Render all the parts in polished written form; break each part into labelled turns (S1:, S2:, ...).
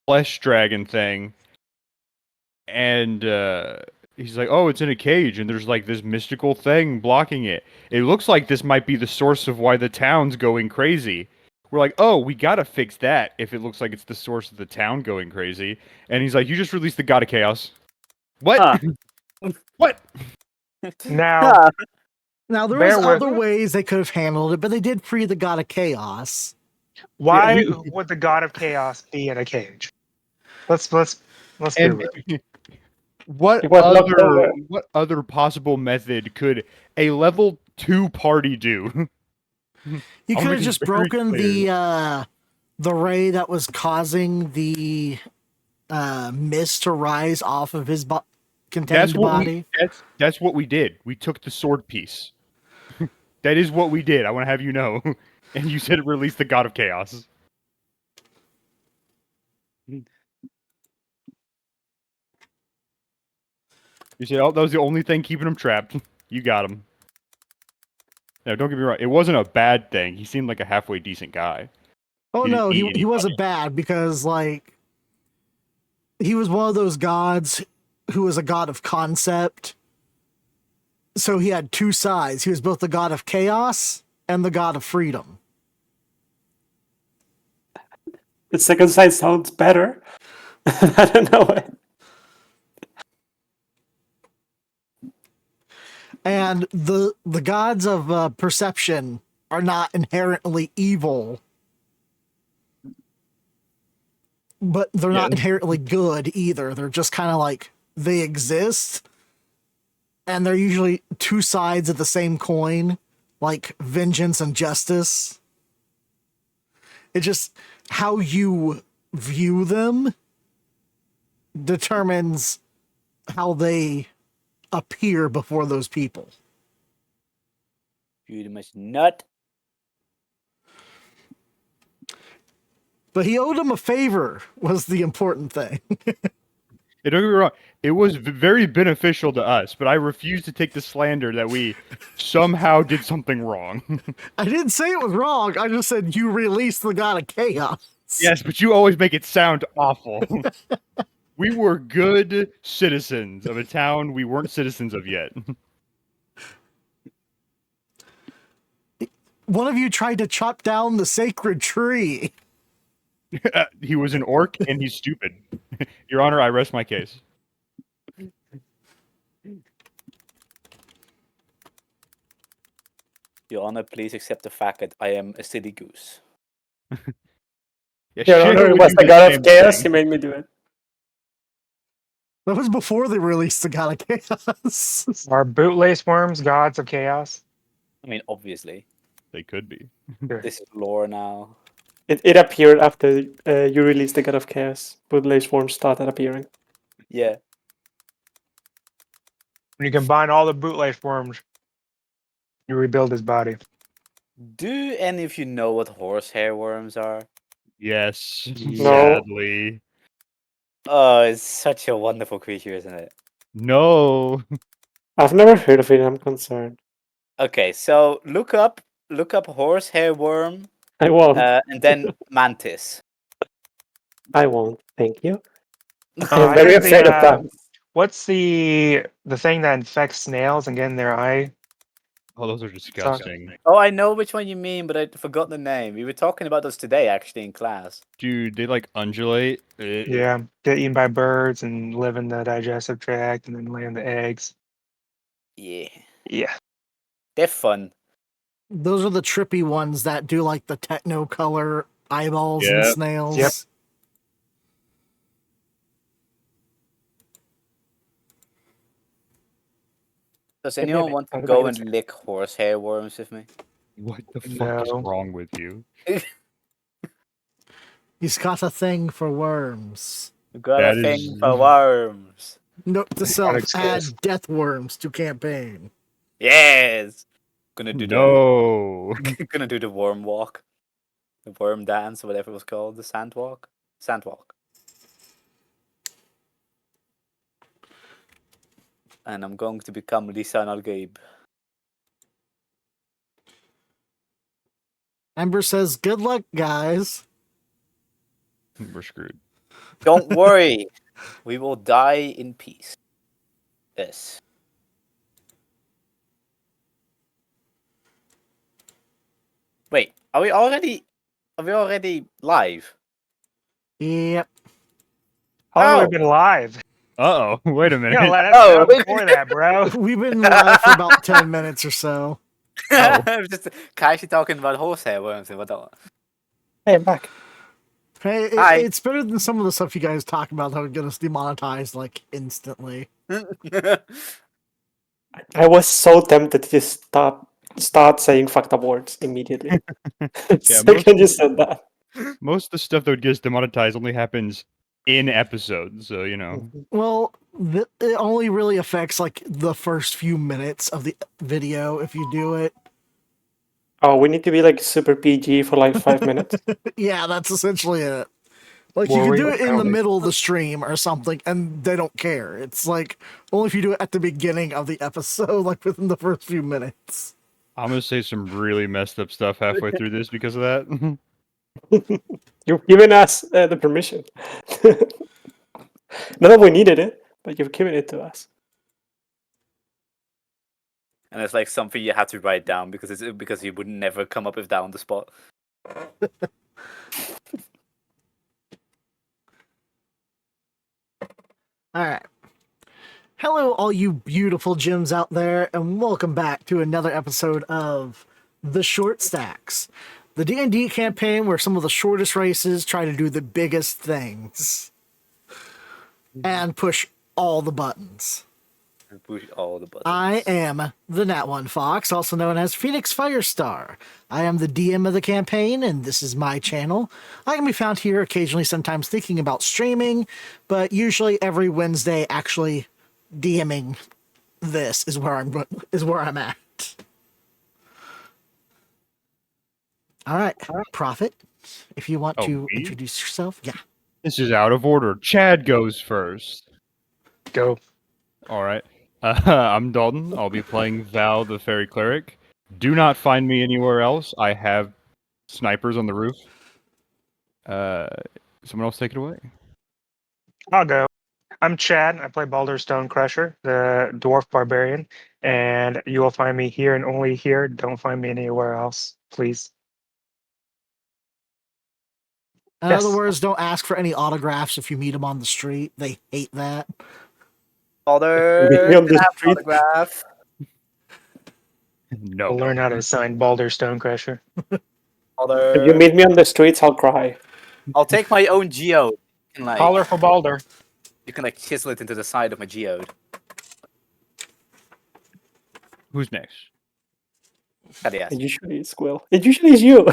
S1: flesh dragon thing, and he's like, "Oh, it's in a cage, and there's like this mystical thing blocking it. It looks like this might be the source of why the town's going crazy." We're like, "Oh, we gotta fix that if it looks like it's the source of the town going crazy." And he's like, "You just released the God of Chaos." What? What?
S2: Now,
S3: Now there was other ways they could have handled it, but they did free the God of Chaos.
S2: why would the God of Chaos be in a cage? Let's be real.
S1: What other possible method could a level 2 party do?
S3: You could have just broken the ray that was causing the mist to rise off of his contained body.
S1: That's what we did. We took the sword piece. That is what we did. I want to have you know. And you said release the God of Chaos. You said, "Oh, that was the only thing keeping him trapped." You got him. No, don't get me wrong. It wasn't a bad thing. He seemed like a halfway decent guy.
S3: Oh no, he wasn't bad because like he was one of those gods who was a god of concept. So he had two sides. He was both the god of chaos and the god of freedom.
S4: The second side sounds better. I don't know.
S3: And the gods of perception are not inherently evil, but they're not inherently good either. They're just kind of like, they exist, and they're usually two sides of the same coin, like vengeance and justice. It's just how you view them determines how they appear before those people.
S5: You must nut.
S3: But he owed him a favor, was the important thing.
S1: Don't get me wrong. It was very beneficial to us, but I refuse to take the slander that we somehow did something wrong.
S3: I didn't say it was wrong. I just said you released the God of Chaos.
S1: Yes, but you always make it sound awful. We were good citizens of a town we weren't citizens of yet.
S3: One of you tried to chop down the sacred tree.
S1: He was an orc, and he's stupid. Your Honor, I rest my case.
S5: Your Honor, please accept the fact that I am a silly goose.
S4: Your Honor, it was the God of Chaos. He made me do it.
S3: That was before they released the God of Chaos.
S2: Are bootlace worms gods of chaos?
S5: I mean, obviously.
S1: They could be.
S5: This is lore now.
S4: It appeared after you released the God of Chaos. Bootlace worms started appearing.
S5: Yeah.
S2: When you combine all the bootlace worms, you rebuild his body.
S5: Do any of you know what horsehair worms are?
S1: Yes,
S4: No.
S1: sadly.
S5: Oh, it's such a wonderful creature, isn't it?
S1: No.
S4: I've never heard of it. I'm concerned.
S5: Okay, so look up horsehair worm.
S4: I won't.
S5: And then mantis.
S4: I won't. Thank you. I'm very afraid of that.
S2: What's the thing that infects snails and get in their eye?
S1: Oh, those are disgusting.
S5: Oh, I know which one you mean, but I forgot the name. We were talking about those today, actually, in class.
S1: Dude, they like undulate.
S2: Yeah, get eaten by birds and live in the digestive tract and then lay in the eggs.
S5: Yeah.
S2: Yeah.
S5: They're fun.
S3: Those are the trippy ones that do like the techno-color eyeballs and snails.
S2: Yep.
S5: Does anyone want to go and lick horsehair worms with me?
S1: What the fuck is wrong with you?
S3: He's got a thing for worms.
S5: You got a thing for worms.
S3: Note to self, add death worms to campaign.
S5: Yes! Gonna do gonna do the worm walk. The worm dance, or whatever it was called. The sand walk. Sand walk. And I'm going to become Lisa and Gabe.
S3: Ember says, good luck, guys.
S1: We're screwed.
S5: Don't worry. We will die in peace. Yes. Wait, are we already live?
S3: Yep.
S2: How long have
S5: Oh.
S2: we been live?
S1: Uh-oh. Wait a minute.
S2: You gotta let us
S5: Oh.
S2: know before that, bro.
S3: We've been live for about 10 minutes or so.
S1: Oh.
S5: I was just casually talking about horsehair worms and whatnot.
S4: Hey, I'm back.
S3: Hey,
S5: Hi.
S3: it's better than some of the stuff you guys talk about that would get us demonetized like instantly.
S4: I was so tempted to just start saying fucked up words immediately.
S1: Yeah,
S4: Second you said that.
S1: Most of the stuff that would get us demonetized only happens in episodes, so, you know.
S3: Well, it only really affects like the first few minutes of the video if you do it.
S4: Oh, we need to be like super PG for like 5 minutes.
S3: Yeah, that's essentially it. Like you
S2: Were
S3: can
S2: we
S3: do it in the
S2: really?
S3: middle of the stream or something, and they don't care. It's like only if you do it at the beginning of the episode, like within the first few minutes.
S1: I'm gonna say some really messed up stuff halfway through this because of that.
S4: You've given us the permission. Not that we needed it, but you've given it to us.
S5: And it's like something you have to write down because you would never come up with that on the spot.
S3: All right. Hello, all you beautiful gems out there, and welcome back to another episode of The Short Stacks, the D&D campaign where some of the shortest races try to do the biggest things and push all the buttons.
S5: Push all the buttons.
S3: I am the Natonefox, also known as Phoenix Firestar. I am the DM of the campaign, and this is my channel. I can be found here occasionally, sometimes thinking about streaming, but usually every Wednesday actually DMing this is where I'm at. All right, Prophet, if you want
S1: Oh,
S3: to
S1: me?
S3: introduce yourself, yeah.
S1: This is out of order. Chad goes first.
S2: Go.
S1: All right. I'm Dalton. I'll be playing Val, the Fairy Cleric. Do not find me anywhere else. I have snipers on the roof. Someone else take it away.
S2: I'll go. I'm Chad. I play Baldur Stone Crusher, the dwarf barbarian, and you will find me here and only here. Don't find me anywhere else, please.
S3: In
S2: Yes.
S3: other words, don't ask for any autographs if you meet them on the street. They hate that.
S5: Father,
S4: Meet me on
S5: can
S4: the
S5: I have an
S4: street.
S5: autograph?
S1: No.
S2: We'll learn how to sign Baldur Stone Crusher.
S4: If you
S5: Father,
S4: meet me on the streets, I'll cry.
S5: I'll take my own geode. You can,
S2: Holler for Baldur.
S5: you can like chisel it into the side of my geode.
S1: Who's next?
S5: Yes.
S4: It usually is Quill. It usually is you.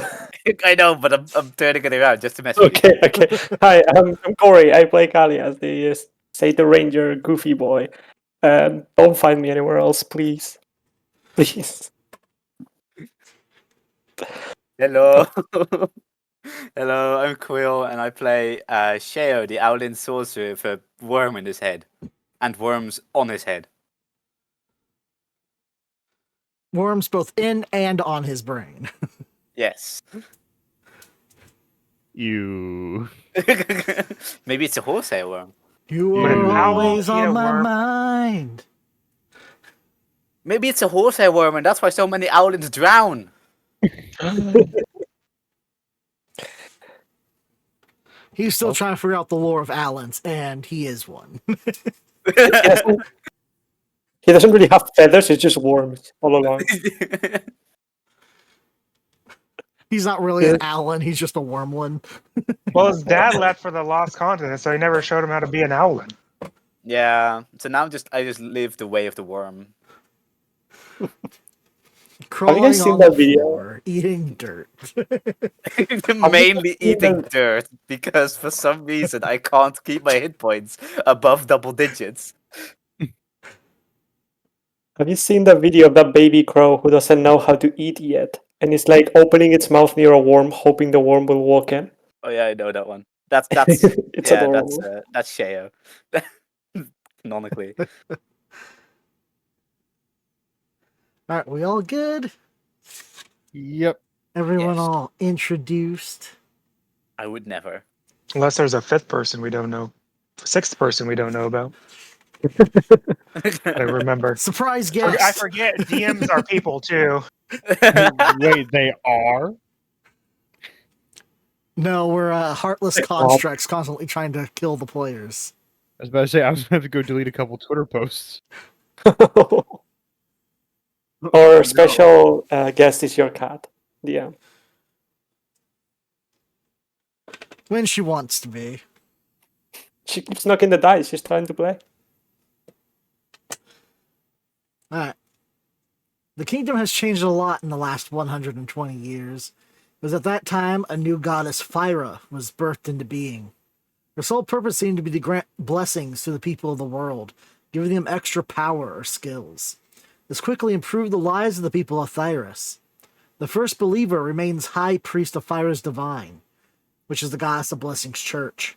S5: I know, but I'm turning it around just to mess with you.
S4: Okay. Hi, I'm Corey. I play Kali as the Satan Ranger goofy boy. Don't find me anywhere else, please. Please.
S5: Hello. Hello, I'm Quill, and I play Sheo, the Owlin sorcerer with a worm in his head. And worms on his head.
S3: Worms both in and on his brain.
S5: Yes.
S1: You.
S5: Maybe it's a horsehair worm.
S3: You
S2: Would
S3: are
S2: an owl
S3: always
S2: eat a
S3: on my
S2: worm?
S3: mind.
S5: Maybe it's a horsehair worm, and that's why so many owlins drown.
S3: He's still trying to figure out the lore of Allens, and he is one.
S4: He doesn't really have feathers, it's just worms all along.
S3: He's not really an Allen, he's just a wormlin.
S2: Well, his dad left for the Lost Continent, so he never showed him how to be an owlin.
S5: Yeah. So now I just live the way of the worm.
S3: Crawling
S4: seen
S3: on
S4: that
S3: the
S4: video?
S3: floor, eating dirt.
S5: Mainly eating dirt because for some reason I can't keep my hit points above double digits.
S4: Have you seen the video of that baby crow who doesn't know how to eat yet? And it's like opening its mouth near a worm, hoping the worm will walk in.
S5: Oh yeah, I know that one. That's
S4: It's
S5: yeah,
S4: adorable.
S5: that's Sheo. Canonically.
S3: Alright, we all good?
S1: Yep.
S3: Everyone
S5: Yes.
S3: all introduced?
S5: I would never.
S2: Unless there's a fifth person we don't know, sixth person we don't know about. I remember.
S3: Surprise
S2: I
S3: guest.
S2: forget DMs are people too.
S1: Wait, they are?
S3: No, we're heartless constructs constantly trying to kill the players.
S1: I was about to say, I was going to have to go delete a couple Twitter posts.
S4: Or special guest is your cat. Yeah.
S3: When she wants to be.
S4: She keeps knocking the dice. She's trying to play.
S3: Alright. The kingdom has changed a lot in the last 120 years. It was at that time a new goddess, Phyra, was birthed into being. Her sole purpose seemed to be to grant blessings to the people of the world, giving them extra power or skills. This quickly improved the lives of the people of Thyrus. The first believer remains High Priest of Phyra's Divine, which is the goddess of Blessings Church.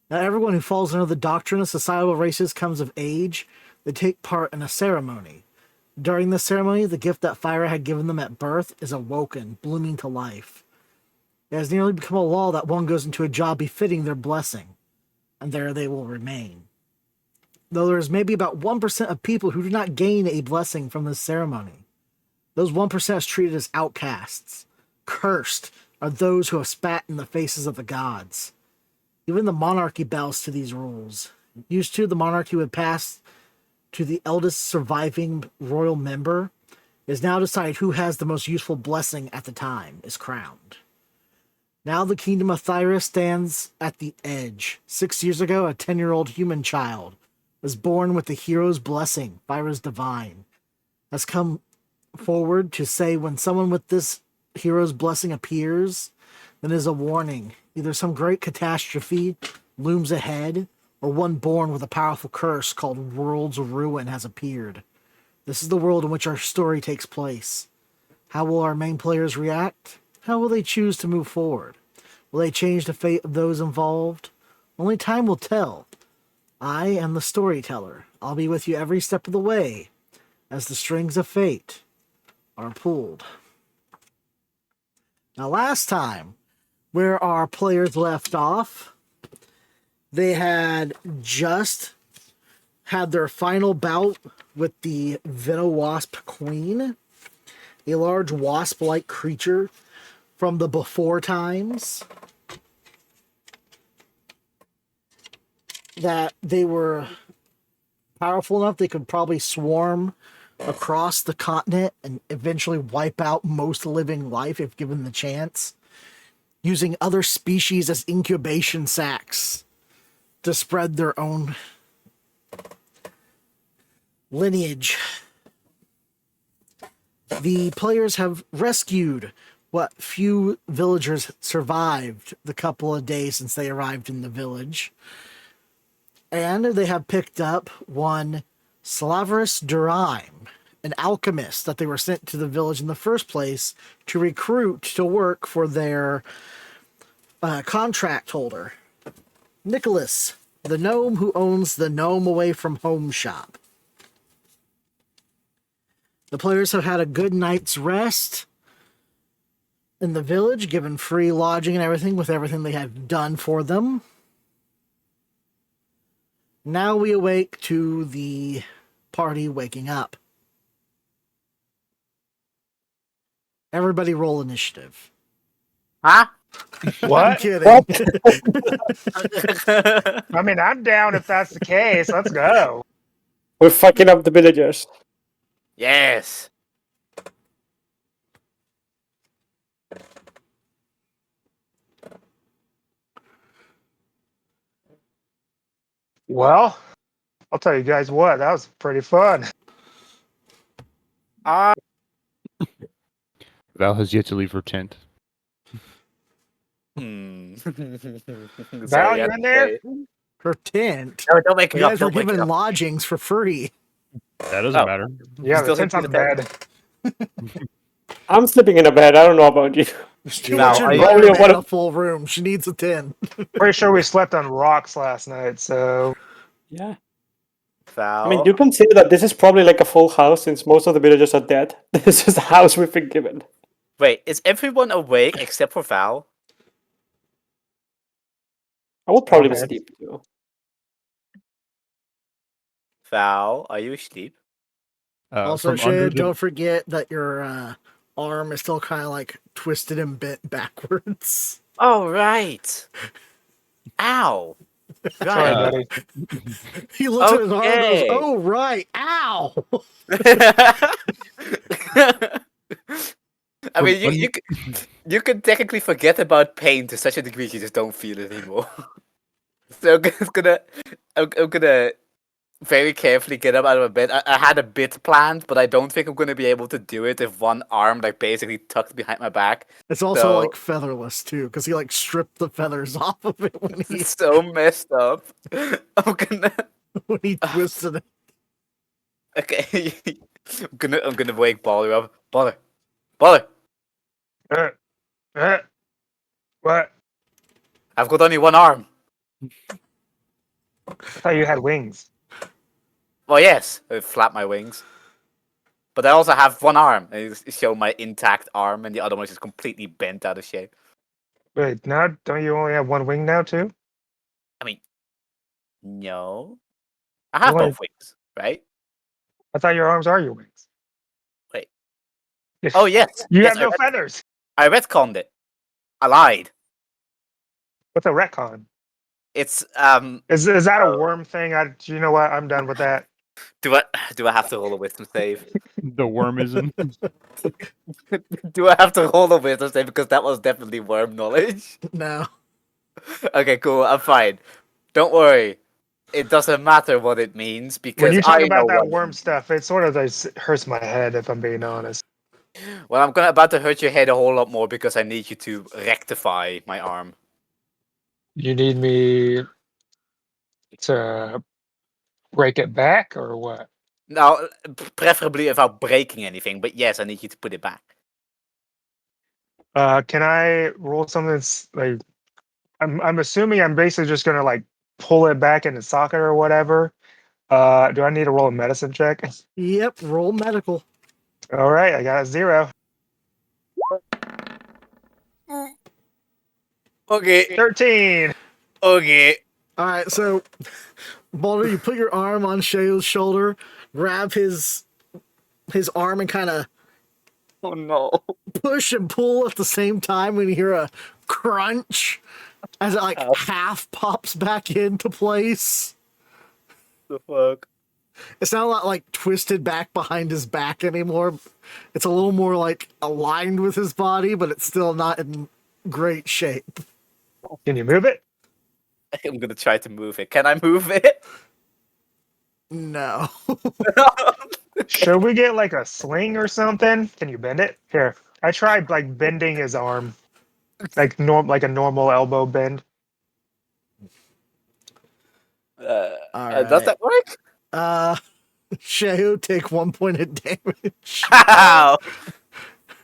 S3: Now everyone who falls under the doctrine of societal races comes of age, they take part in a ceremony. During the ceremony, the gift that Phyra had given them at birth is awoken, blooming to life. It has nearly become a law that one goes into a job befitting their blessing, and there they will remain. Though there is maybe about 1% of people who do not gain a blessing from this ceremony. Those 1% is treated as outcasts. Cursed are those who have spat in the faces of the gods. Even the monarchy bows to these rules. Used to, the monarchy would pass to the eldest surviving royal member. It is now decided who has the most useful blessing at the time is crowned. Now the kingdom of Thyrus stands at the edge. 6 years ago, a 10-year-old human child was born with the hero's blessing, Phyra's Divine, has come forward to say when someone with this hero's blessing appears, then is a warning. Either some great catastrophe looms ahead, or one born with a powerful curse called World's Ruin has appeared. This is the world in which our story takes place. How will our main players react? How will they choose to move forward? Will they change the fate of those involved? Only time will tell. I am the storyteller. I'll be with you every step of the way as the strings of fate are pulled. Now, last time, where our players left off, they had just had their final bout with the Venowasp Queen, a large wasp-like creature from the before times that they were powerful enough they could probably swarm across the continent and eventually wipe out most living life if given the chance, using other species as incubation sacs to spread their own lineage. The players have rescued what few villagers survived the couple of days since they arrived in the village. And they have picked up one Slaverous Durime, an alchemist that they were sent to the village in the first place to recruit to work for their contract holder, Nikolas, the gnome who owns the Gnome Away from Home shop. The players have had a good night's rest in the village, given free lodging and everything with everything they had done for them. Now we awake to the party waking up. Everybody roll initiative.
S5: Huh?
S3: I'm
S2: What?
S3: kidding.
S2: I mean, I'm down if that's the case. Let's go.
S4: We're fucking up the villagers.
S5: Yes.
S2: Well, I'll tell you guys what, that was pretty fun.
S5: Ah.
S1: Val has yet to leave her tent.
S2: Val, you in there?
S3: Her tent.
S5: No, don't make
S3: You
S5: me up.
S3: guys were
S5: Don't make me
S3: given
S5: up.
S3: lodgings for free.
S1: That doesn't
S5: Oh.
S1: matter.
S2: Yeah,
S5: Still
S2: the tent's on the bed.
S4: I'm sleeping in a bed. I don't know about you.
S3: There's too
S5: Val,
S3: much
S5: are you-
S3: environment
S4: What
S3: in
S4: if-
S3: a full room. She needs a tent.
S2: Pretty sure we slept on rocks last night, so
S4: Yeah.
S5: Val.
S4: I mean, you consider that this is probably like a full house since most of the villagers are dead. This is the house we've been given.
S5: Wait, is everyone awake except for Val?
S4: I would probably be
S2: Okay.
S4: asleep too.
S5: Val, are you asleep?
S3: Also,
S1: From under
S3: Shea,
S1: the
S3: don't forget that your arm is still kind of like twisted and bent backwards.
S5: Oh, right. Ow.
S2: Sorry,
S5: Right.
S2: buddy.
S3: He looks at his arm and goes,
S5: Okay.
S3: "Oh right, ow!"
S5: I mean,
S1: From
S5: you can technically forget about pain to such a degree you just don't feel it anymore. So I'm gonna very carefully get up out of bed. I had a bit planned, but I don't think I'm gonna be able to do it if one arm like basically tucked behind my back.
S3: It's also
S5: So-
S3: like featherless too, because he like stripped the feathers off of it when he
S5: It's so messed up. I'm gonna
S3: twisted it.
S5: okay. I'm gonna wake Baller up. Baller.
S2: What?
S5: I've got only one arm.
S2: I thought you had wings.
S5: Well, yes, I flap my wings. But I also have one arm. I show my intact arm, and the other one is just completely bent out of shape.
S2: Wait, now don't you only have one wing now too?
S5: I mean, no. I have
S2: Well,
S5: both wings, right?
S2: I thought your arms are your wings.
S5: Wait. Oh, yes.
S2: You
S5: Yes,
S2: have no feathers.
S5: I retconned it. I lied.
S2: What's a retcon?
S5: It's,
S2: Is that a
S5: Oh.
S2: worm thing? You know what? I'm done with that.
S5: do I have to roll a wisdom save?
S1: the worm is in.
S5: Do I have to roll a wisdom save? Because that was definitely worm knowledge.
S3: No.
S5: Okay, cool. I'm fine. Don't worry. It doesn't matter what it means because
S2: When you talk
S5: I
S2: about
S5: know
S2: that
S5: what it
S2: worm
S5: means.
S2: stuff, it sort of like hurts my head if I'm being honest.
S5: Well, I'm about to hurt your head a whole lot more because I need you to rectify my arm.
S2: You need me to break it back or what?
S5: Now, preferably without breaking anything, but yes, I need you to put it back.
S2: Can I roll something that's like I'm assuming I'm basically just gonna like pull it back in the socket or whatever. Do I need to roll a medicine check?
S3: Yep. Roll medical.
S2: All right, I got a 0.
S5: Okay.
S2: 13.
S5: Okay.
S3: All right. So, Baldur, you put your arm on Shea's shoulder, grab his arm, and kind of
S5: Oh no.
S3: push and pull at the same time when you hear a crunch as it like
S5: Ow.
S3: half pops back into place.
S5: The fuck?
S3: It's not like twisted back behind his back anymore. It's a little more like aligned with his body, but it's still not in great shape.
S2: Can you move it?
S5: I'm gonna try to move it. Can I move it?
S3: No.
S2: Should we get like a sling or something? Can you bend it? Here, I tried like bending his arm, like a normal elbow bend.
S3: All
S5: Does
S3: right.
S5: that work?
S3: Sheo, take 1 point of damage.
S5: Ow!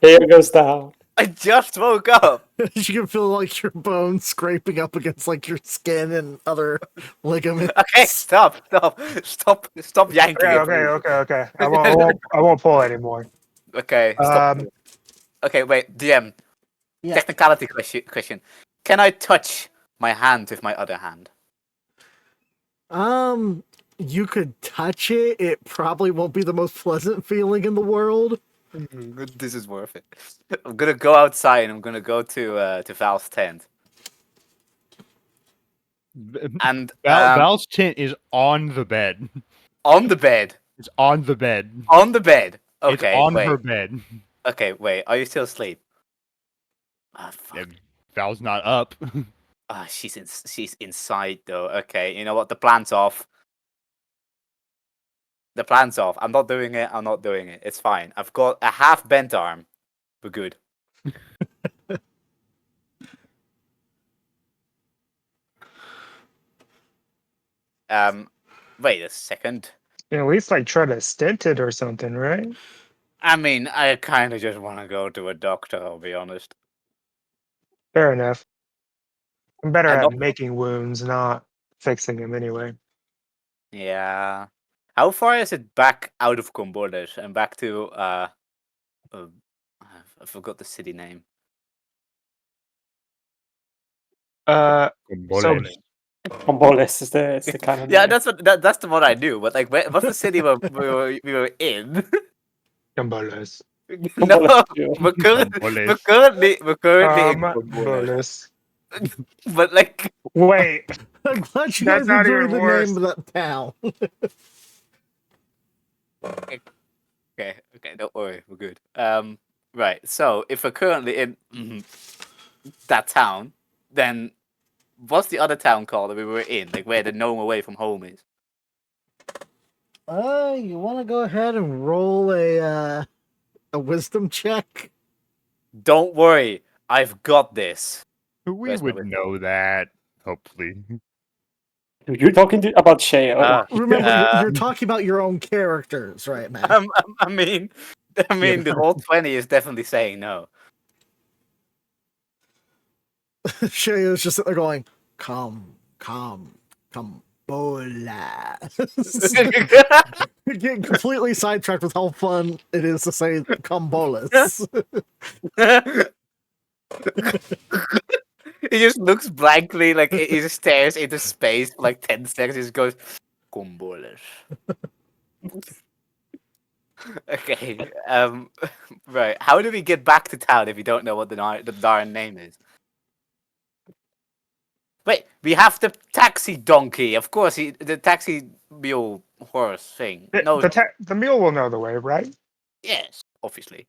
S4: Here goes down.
S5: I just woke up.
S3: You can feel like your bones scraping up against like your skin and other ligaments.
S5: Okay, stop yanking
S2: Okay,
S5: it.
S2: okay. I won't pull anymore.
S5: Okay, stop. Okay, wait, DM.
S3: Yeah.
S5: Technicality question. Can I touch my hand with my other hand?
S3: You could touch it. It probably won't be the most pleasant feeling in the world.
S5: This is worth it. I'm gonna go outside and I'm gonna go to Val's tent. And
S1: Val's tent is on the bed.
S5: on the bed.
S1: It's on the bed.
S5: On the bed.
S1: It's
S5: Okay,
S1: on
S5: wait.
S1: her bed.
S5: Okay, wait. Are you still asleep? Ah, fuck.
S1: Yeah, Val's not up.
S5: She's inside though. Okay, you know what? The plan's off. The plan's off. I'm not doing it. I'm not doing it. It's fine. I've got a half bent arm. We're good. Wait a second.
S2: At least like try to stint it or something, right?
S5: I mean, I kind of just want to go to a doctor. I'll be honest.
S2: Fair enough. I'm better
S5: I
S2: at
S5: don't-
S2: making wounds, not fixing them anyway.
S5: Yeah. How far is it back out of Combodes and back to I forgot the city name.
S2: So
S4: Comboles is the kind of
S5: Yeah,
S4: name.
S5: that's the one I knew. But like, what's the city we were in?
S2: Gumbolas.
S5: No,
S4: Comboles too.
S5: we're currently in Cornwall.
S2: Bolus.
S5: But like,
S2: Wait,
S3: I'm glad you
S2: That's
S3: guys
S2: not
S3: enjoy
S2: even
S3: the
S2: worse.
S3: name of that town.
S5: okay, don't worry, we're good. Right. So if we're currently in that town, then what's the other town called that we were in? Like where the gnome away from home is?
S3: You want to go ahead and roll a wisdom check?
S5: Don't worry, I've got this.
S1: We
S5: Where's my
S1: would
S5: wisdom?
S1: know that, hopefully.
S4: You're talking about Sheo.
S3: Remember, you're talking about your own characters, right, man?
S5: I mean, the whole 20 is definitely saying no.
S3: Shea's just sitting there going, come, bola. Getting completely sidetracked with how fun it is to say combolas.
S5: He just looks blankly, like he just stares into space for like 10 seconds. He just goes, "Combolas." Okay. Right. How do we get back to town if we don't know what the darn name is? Wait, we have the taxi donkey. Of course, the taxi mule horse thing. No,
S2: the mule will know the way, right?
S5: yes, obviously.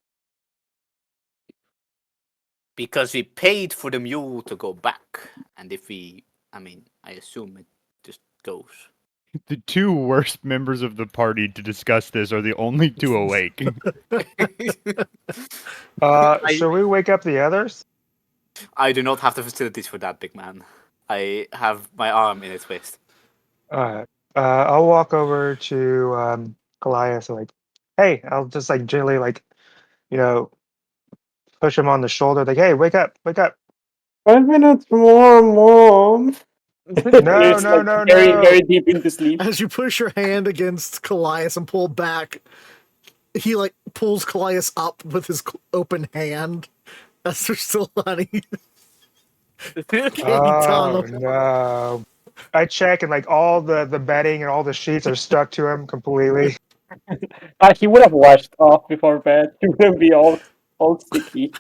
S5: Because we paid for the mule to go back. And if I assume it just goes.
S1: The two worst members of the party to discuss this are the only two awake.
S2: Shall we wake up the others?
S5: I do not have the facilities for that, big man. I have my arm in a twist.
S2: I'll walk over to Goliath and hey, I'll just gently push him on the shoulder, hey, wake up, wake up.
S4: 5 minutes more, Mom.
S2: No,
S4: It's
S2: no, no,
S4: very,
S2: no.
S4: very deep into sleep.
S3: As you push your hand against Callias and pull back, he pulls Callias up with his open hand as they're still honey.
S2: Oh no. I check and all the bedding and all the sheets are stuck to him completely.
S4: He would have washed off before bed. He wouldn't be all sticky.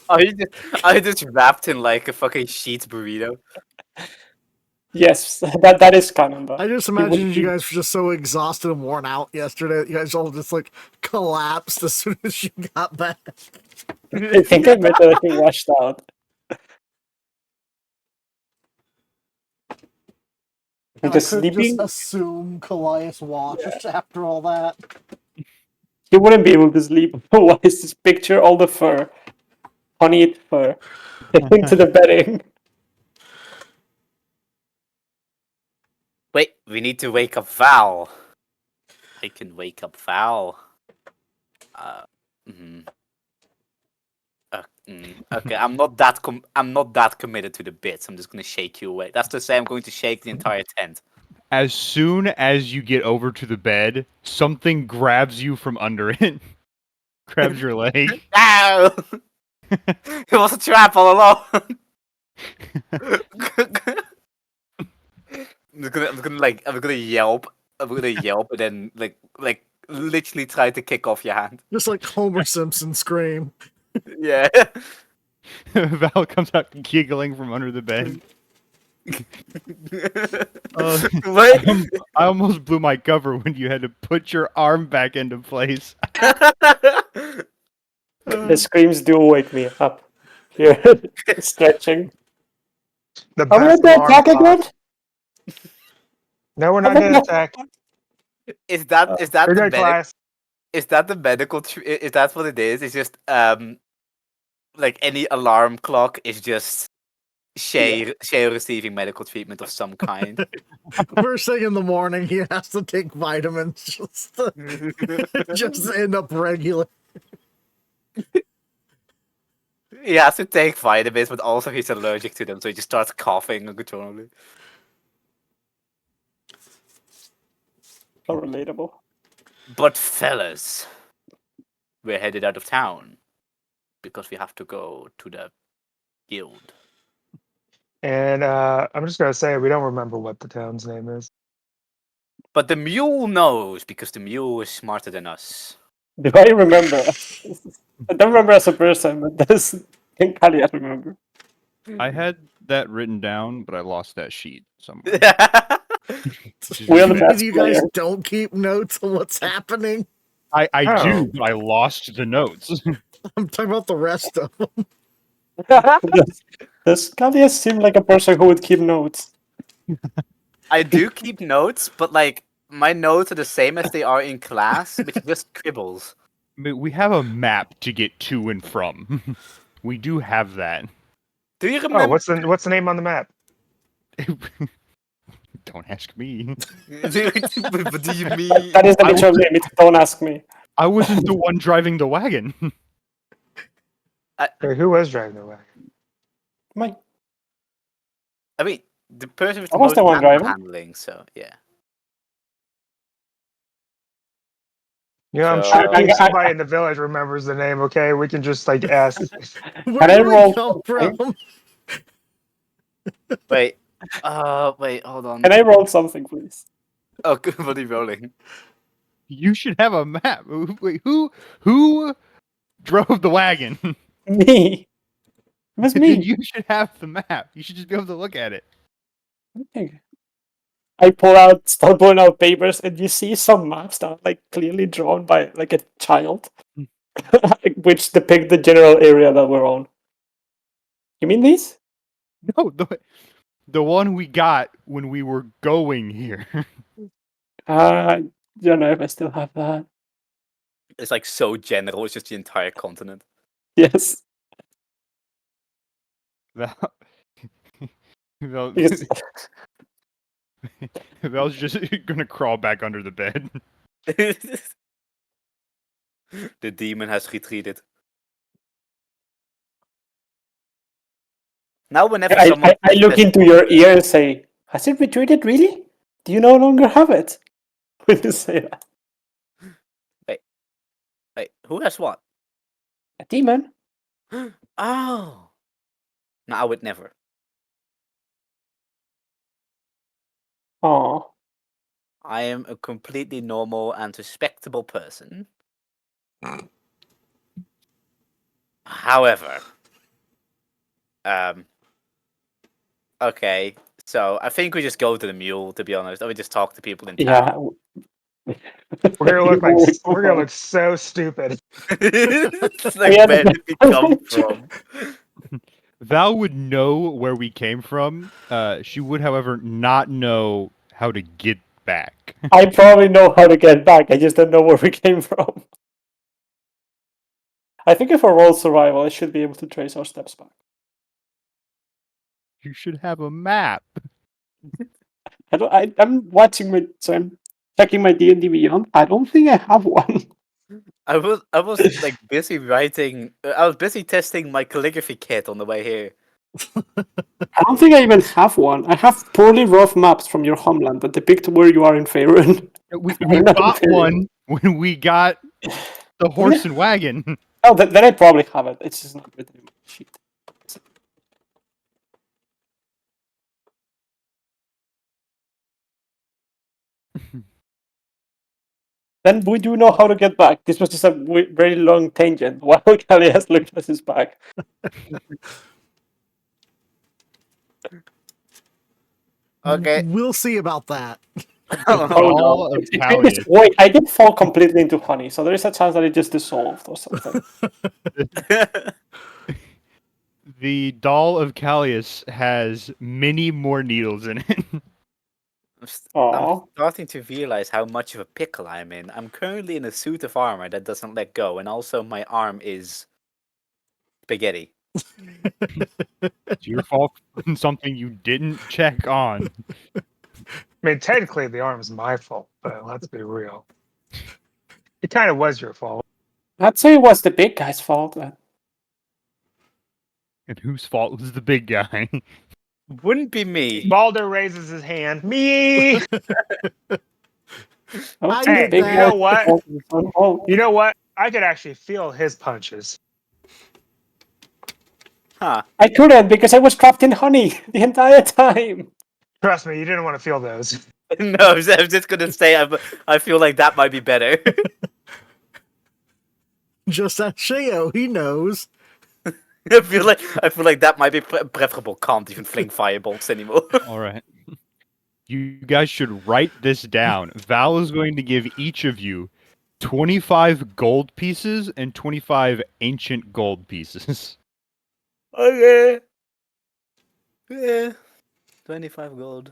S5: I just wrapped in like a fucking sheet burrito.
S4: Yes, that is canon. Though.
S3: I just imagined you guys were just so exhausted and worn out yesterday that you guys all just collapsed as soon as you got back.
S4: I think I meant that he washed out.
S3: And
S4: Just
S3: I could
S4: sleeping.
S3: just assume Callias watched after all that.
S4: He wouldn't be able to sleep. Why is this picture all the fur? Honeyed fur. Into the bedding.
S5: Wait, we need to wake up Val. I can wake up Val. Okay, I'm not that committed to the bits. I'm just gonna shake you away. That's to say, I'm going to shake the entire tent.
S1: As soon as you get over to the bed, something grabs you from under it. Grabs your leg.
S5: Ow! It was a trap all along. I'm gonna yelp. I'm gonna yelp and then like literally try to kick off your hand.
S3: Just like Homer Simpson scream.
S5: Yeah.
S1: Val comes out giggling from under the bed.
S5: Wait.
S1: I almost blew my cover when you had to put your arm back into place.
S4: The screams do wake me up. Here, stretching.
S2: The
S4: Are we
S2: best
S4: under
S2: alarm
S4: attack
S2: clock.
S4: again?
S2: No, we're not getting attacked.
S5: Is that
S2: You're
S5: the
S2: good, class.
S5: is that the medical is that what it is? It's just like any alarm clock is just Shay receiving medical treatment of some kind.
S3: First thing in the morning, he has to take vitamins just to end up regular.
S5: He has to take vitamins, but also he's allergic to them, so he just starts coughing uncontrollably.
S4: So relatable.
S5: But fellas, we're headed out of town because we have to go to the guild.
S2: And I'm just gonna say we don't remember what the town's name is.
S5: But the mule knows because the mule is smarter than us.
S4: Do I remember? I don't remember as a person, but can Kalias remember?
S1: I had that written down, but I lost that sheet somewhere. Which is
S4: We are
S1: really
S4: the
S1: bad.
S4: best
S3: You guys
S4: player.
S3: don't keep notes on what's happening.
S1: I
S2: Oh.
S1: do, but I lost the notes.
S3: I'm talking about the rest of them.
S4: Does Kalias seem like a person who would keep notes?
S5: I do keep notes, but like my notes are the same as they are in class, which is just scribbles.
S1: I mean, we have a map to get to and from. We do have that.
S5: Do you
S2: Oh,
S5: remember?
S2: what's the name on the map?
S1: Don't ask me.
S5: What do you mean?
S4: That is the
S1: I
S4: literal name. Don't ask me.
S1: I wasn't the one driving the wagon.
S2: Or who was driving the wagon?
S4: My,
S5: I mean, the person with
S4: I
S5: the
S4: was
S5: most
S4: the one
S5: manual
S4: driving.
S5: handling. So yeah.
S2: You know, I'm
S5: So-
S2: sure
S4: I-
S2: somebody in the village remembers the name. Okay, we can just like ask.
S3: Where
S4: Can I
S3: do we
S4: roll
S3: come
S4: something?
S3: from?
S5: Wait. Wait. Hold on.
S4: Can I roll something, please?
S5: Oh, good. What are you rolling?
S1: You should have a map. Wait, who drove the wagon?
S4: Me. It was
S1: Then
S4: me.
S1: you should have the map. You should just be able to look at it.
S4: Okay. Start pulling out papers, and you see some maps that are like clearly drawn by like a child, which depict the general area that we're on. You mean these?
S1: No, the one we got when we were going here.
S4: I don't know if I still have that.
S5: It's like so general. It's just the entire continent.
S4: Yes.
S1: That,
S4: Because
S1: Val's just gonna crawl back under the bed.
S5: The demon has retreated. Now, whenever someone
S4: I look into your ear and say, "Has it retreated? Really? Do you no longer have it?" When you say that,
S5: wait, who has what?
S4: a demon.
S5: Oh, no, I would never.
S4: Oh,
S5: I am a completely normal and respectable person. However, okay, so I think we just go to the mule. To be honest, or we just talk to people in
S4: yeah.
S5: town.
S2: We're gonna look so stupid.
S5: It's like,
S4: Yeah,
S5: where did we come from?
S1: Val would know where we came from. She would, however, not know how to get back.
S4: I probably know how to get back. I just don't know where we came from. I think if I roll survival, I should be able to trace our steps back.
S1: You should have a map.
S4: I'm watching so I'm checking my D&D Beyond. I don't think I have one.
S5: I was like busy writing. I was busy testing my calligraphy kit on the way here.
S4: I don't think I even have one. I have poorly rough maps from your homeland that depict where you are in Faerun.
S1: We
S4: I'm not
S1: got
S4: inferior.
S1: one when we got the horse and wagon.
S4: Oh, then I probably have it. It's just not written in my sheet. Then we do know how to get back. This was just a very long tangent while Kelly has looked at his back.
S5: Okay.
S3: We'll see about that.
S5: Oh,
S1: All of Callias.
S4: Wait, I did fall completely into honey, so there is a chance that it just dissolved or something.
S1: The doll of Callias has many more needles in it.
S5: I'm
S4: Aw.
S5: starting to realize how much of a pickle I'm in. I'm currently in a suit of armor that doesn't let go, and also my arm is spaghetti.
S1: It's your fault for something you didn't check on.
S2: I mean, technically, the arm's my fault, but let's be real. It kind of was your fault.
S4: I'd say it was the big guy's fault.
S1: And whose fault was the big guy?
S5: Wouldn't be me.
S2: Balder raises his hand. Me.
S4: Oh,
S3: Hey,
S4: the big
S3: you
S4: guy-
S2: know what?
S4: Oh,
S2: You know what? I could actually feel his punches.
S5: Huh.
S4: I couldn't because I was trapped in honey the entire time.
S2: Trust me, you didn't want to feel those.
S5: No, I was just gonna say I feel like that might be better.
S3: Just as Sheo, he knows.
S5: I feel like that might be preferable. Can't even fling firebolts anymore.
S1: All right. You guys should write this down. Val is going to give each of you 25 gold pieces and 25 ancient gold pieces.
S5: Okay. Yeah. 25 gold.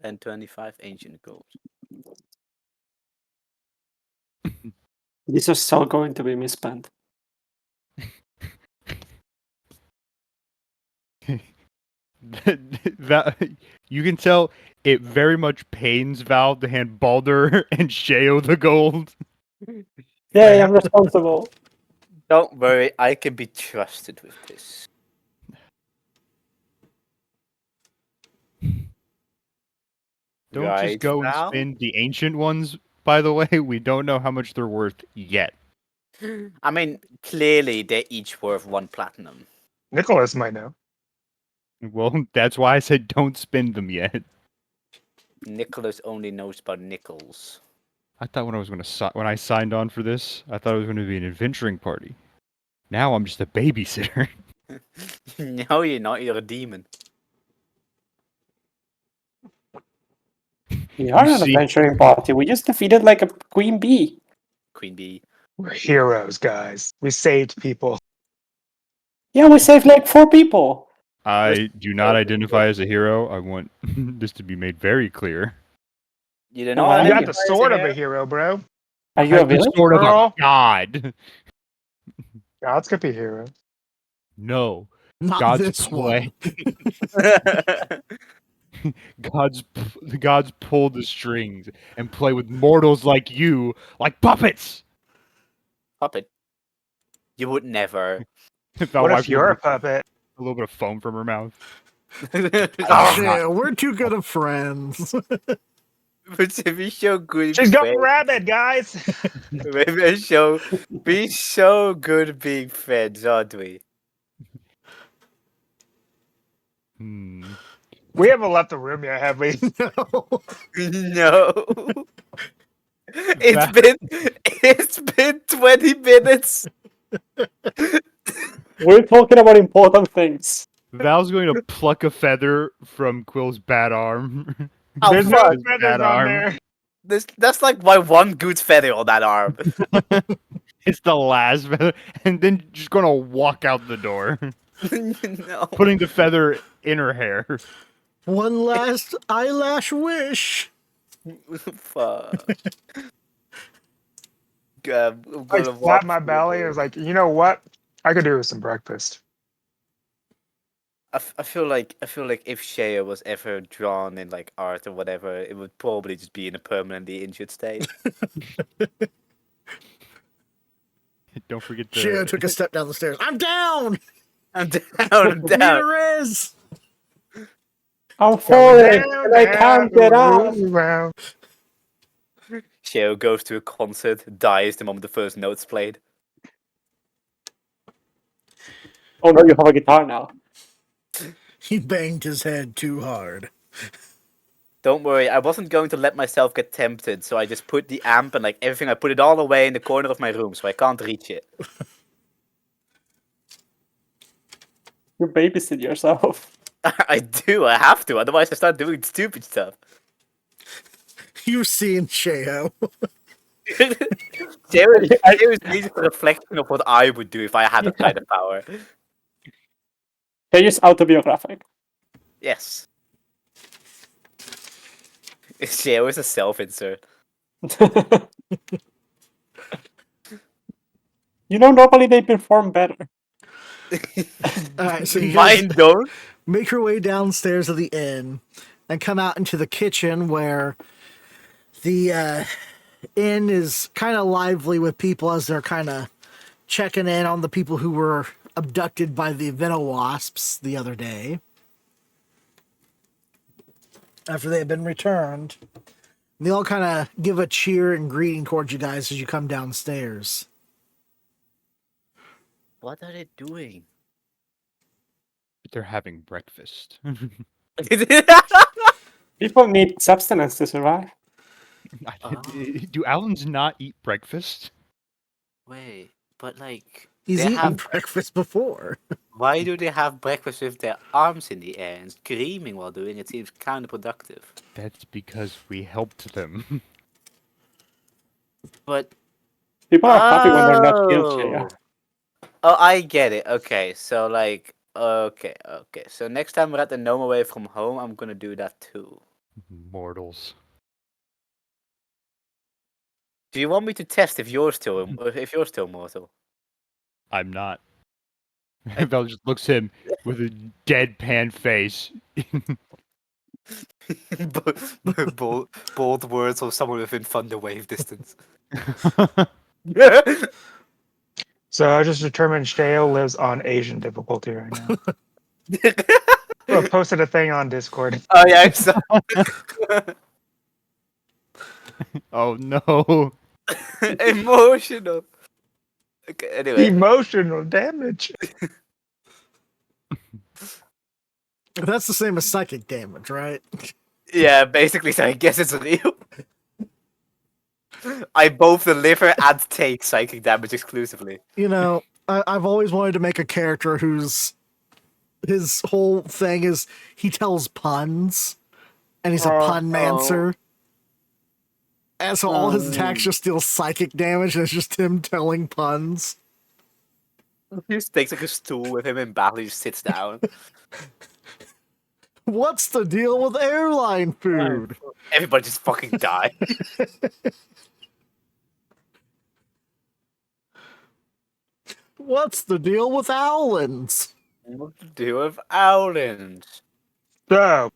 S5: And 25 ancient gold.
S4: These are so going to be misspent.
S1: Val, you can tell it very much pains Val to hand Baldur and Sheo the gold.
S4: Yay, I'm responsible.
S5: Don't worry, I can be trusted with this.
S1: Don't
S5: Right,
S1: just go
S5: Val?
S1: and spend the ancient ones, by the way. We don't know how much they're worth yet.
S5: I mean, clearly they're each worth 1 platinum.
S2: Nicholas might know.
S1: Well, that's why I said don't spend them yet.
S5: Nicholas only knows about nickels.
S1: I thought when I signed on for this, I thought it was going to be an adventuring party. Now I'm just a babysitter.
S5: No, you're not. You're a demon.
S4: We are
S1: You
S4: an
S1: see-
S4: adventuring party. We just defeated like a queen bee.
S5: Queen bee.
S2: We're heroes, guys. We saved people.
S4: Yeah, we saved like 4 people.
S1: I do not identify as a hero. I want this to be made very clear.
S5: You don't
S4: Oh,
S5: know.
S4: wow.
S2: You got
S5: identify
S2: the
S5: as
S2: sword of
S5: hero?
S2: a hero, bro.
S4: Are you
S1: I
S4: a
S1: have the
S4: villain?
S1: sword of a
S2: Girl.
S1: god.
S2: Gods could be heroes.
S1: No,
S3: Not
S1: God's
S3: this
S1: play.
S3: one.
S1: The gods pull the strings and play with mortals like you, like puppets.
S5: Puppet. You would never.
S1: Val
S2: What
S1: wipes
S2: if you're a
S1: a
S2: puppet?
S1: little bit of foam from her mouth.
S5: Oh,
S3: Sheo, we're too good of friends.
S5: but to be so good.
S2: She's going
S5: friends.
S2: rabid, guys.
S5: Be so good being friends, aren't we?
S2: We haven't left the room yet, have we?
S3: No.
S5: No. It's been 20 minutes.
S4: We're talking about important things.
S1: Val's going to pluck a feather from Quill's bad arm.
S5: Oh,
S2: There's no
S5: fuck.
S2: feathers
S1: Bad
S2: on
S1: arm.
S2: there.
S5: That's like my one good feather on that arm.
S1: It's the last feather, and then just gonna walk out the door,
S5: No.
S1: putting the feather in her hair.
S3: One last eyelash wish.
S5: Fuck. God, I'm
S2: I
S5: gonna
S2: slapped
S5: walk
S2: my
S5: through
S2: belly.
S5: the
S2: I was like, you know what? I could do with some breakfast.
S5: I feel like if Shea was ever drawn in like art or whatever, it would probably just be in a permanently injured state.
S1: Don't forget to.
S3: Sheo took a step down the stairs. I'm down.
S5: I'm down. I'm down.
S3: Peter is.
S4: I'm falling
S2: Down,
S4: and I can't get out.
S2: around.
S5: Shea goes to a concert, dies the moment the first note's played.
S4: Oh no, you have a guitar now.
S3: He banged his head too hard.
S5: Don't worry, I wasn't going to let myself get tempted, so I just put the amp and like everything. I put it all away in the corner of my room, so I can't reach it.
S4: You babysit yourself.
S5: I do. I have to. Otherwise, I start doing stupid stuff.
S3: You've seen Sheo.
S5: There is a reflection of what I would do if I had that kind of power.
S4: They use autobiographic.
S5: Yes. Share is a self-insert.
S4: You know, normally they perform better.
S3: All right, so you guys
S5: Mine don't.
S3: make your way downstairs of the inn and come out into the kitchen where the inn is kind of lively with people as they're kind of checking in on the people who were abducted by the Venowasps the other day. after they have been returned. They all kind of give a cheer and greeting towards you guys as you come downstairs.
S5: What are they doing?
S1: They're having breakfast.
S4: People need substance to survive.
S1: Do Allens not eat breakfast?
S5: Wait, but like
S3: He's
S5: they
S3: eaten
S5: have.
S3: breakfast before.
S5: Why do they have breakfast with their arms in the air and screaming while doing it? Seems counterproductive.
S1: That's because we helped them.
S5: But
S4: People are happy when they're not guilty. Yeah.
S5: Oh, I get it. Okay, so like, okay. So next time we're at the gnome away from home, I'm gonna do that too.
S1: Mortals.
S5: Do you want me to test if you're still mortal?
S1: I'm not. Val just looks at him with a deadpan face.
S5: Bold words of someone within thunder wave distance.
S2: So I just determined Shale lives on Asian difficulty right now. I posted a thing on Discord.
S5: Oh yeah, I saw.
S1: Oh no.
S5: Emotional. Okay, anyway.
S2: Emotional damage.
S3: That's the same as psychic damage, right?
S5: Yeah, basically, so I guess it's real. I both deliver and take psychic damage exclusively.
S3: You know, I've always wanted to make a character whose his whole thing is he tells puns, and he's a pun mancer. And so all his attacks just deal psychic damage, and it's just him telling puns.
S5: He just takes like a stool with him in battle. He just sits down.
S3: What's the deal with airline food?
S5: Everybody just fucking die.
S3: What's the deal with Owlins?
S5: What to do with Owlins?
S2: So,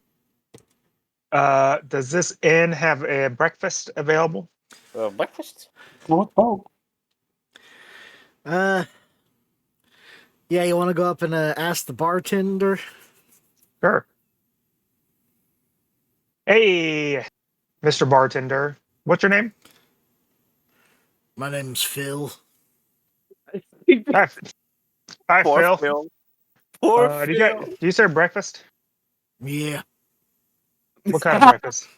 S2: does this inn have a breakfast available?
S5: Breakfast?
S4: No.
S3: Yeah, you want to go up and ask the bartender?
S2: Sure. Hey, Mr. Bartender. What's your name?
S3: My name's Phil.
S2: Hi, Hi
S5: Poor
S2: Phil.
S5: Poor
S2: Do
S5: Phil.
S2: do you serve breakfast?
S3: Yeah,
S2: What kind of breakfast?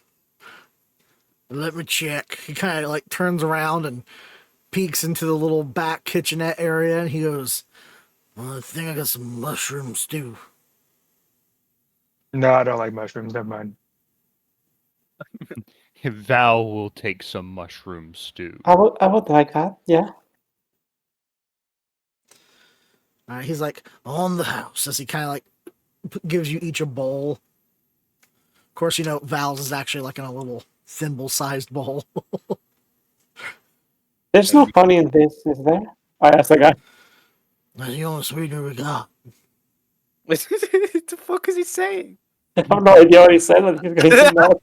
S3: let me check. He kind of like turns around and peeks into the little back kitchenette area, and he goes, "Well, I think I got some mushroom stew."
S2: No, I don't like mushrooms. Never mind.
S1: Val will take some mushroom stew.
S4: I would like that. Yeah.
S3: He's like, "On the house," as he kind of like gives you each a bowl. Of course, you know Val's is actually like in a little thimble-sized bowl.
S4: There's no honey in this, is there? I asked the guy.
S3: That's the only sweetener we got.
S5: What the fuck is he saying?
S4: I have no idea what he said, but he's going to know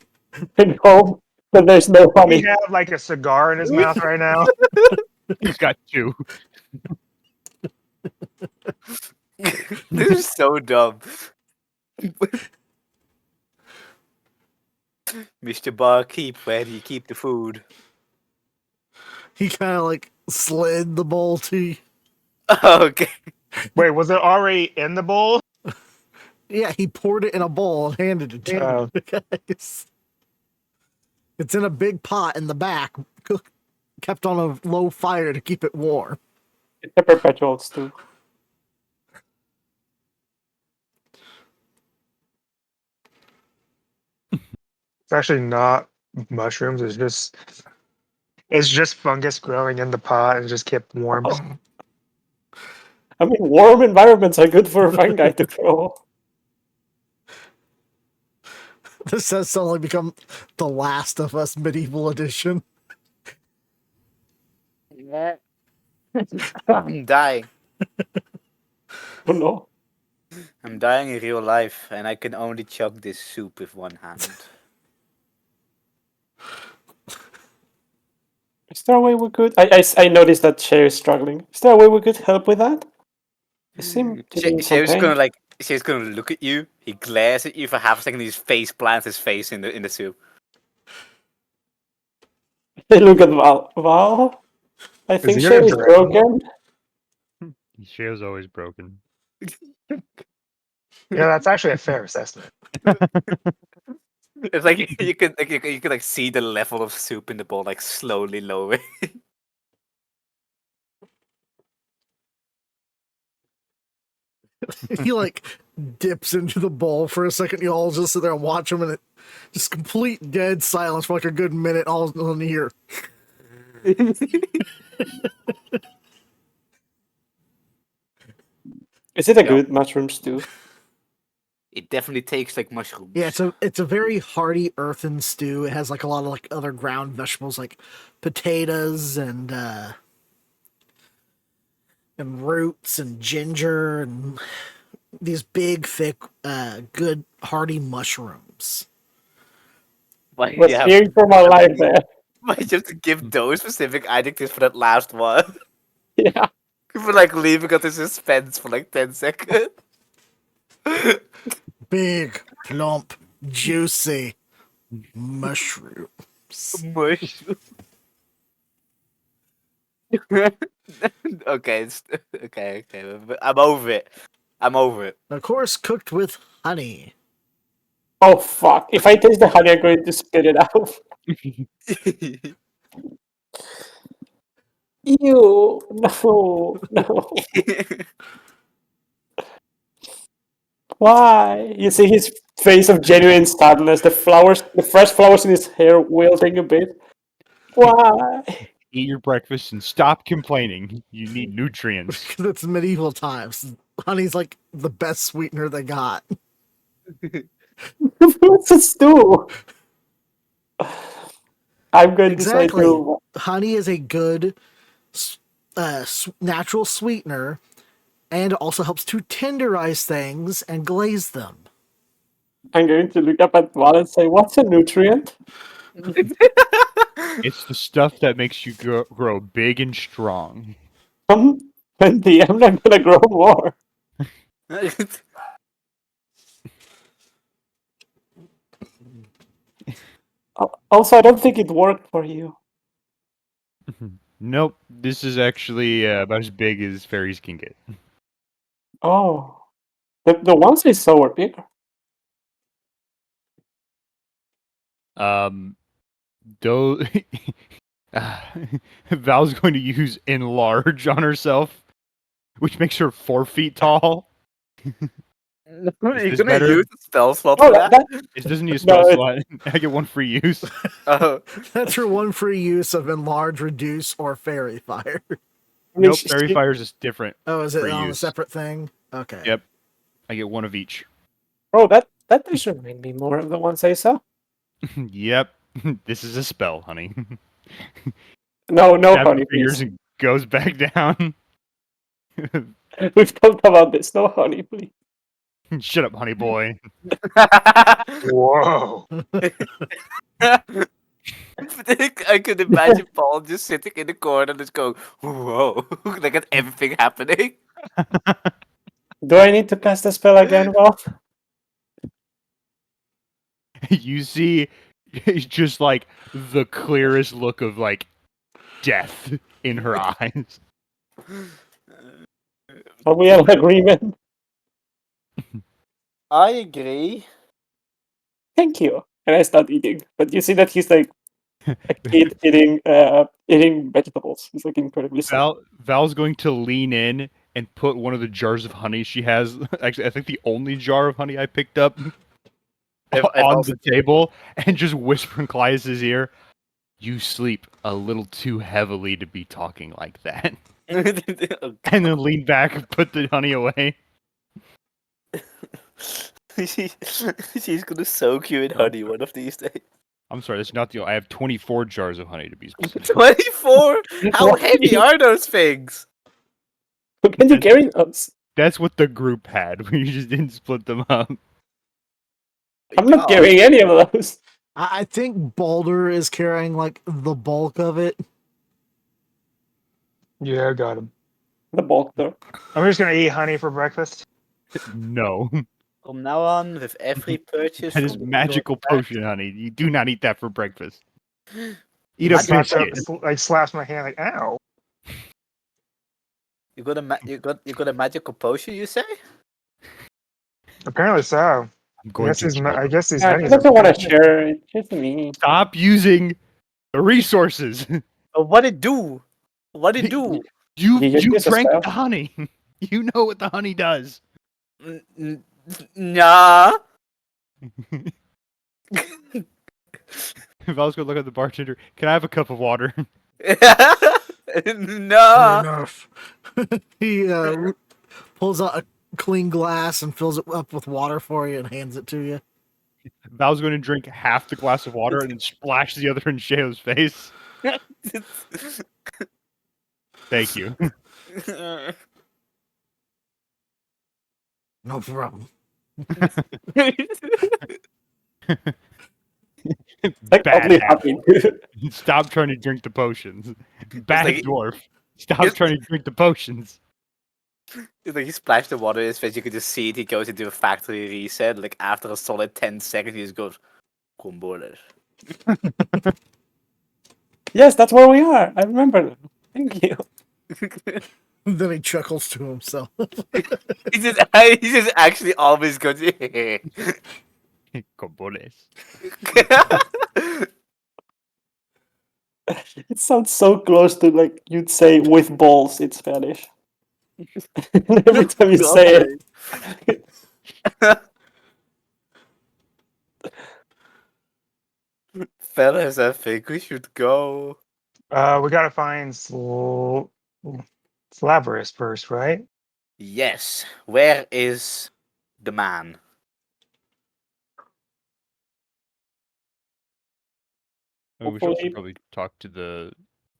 S4: and hope that there's no
S2: He
S4: honey.
S2: have like a cigar in his mouth right now.
S1: He's got two.
S5: This is so dumb. Mr. Barkeep, where do you keep the food?
S3: He kind of like slid the bowl to you.
S5: Okay.
S2: Wait, was it already in the bowl?
S3: Yeah, he poured it in a bowl and handed it to you guys. It's in a big pot in the back, kept on a low fire to keep it warm.
S4: It's a perpetual stew.
S2: It's actually not mushrooms. It's just fungus growing in the pot and just kept warm.
S4: I mean, warm environments are good for fungi to grow.
S3: This has suddenly become the Last of Us medieval edition.
S5: I'm dying.
S4: Oh no.
S5: I'm dying in real life, and I can only chug this soup with one hand.
S4: Is there a way we could... I noticed that Cher is struggling. Is there a way we could help with that? It seemed to be
S5: She's gonna
S4: contained.
S5: like He's gonna look at you. He glares at you for half a second. He just face plants his face in the soup.
S4: They look at Val. Val? I think
S2: you're
S4: Sherry's
S2: dragon.
S4: broken.
S1: Shay's always broken.
S2: Yeah, that's actually a fair assessment.
S5: It's like you can like see the level of soup in the bowl like slowly lowering.
S3: He like dips into the bowl for a second. You all just sit there and watch him, and it just complete dead silence for like a good minute. All on here.
S4: Is it a
S5: Yeah.
S4: good mushroom stew?
S5: It definitely tastes like mushrooms.
S3: Yeah, it's a very hearty earthen stew. It has like a lot of like other ground vegetables like potatoes and roots and ginger and these big, thick, good hearty mushrooms.
S5: Why
S4: Was
S5: yeah,
S4: fearing for my life there.
S5: why you have to give those specific adjectives for that last one?
S4: Yeah.
S5: For like leaving out the suspense for like 10 seconds.
S3: Big, plump, juicy mushroom.
S5: Mush. Okay, okay. I'm over it.
S3: Of course, cooked with honey.
S4: Oh fuck! If I taste the honey, I'm going to spit it out. Ew! No. Why? You see his face of genuine sadness. The fresh flowers in his hair wilting a bit. Why?
S1: Eat your breakfast and stop complaining. You need nutrients.
S3: Because it's medieval times. Honey's like the best sweetener they got.
S4: What's a stew? I'm going
S3: Exactly.
S4: to say no.
S3: Honey is a good natural sweetener and also helps to tenderize things and glaze them.
S4: I'm going to look up at Val and say, "What's a nutrient?"
S1: It's the stuff that makes you grow big and strong.
S4: 20. I'm not gonna grow more. Also, I don't think it worked for you.
S1: Nope, this is actually about as big as fairies can get.
S4: Oh, the ones I saw were bigger.
S1: Though Val's going to use enlarge on herself, which makes her 4 feet tall.
S5: You're
S1: this
S5: gonna
S1: better?
S5: use the spell slot
S4: Oh,
S5: for that?
S1: It doesn't need a
S4: No,
S1: spell slot. I get 1 free use.
S5: Oh.
S3: That's your one free use of enlarge, reduce, or fairy fire.
S4: I mean,
S1: Nope, fairy fires is different.
S3: Oh, is it
S1: Free
S3: on a
S1: use.
S3: separate thing? Okay.
S1: Yep. I get 1 of each.
S4: Oh, that does remind me more of the ones I saw.
S1: Yep. This is a spell, honey.
S4: No,
S1: Stabs
S4: honey,
S1: for yours
S4: please.
S1: and goes back down.
S4: We've talked about this. No, honey, please.
S1: Shut up, honey boy.
S2: Whoa.
S5: I could imagine Paul just sitting in the corner just going, whoa, like at everything happening.
S4: Do I need to cast a spell again, Val?
S1: You see it's just like the clearest look of like death in her eyes.
S4: Are we in agreement?
S5: I agree.
S4: Thank you. And I start eating. But you see that he's like a kid eating vegetables. He's like incredibly sad.
S1: Val's going to lean in and put one of the jars of honey she has. Actually, I think the only jar of honey I picked up
S5: I've
S1: on
S5: also-
S1: the table and just whisper in Caius's ear, "You sleep a little too heavily to be talking like that." And then lean back and put the honey away.
S5: She's gonna soak you in honey one of these days.
S1: I'm sorry, that's not the. I have 24 jars of honey to be specific.
S5: 24? How
S4: What?
S5: heavy are those things?
S4: Can you carry those?
S1: That's what the group had. We just didn't split them up.
S4: I'm not
S5: God.
S4: carrying any of those.
S3: I think Boulder is carrying like the bulk of it.
S2: Yeah, got him.
S4: The bulk though.
S2: I'm just gonna eat honey for breakfast.
S1: No.
S5: From now on, with every purchase
S1: That is
S5: from the
S1: magical
S5: store back,
S1: potion, honey. You do not eat that for breakfast. Eat a
S5: Magic
S1: biscuit.
S2: Like slaps my hand like, ow.
S5: you got a magical potion, you say?
S2: Apparently so.
S1: I'm
S2: I
S1: going
S2: guess
S1: to
S2: these,
S1: kill
S2: I
S1: them.
S2: guess these
S4: Yeah, he
S2: minis are
S4: doesn't want to
S2: pretty-
S4: share it. Just me.
S1: Stop using the resources.
S5: What it do? What it do?
S1: You
S4: You just use a
S1: drank
S4: spell.
S1: the honey. You know what the honey does.
S5: Nah.
S1: If I was gonna look at the bartender, can I have a cup of water?
S3: Fair
S5: No.
S3: enough. He pulls out a clean glass and fills it up with water for you and hands it to you.
S1: Val's going to drink half the glass of water and then splash the other in Sheo's face. Thank you.
S3: No problem.
S4: Like
S1: Bad
S4: oddly
S1: half.
S4: happy.
S1: Stop trying to drink the potions. Bad
S5: like-
S1: dwarf. Stop
S5: it's-
S1: trying to drink the potions.
S5: It's like he splashed the water in his face. You could just see it. He goes into a factory reset. Like after a solid 10 seconds, he just goes, "Kom border."
S4: Yes, that's where we are. I remember. Thank you.
S3: Then he chuckles to himself.
S5: He's just actually always goes.
S1: Cobones.
S4: It sounds so close to like you'd say with balls in Spanish. Every time you say it.
S5: Fellas, I think we should go.
S2: We gotta find Slaverous first, right?
S5: Yes. Where is the man?
S1: Oh, we should also
S4: Hopefully-
S1: probably talk to the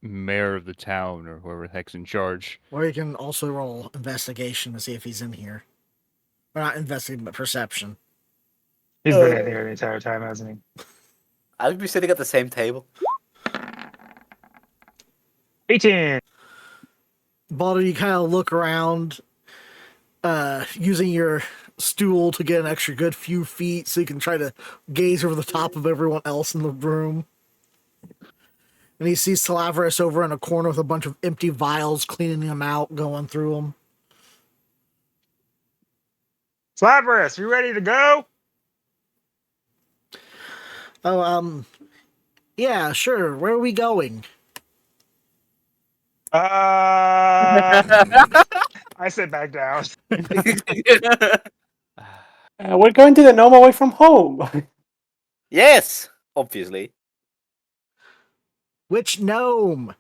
S1: mayor of the town or whoever the heck's in charge.
S3: Or you can also roll investigation to see if he's in here. Or not investigation, but perception.
S2: He's been in here the entire time, hasn't he?
S5: I would be sitting at the same table.
S2: 18.
S3: Baldur, you kind of look around, using your stool to get an extra good few feet so you can try to gaze over the top of everyone else in the room. And you see Slaverous over in a corner with a bunch of empty vials, cleaning them out, going through them.
S2: Slaverous, you ready to go?
S3: Oh, yeah, sure. Where are we going?
S2: I sit back down.
S4: We're going to the gnome away from home.
S5: Yes, obviously.
S3: Which gnome?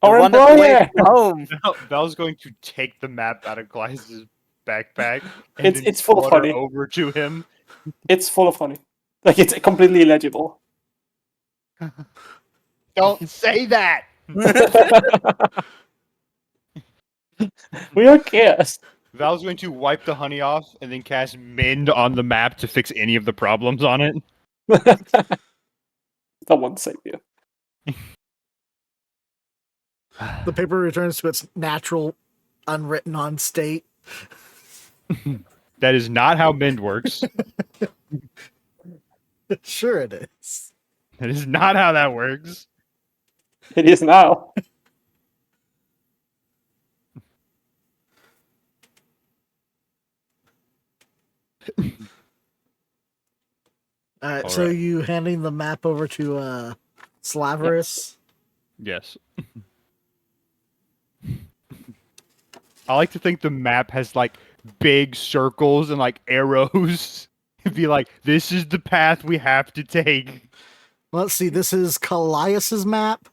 S5: The
S4: Our
S5: one that's away
S4: employer.
S5: from home.
S1: Val's going to take the map out of Glyce's backpack and
S4: It's-
S1: then
S4: it's full of
S1: flutter
S4: honey.
S1: over to him.
S4: It's full of honey. Like it's completely illegible.
S1: Don't say that.
S4: We are chaos.
S1: Val's going to wipe the honey off and then cast Mend on the map to fix any of the problems on it.
S4: Someone save you.
S3: The paper returns to its natural, unwritten on state.
S1: That is not how Mend works.
S3: Sure it is.
S1: That is not how that works.
S4: It is now.
S3: So
S1: right.
S3: you handing the map over to Slaverous?
S1: Yes. I like to think the map has like big circles and like arrows. It'd be like, this is the path we have to take.
S3: Let's see, this is Callias's map.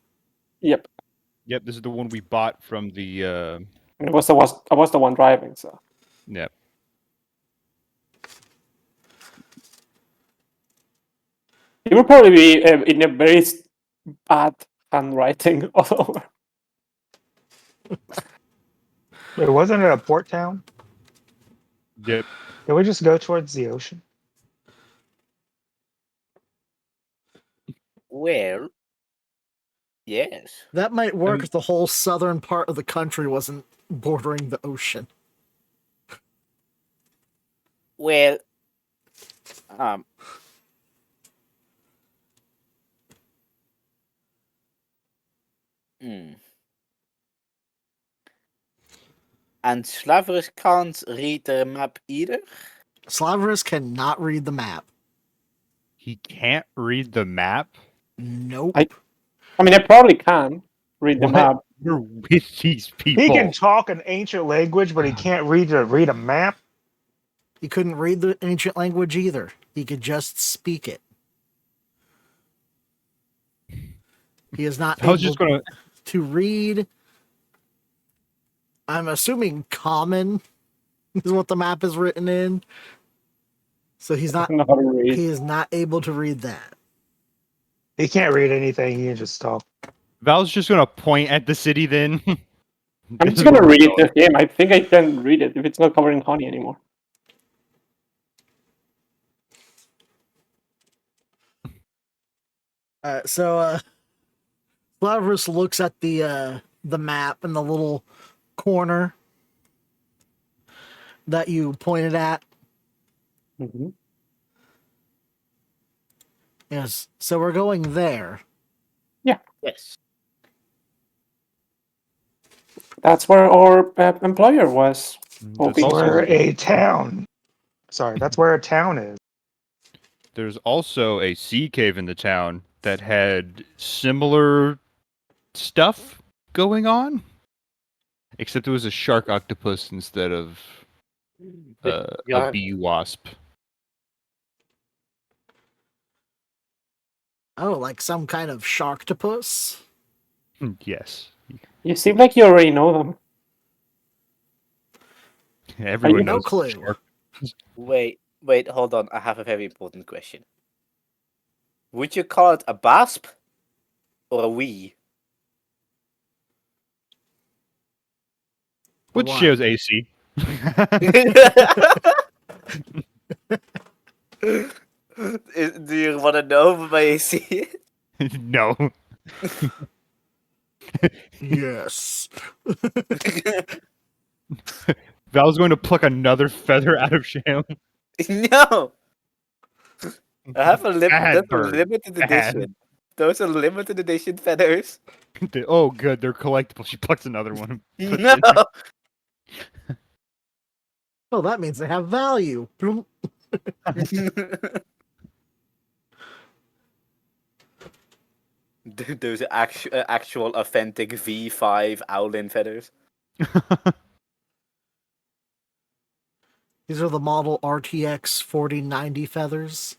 S4: Yep.
S1: Yep, this is the one we bought from the
S4: I was the one driving, so
S1: yep.
S4: it would probably be in a very bad handwriting all over.
S2: Wait, wasn't it a port town?
S1: Yep.
S2: Did we just go towards the ocean?
S5: Well, yes.
S3: That might work if the whole southern part of the country wasn't bordering the ocean.
S5: Well, um, hmm. And Slaverous can't read the map either?
S3: Slaverous cannot read the map.
S1: He can't read the map.
S3: Nope.
S4: I mean, I probably can read the
S1: What?
S4: map.
S1: We're with these people.
S2: He can talk an ancient language, but he can't read a map.
S3: He couldn't read the ancient language either. He could just speak it. He is not
S1: I was
S3: able
S1: just gonna.
S3: to read. I'm assuming common is what the map is written in. So he's not.
S4: I don't know how to read.
S3: He is not able to read that.
S2: He can't read anything. He can just talk.
S1: Val's just gonna point at the city. Then
S4: I'm
S1: This
S4: just
S1: is
S4: gonna
S1: where we're
S4: read
S1: going.
S4: this game. I think I can read it if it's not covering honey anymore.
S3: Slaverous looks at the map in the little corner that you pointed at.
S4: Mm-hmm.
S3: Yes. So we're going there.
S5: Yes.
S4: That's where our employer was.
S1: That's
S4: Okay.
S1: also
S2: Where a town. Sorry, that's where a town is.
S1: There's also a sea cave in the town that had similar stuff going on, except it was a shark octopus instead of a
S5: Yeah.
S1: bee wasp.
S3: Oh, like some kind of sharktopus?
S1: Yes,
S4: You seem like you already know them.
S1: everyone
S3: No
S1: knows.
S3: clue.
S1: Shark.
S5: Wait, hold on. I have a very important question. Would you call it a basp or a wee?
S1: Which
S3: What?
S1: shows AC.
S5: Do you want to know by AC it?
S1: No.
S3: Yes.
S1: Val's going to pluck another feather out of Sham.
S5: No! I have a
S1: Bad bird.
S5: limited
S1: Bad.
S5: edition. Those are limited edition feathers.
S1: Oh, good. They're collectible. She plucks another one. and puts it
S5: No!
S1: in there.
S3: Oh, that means they have value. Bloom.
S5: Those are actual authentic V5 Owlin feathers.
S3: These are the model RTX 4090 feathers.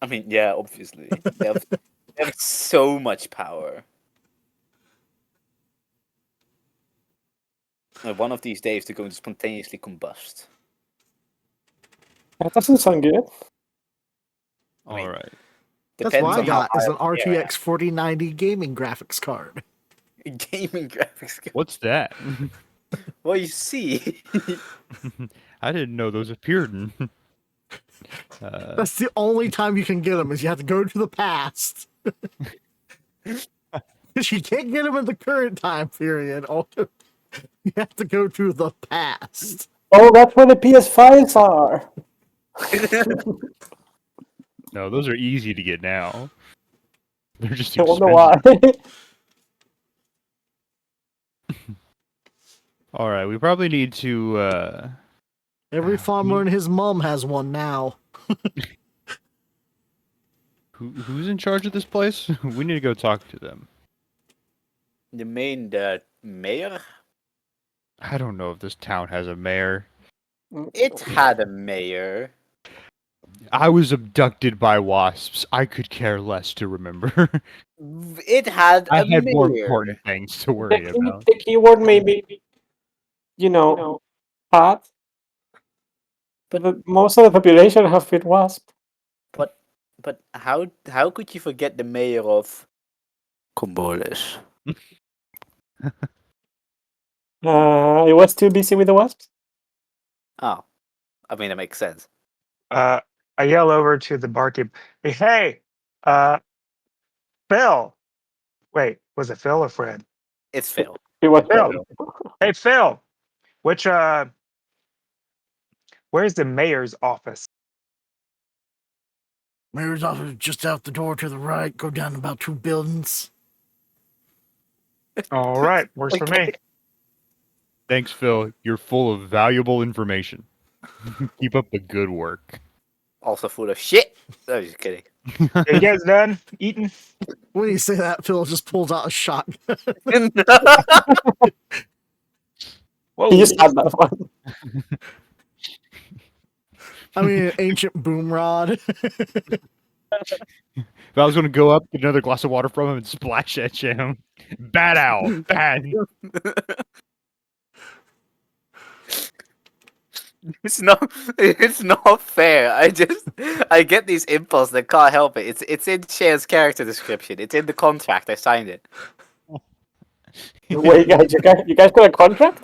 S5: I mean, yeah, obviously. They have so much power. One of these days, they're going to spontaneously combust.
S4: That doesn't sound good.
S5: I mean,
S1: All right.
S3: That's
S5: depends
S3: what I
S5: on how
S3: got is an
S5: high up in the air.
S3: RTX 4090 gaming graphics card.
S5: Gaming graphics.
S1: What's that?
S5: Well, you see.
S1: I didn't know those appeared in.
S3: That's the only time you can get them is you have to go to the past. Because you can't get them in the current time period. You have to go to the past.
S4: Oh, that's where the PS5s are.
S1: No, those are easy to get now. They're just
S4: I wonder
S1: expensive.
S4: why.
S1: All right, we probably need to.
S3: Every farmer and his mom has one now.
S1: Who's in charge of this place? We need to go talk to them.
S5: The mayor?
S1: I don't know if this town has a mayor.
S5: It had a mayor.
S1: I was abducted by wasps. I could care less to remember.
S5: It had
S1: I
S5: a
S1: had more
S5: mayor.
S1: important things to worry about.
S4: The keyword may be, hot. But most of the population have fit wasp.
S5: But how could you forget the mayor of Combolis?
S4: I was too busy with the wasps.
S5: Oh, I mean that makes sense.
S2: I yell over to the barkeep. Hey, Phil. Wait, was it Phil or Fred?
S5: It's Phil.
S4: It was
S2: Phil. Hey, Phil. Which Where's the mayor's office?
S3: Mayor's office is just out the door to the right. Go down about 2 buildings.
S2: All right, works for me.
S1: Thanks, Phil. You're full of valuable information. Keep up the good work.
S5: Also full of shit. I was just kidding.
S2: Are you guys done eating?
S3: When you say that, Phil just pulls out a shotgun.
S2: Whoa.
S4: He just had that one.
S3: I mean, an ancient boom rod.
S1: If I was going to go up, get another glass of water from him, and splash at him. Bad owl. Bad.
S5: It's not fair. I get these impulses and can't help it. It's in Share's character description. It's in the contract. I signed it.
S4: Wait, you guys got a contract?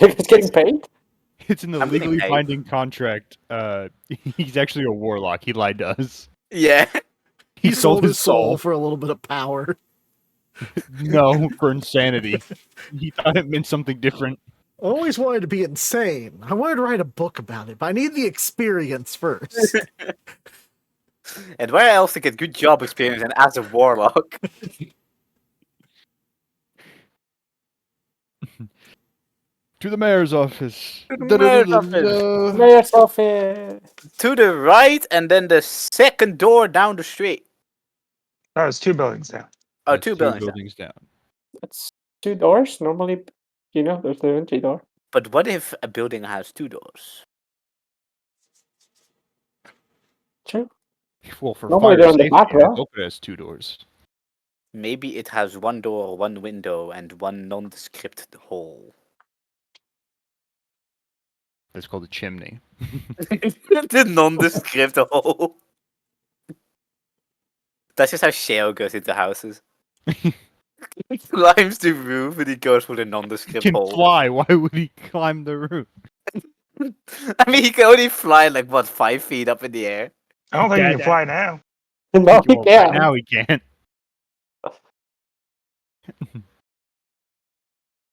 S4: Are you guys getting paid?
S1: It's in the
S5: I'm getting
S1: legally
S5: paid.
S1: binding contract. He's actually a warlock. He lied to us.
S5: Yeah.
S1: He sold his soul.
S3: for a little bit of power.
S1: No, for insanity. He thought it meant something different.
S3: I always wanted to be insane. I wanted to write a book about it, but I need the experience first.
S5: And where else to get good job experience than as a warlock?
S1: To the mayor's office.
S5: To the mayor's office.
S4: Mayor's office.
S5: To the right, and then the second door down the street.
S2: Oh, it's 2 buildings down.
S5: Oh,
S1: That's
S5: two buildings.
S1: down.
S4: That's 2 doors. Normally, there's the entry door.
S5: But what if a building has 2 doors?
S4: True.
S1: Well, for
S4: Normally
S1: fire
S4: they're on the
S1: safety,
S4: back,
S1: I
S4: though.
S1: hope it has 2 doors.
S5: Maybe it has 1 door, 1 window, and 1 nondescript hole.
S1: That's called a chimney.
S5: The nondescript hole. That's just how Shale goes into houses. He climbs the roof and he goes for the
S1: He
S5: nondescript
S1: can
S5: hole.
S1: fly. Why would he climb the roof?
S5: I mean, he can only fly like, what, 5 feet up in the air?
S2: I don't think you
S1: Dad,
S2: can
S1: Dad.
S2: fly now.
S4: No, he
S1: Well,
S4: can't.
S1: now he can't.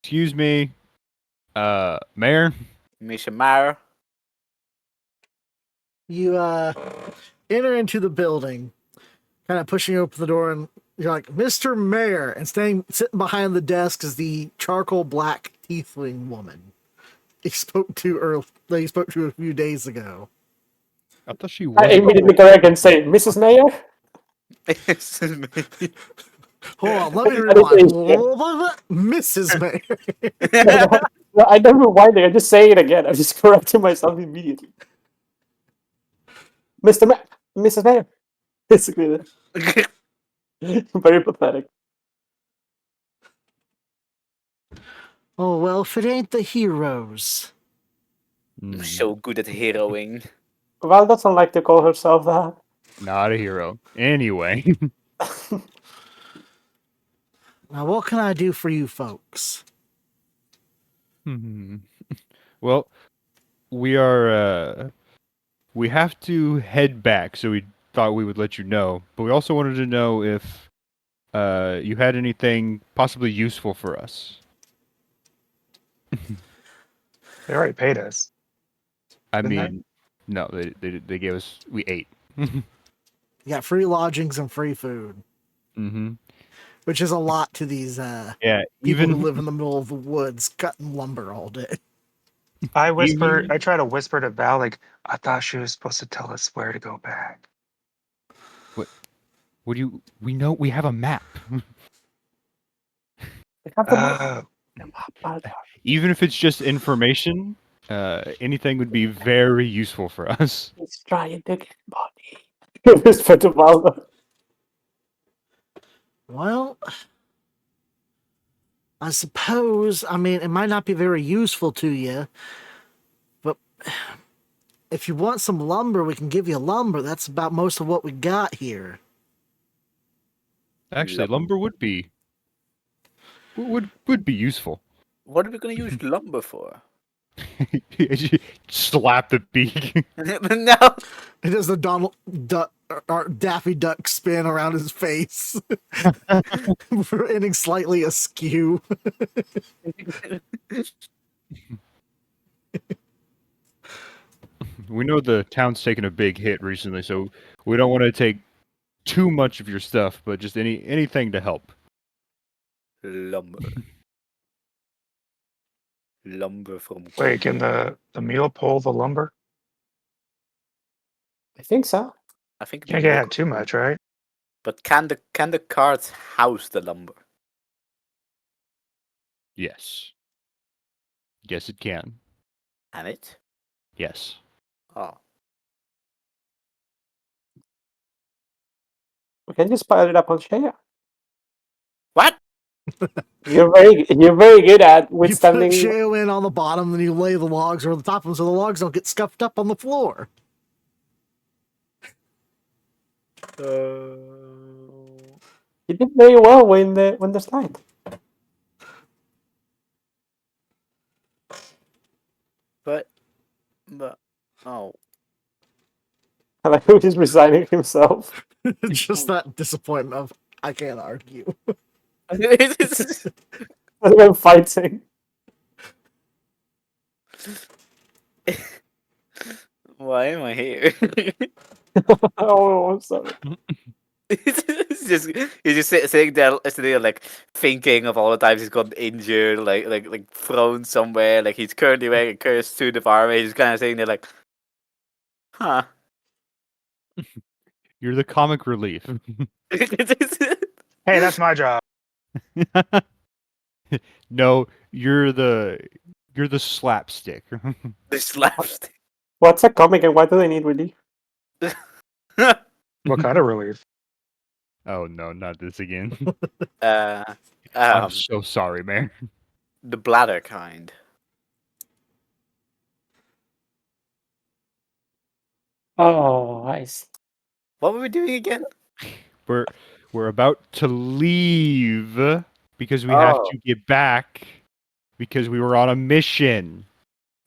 S1: Excuse me, Mayor.
S5: Misha Mara.
S3: You enter into the building, kind of pushing open the door, and you're like, Mr. Mayor, and sitting behind the desk is the charcoal black tiefling woman he spoke to a few days ago.
S1: I thought she
S4: I
S1: was.
S4: immediately correct and say, Mrs. Mayor?
S3: Hold on, let me
S4: I didn't say
S3: rewind. Mrs. Mayor.
S4: No, I don't know why they. I just say it again. I'm just correcting myself immediately. Mrs. Mayor. Basically, very pathetic.
S3: Oh, well, if it ain't the heroes.
S1: Mm,
S5: So good at heroing.
S4: Val doesn't like to call herself that.
S1: not a hero. Anyway,
S3: Now, what can I do for you folks?
S1: well, we are. We have to head back, so we thought we would let you know. But we also wanted to know if you had anything possibly useful for us.
S2: They already paid us.
S1: I
S2: Didn't they?
S1: mean, no, they gave us. We ate.
S3: You got free lodgings and free food,
S1: Mm-hmm.
S3: which is a lot to these
S1: Yeah,
S3: people
S1: even
S3: who live in the middle of the woods cutting lumber all day.
S2: I
S1: Even-
S2: I try to whisper to Val, like, I thought she was supposed to tell us where to go back.
S1: What do you? We know we have a map.
S4: They have the map.
S1: Even if it's just information, anything would be very useful for us.
S4: He's trying to get money. Whisper to Val.
S3: Well, I suppose, I mean, it might not be very useful to you, but if you want some lumber, we can give you lumber. That's about most of what we got here.
S1: Actually, lumber would be would be useful.
S5: What are we gonna use lumber for?
S1: Slap the beak.
S5: No.
S3: It does the Donald Duck or Daffy Duck spin around his face, ending slightly askew.
S1: We know the town's taken a big hit recently, so we don't want to take too much of your stuff, but just anything to help.
S5: Lumber. Lumber from.
S2: Wait, can the mule pull the lumber?
S4: I think so.
S5: I think
S2: Can't
S5: the
S2: have too much, right?
S5: But can the carts house the lumber?
S1: Yes. Yes, it can.
S5: Can it?
S1: Yes.
S5: Oh.
S4: We can just pile it up on Shea.
S5: What?
S4: You're very good at
S3: You put
S4: withstanding.
S3: shale in on the bottom, and you lay the logs over the top of them so the logs don't get scuffed up on the floor.
S4: You did very well when the slide.
S5: But oh.
S4: I like how he's resigning himself.
S3: It's just that disappointment of, I can't argue.
S4: And then fighting.
S5: Why am I here?
S4: Oh, I'm sorry.
S5: He's just sitting there like thinking of all the times he's gotten injured, like thrown somewhere, like he's currently wearing a cursed suit of armor. He's kind of sitting there like, huh.
S1: You're the comic relief.
S2: Hey, that's my job.
S1: No, you're the slapstick.
S5: The slapstick.
S4: What's a comic and why do they need relief?
S2: What kind of relief?
S1: Oh no, not this again.
S5: I'm
S1: I'm so sorry, man.
S5: the bladder kind.
S4: Oh, I see.
S5: What were we doing again?
S1: We're about to leave because we have
S5: Oh.
S1: to get back because we were on a mission.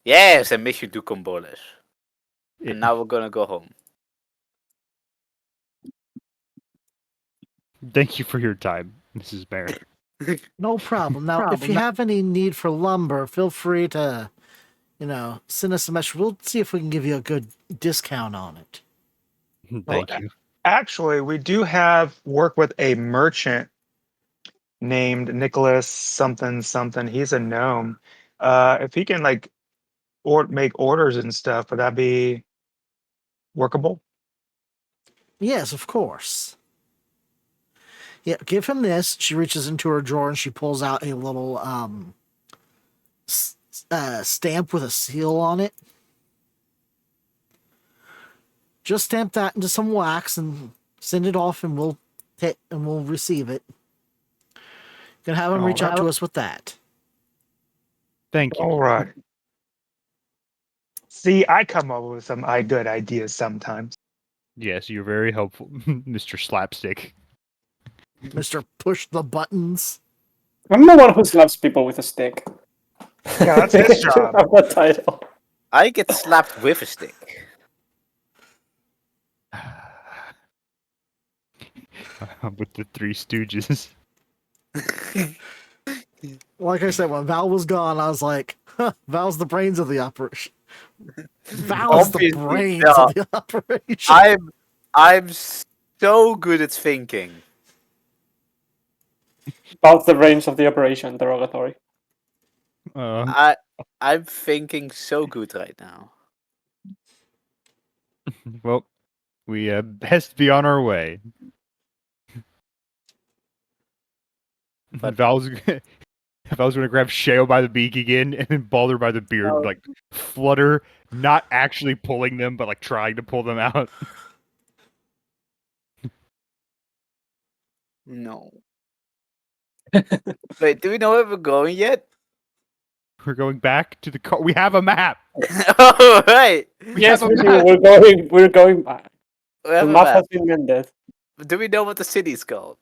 S5: Yes, a mission to Combolis.
S1: It-
S5: And now we're gonna go home.
S1: Thank you for your time, Mrs. Mayor.
S3: No problem. Now, if you have any need for lumber, feel free to, send us a message. We'll see if we can give you a good discount on it.
S1: Thank you.
S2: Actually, we do have work with a merchant named Nicholas something something. He's a gnome. If he can make orders and stuff, would that be workable?
S3: Yes, of course. Yeah, give him this. She reaches into her drawer and she pulls out a little stamp with a seal on it. Just stamp that into some wax and send it off, and we'll receive it. You can have him reach out to us with that.
S1: Thank you.
S2: All right. See, I come up with some good ideas sometimes.
S1: Yes, you're very helpful, Mr. Slapstick.
S3: Mr. Push the Buttons.
S4: I'm the one who slaps people with a stick.
S2: Yeah, that's his job.
S4: Have that title.
S5: I get slapped with a stick.
S1: With the Three Stooges.
S3: Like I said, when Val was gone, I was like, Val's the brains of the operation. Val's the
S5: Obviously
S3: brains
S5: not.
S3: of the operation.
S5: I'm so good at thinking.
S4: About the range of the operation, derogatory.
S5: I'm thinking so good right now.
S1: Well, we best be on our way.
S5: But-
S1: Val's gonna grab Sheo by the beak again and then Balder by the beard,
S4: Oh.
S1: like flutter, not actually pulling them, but like trying to pull them out.
S5: No. Wait, do we know where we're going yet?
S1: We're going back to the car. We have a map.
S5: Oh, right.
S4: Yes,
S1: have a
S4: we do.
S1: map.
S4: We're going back.
S5: We
S4: The
S5: have a
S4: map
S5: map.
S4: has been mended.
S5: Do we know what the city's called?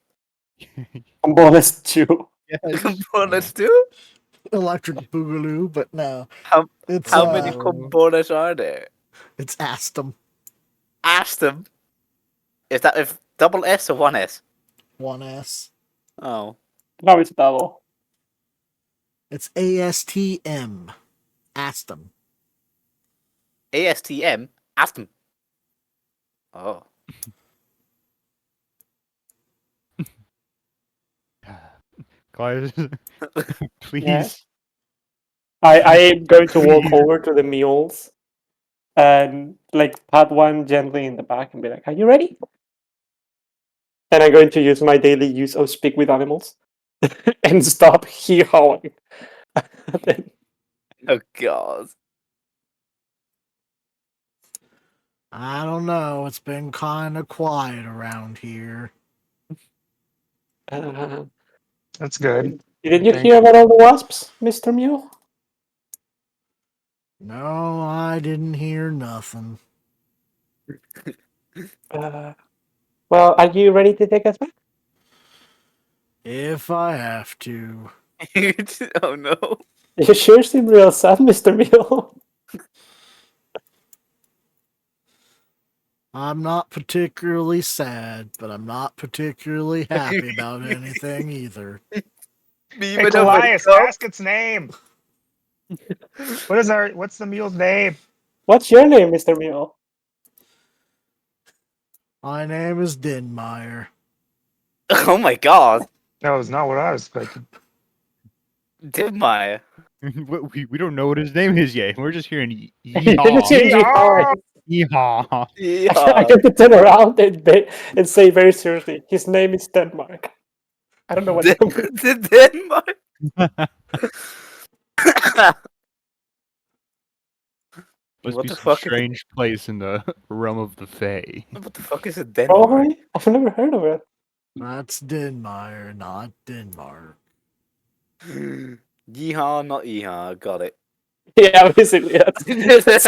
S4: Bonus 2.
S5: Components too?
S3: Electric Boogaloo, but no.
S5: How
S3: It's,
S5: many components are there?
S3: It's Astum.
S5: Ask them. Is that with double S or one S?
S3: 1S.
S5: Oh.
S4: Now it's double.
S3: It's ASTM. Astum.
S5: ASTM? Asthma. Oh.
S1: Clive, please.
S4: Yeah. I am going to walk
S1: Please.
S4: over to the mules and like pat one gently in the back and be like, "Are you ready?" And I'm going to use my daily use of speak with animals and stop hee-hawing. Then,
S5: Oh god.
S3: I don't know. It's been kind of quiet around here.
S2: That's good.
S4: didn't you
S2: Thank
S4: hear about all the wasps, Mr. Mule?
S3: No, I didn't hear nothing.
S4: Well, are you ready to take us back?
S3: If I have to.
S5: Oh no.
S4: You sure seem real sad, Mr. Mule.
S3: I'm not particularly sad, but I'm not particularly happy about anything either.
S2: Hey, Elias, ask its name. What's the mule's name?
S4: What's your name, Mr. Mule?
S3: My name is Denmeyer.
S5: Oh my god.
S2: That was not what I was expecting.
S5: Dimmeyer.
S1: we don't know what his name is yet. We're just hearing
S4: You're just
S1: yeehaw.
S4: hearing
S2: Yeehaw!
S1: Yeehaw.
S4: I
S5: Yeah.
S4: get to turn around and say very seriously, his name is Denmark. I don't know what
S5: Denmark.
S1: Must
S5: What
S1: be
S5: the
S1: some
S5: fuck is
S1: strange place in the realm of the Fae.
S5: What the fuck is a Denmark?
S4: Probably. I've never heard of it.
S3: That's Denmeyer, not Denmark.
S5: Yeehaw, not yeehaw. Got it.
S4: Yeah, basically. That's...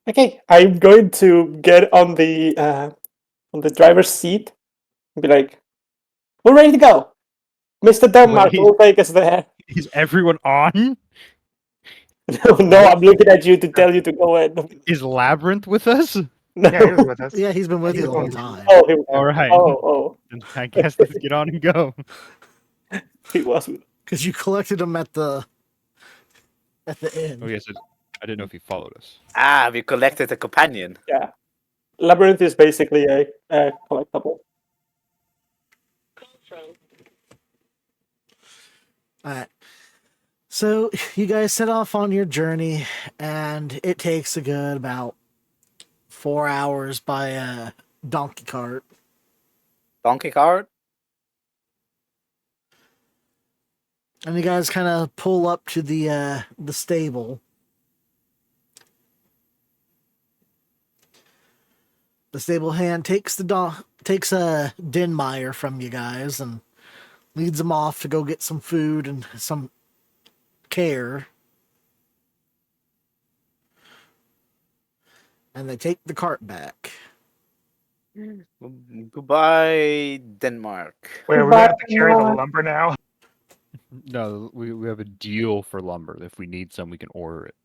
S4: okay, I'm going to get on the driver's seat and be like, "We're ready to go, Mr. Denmark.
S1: Wait.
S4: Will take us there."
S1: Is everyone on?
S4: No, I'm looking at you to tell you to go in.
S1: Is Labyrinth with us?
S4: No.
S2: Yeah, he was with us.
S3: Yeah, he's been with
S2: He's
S3: you the whole
S2: going-
S3: time.
S4: Oh,
S1: All right.
S4: oh,
S1: Then I guess let's get on and go.
S4: he was.
S3: Because you collected him at the end.
S1: Oh yes, I didn't know if he followed us.
S5: Ah, we collected a companion.
S4: Yeah. Labyrinth is basically a collectible.
S3: Alright. So you guys set off on your journey, and it takes a good about 4 hours by a donkey cart.
S5: Donkey cart?
S3: And you guys kind of pull up to the stable. The stable hand takes takes a Denmeyer from you guys and leads him off to go get some food and some care. And they take the cart back.
S5: Goodbye, Denmark.
S2: Wait, are we gonna have to carry the lumber now?
S1: No, we have a deal for lumber. If we need some, we can order it.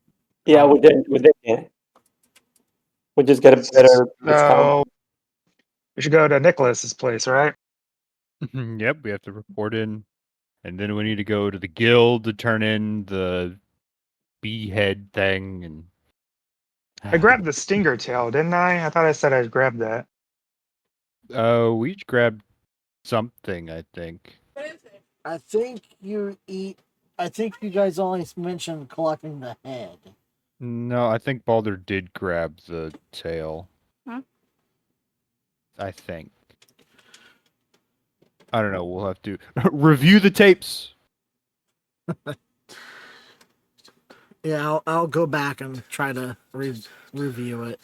S4: Yeah, we did. Yeah. We just get a better discount.
S2: So we should go to Nikolas's place, right?
S1: Yep, we have to report in, and then we need to go to the guild to turn in the bee head thing. And
S2: I grabbed the stinger tail, didn't I? I thought I said I grabbed that.
S1: we each grabbed something, I think.
S3: I think you guys only mentioned collecting the head.
S1: No, I think Baldur did grab the tail.
S5: Huh?
S1: I think. I don't know. We'll have to review the tapes.
S3: Yeah, I'll go back and try to review it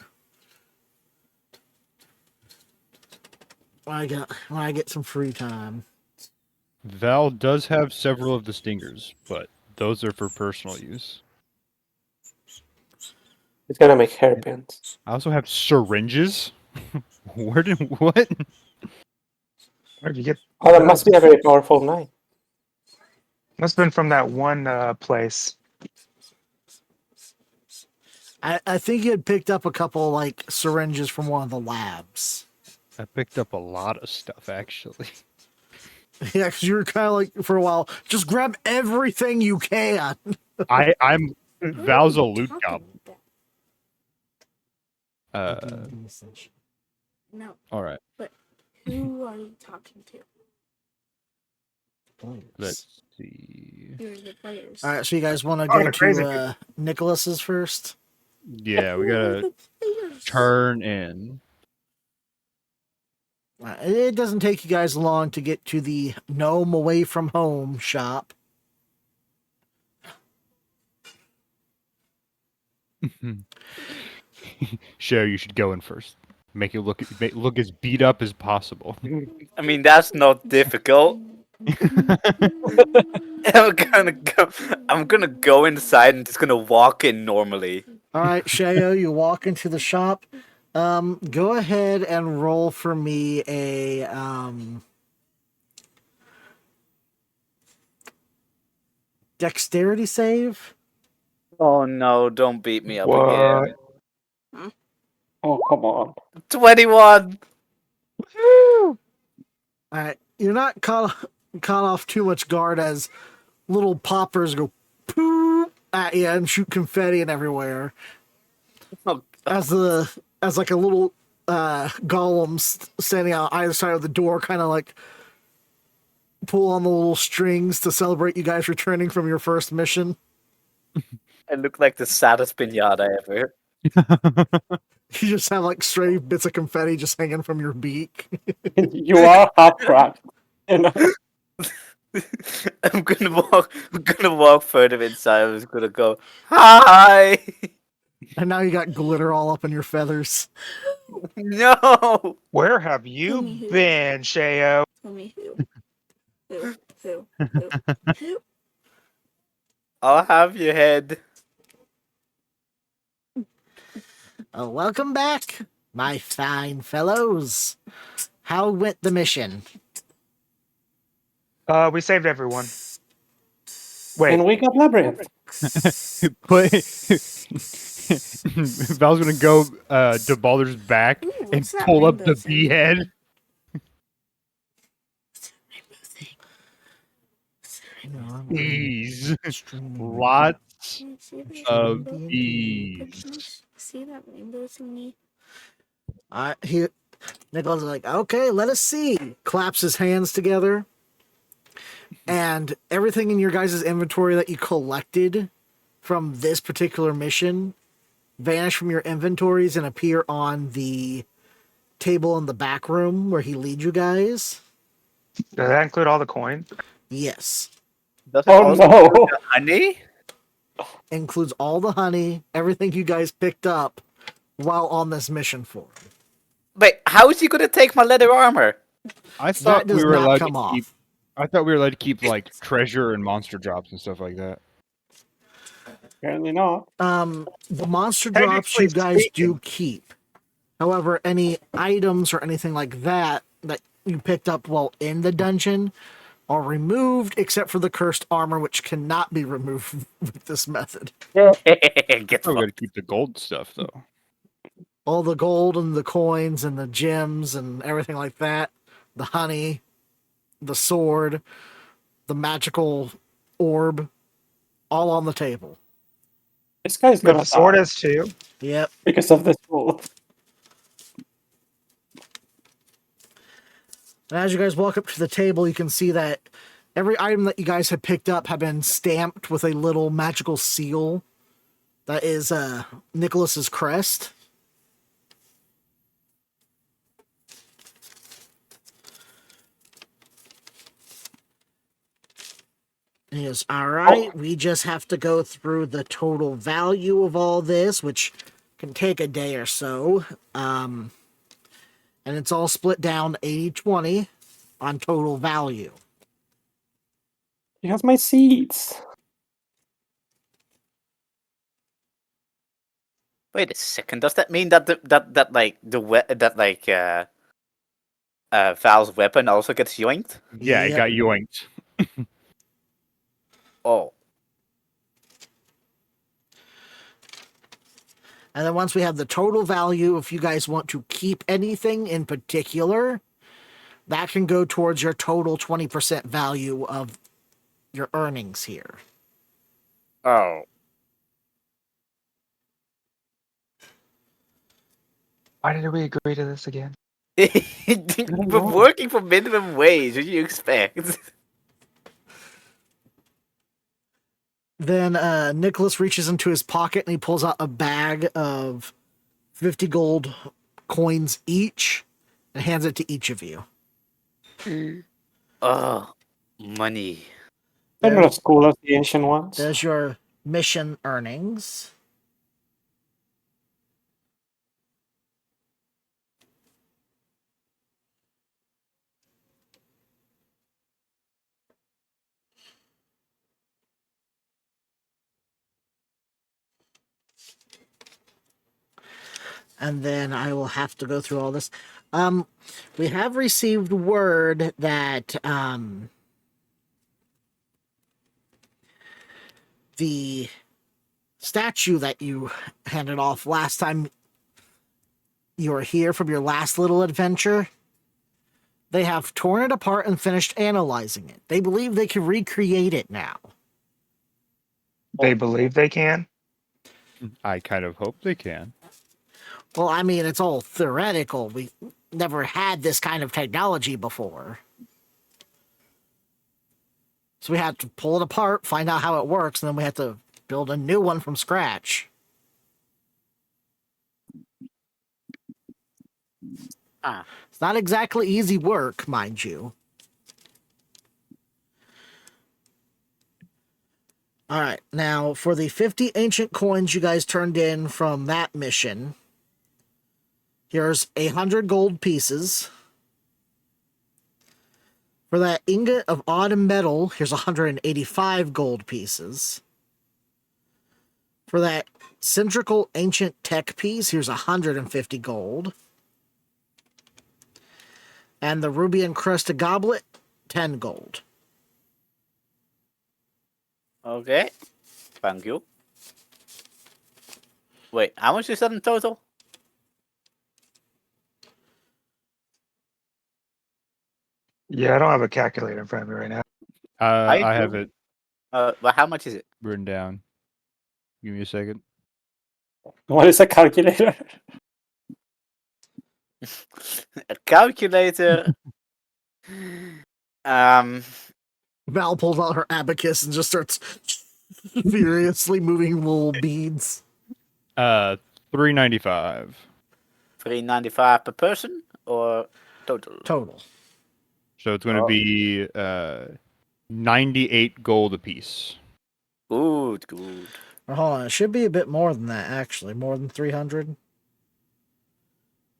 S3: when I get some free time.
S1: Val does have several of the stingers, but those are for personal use.
S4: It's gonna make hairpins.
S1: I also have syringes. What?
S2: Where'd you get?
S4: Oh, that must be a very powerful knife.
S2: Must have been from that one place.
S3: I think you had picked up a couple like syringes from one of the labs.
S1: I picked up a lot of stuff actually.
S3: Yeah, because you were kind of like for a while, just grab everything you can.
S1: I'm
S6: Who are
S1: Val's a
S6: you
S1: loot
S6: talking
S1: goblin.
S6: about? No,
S1: All right.
S6: but who are you talking to?
S1: Let's see.
S6: You're the players.
S3: All right, so you guys want to
S2: Oh,
S3: go
S2: the crazy
S3: to Nikolas's first?
S1: Yeah, we
S6: Who are
S1: gotta
S6: the players?
S1: turn in.
S3: It doesn't take you guys long to get to the Gnome Away from Home shop.
S1: Sure, you should go in first. Make it look as beat up as possible.
S5: I mean, that's not difficult. I'm gonna go inside and just gonna walk in normally.
S3: All right, Shayo, you walk into the shop. Go ahead and roll for me a dexterity save.
S5: Oh no, don't beat me up
S2: What?
S5: again.
S4: Oh, come on.
S5: 21!
S3: All right, you're not caught off too much guard as little poppers go poof at you and shoot confetti and everywhere.
S5: Oh,
S3: As like a little golem standing out either side of the door, kind of like pull on the little strings to celebrate you guys returning from your first mission.
S5: I look like the saddest pinata ever.
S3: You just have like stray bits of confetti just hanging from your beak.
S4: You are half cracked. You know?
S5: I'm gonna walk further inside. I'm just gonna go, hi!
S3: And now you got glitter all up in your feathers.
S5: No!
S2: Where have you
S6: Tell me who.
S2: been, Shayo?
S6: Tell me who. Who?
S5: I'll have your head.
S3: Welcome back, my fine fellows. How went the mission?
S2: We saved everyone. Wait,
S4: And we got Labyrinth.
S1: Put Val's gonna go to Baldur's back
S6: Ooh,
S1: and
S6: what's that
S1: pull up
S6: rainbow
S1: the
S6: thing?
S1: bee head. Bees. Lots
S6: Can you see that
S1: of
S6: rainbow?
S1: bees.
S6: Can you see that rainbow thingy?
S3: Nicholas is like, okay, let us see. Claps his hands together. And everything in your guys' inventory that you collected from this particular mission vanish from your inventories and appear on the table in the back room where he leads you guys.
S2: does that include all the coin?
S3: Yes.
S5: Does it
S4: Oh
S5: also
S4: no!
S5: include the honey?
S3: Includes all the honey, everything you guys picked up while on this mission for.
S5: Wait, how is he gonna take my leather armor?
S1: I
S3: That
S1: thought
S3: does
S1: we were
S3: not
S1: allowed
S3: come
S1: to keep.
S3: off.
S1: I thought we were allowed to keep like treasure and monster drops and stuff like that.
S4: Apparently not.
S3: The monster drops you guys do keep. However, any items or anything like that that you picked up while in the dungeon are removed, except for the cursed armor, which cannot be removed with this method.
S5: Get
S1: Oh, we
S5: fucked.
S1: gotta keep the gold stuff though.
S3: All the gold and the coins and the gems and everything like that, the honey, the sword, the magical orb, all on the table.
S4: This guy's
S2: But
S4: gonna
S2: the sword
S4: die
S2: is too.
S3: Yep.
S4: because of this rule.
S3: And as you guys walk up to the table, you can see that every item that you guys have picked up have been stamped with a little magical seal that is Nicholas's crest. And he goes, all right, we just have to go through the total value of all this, which can take a day or so. And it's all split down 80-20 on total value.
S4: He has my seeds.
S5: Wait a second. Does that mean that Val's weapon also gets yoinked?
S1: Yeah, it
S3: Yep.
S1: got yoinked.
S5: Oh.
S3: And then once we have the total value, if you guys want to keep anything in particular, that can go towards your total 20% value of your earnings here.
S5: Oh.
S2: Why did we agree to this again?
S5: We're working for minimum wage. What do you expect?
S3: Then Nicholas reaches into his pocket and he pulls out a bag of 50 gold coins each and hands it to each of you.
S5: Oh, money.
S4: I'm not as cool as the ancient ones.
S3: There's your mission earnings. And then I will have to go through all this. We have received word that the statue that you handed off last time you were here from your last little adventure, they have torn it apart and finished analyzing it. They believe they can recreate it now.
S2: They believe they can.
S1: I kind of hope they can.
S3: Well, I mean, it's all theoretical. We never had this kind of technology before. So we had to pull it apart, find out how it works, and then we had to build a new one from scratch.
S5: Ah.
S3: It's not exactly easy work, mind you. All right, now for the 50 ancient coins you guys turned in from that mission, here's 100 gold pieces. For that ingot of autumn metal, here's 185 gold pieces. For that cylindrical ancient tech piece, here's 150 gold. And the ruby encrusted goblet, 10 gold.
S5: Okay. Thank you. Wait, how much is that in total?
S2: Yeah, I don't have a calculator in front of me right now.
S1: I have
S5: do.
S1: it
S5: Well, how much is it?
S1: written down. Give me a second.
S4: What is a calculator?
S5: A calculator.
S3: Val pulls out her abacus and just starts furiously moving little beads.
S1: 395.
S5: $3.95 per person or total?
S3: Total.
S1: So it's going to be 98 gold apiece.
S5: Good.
S3: Or hold on, it should be a bit more than that, actually. More than 300.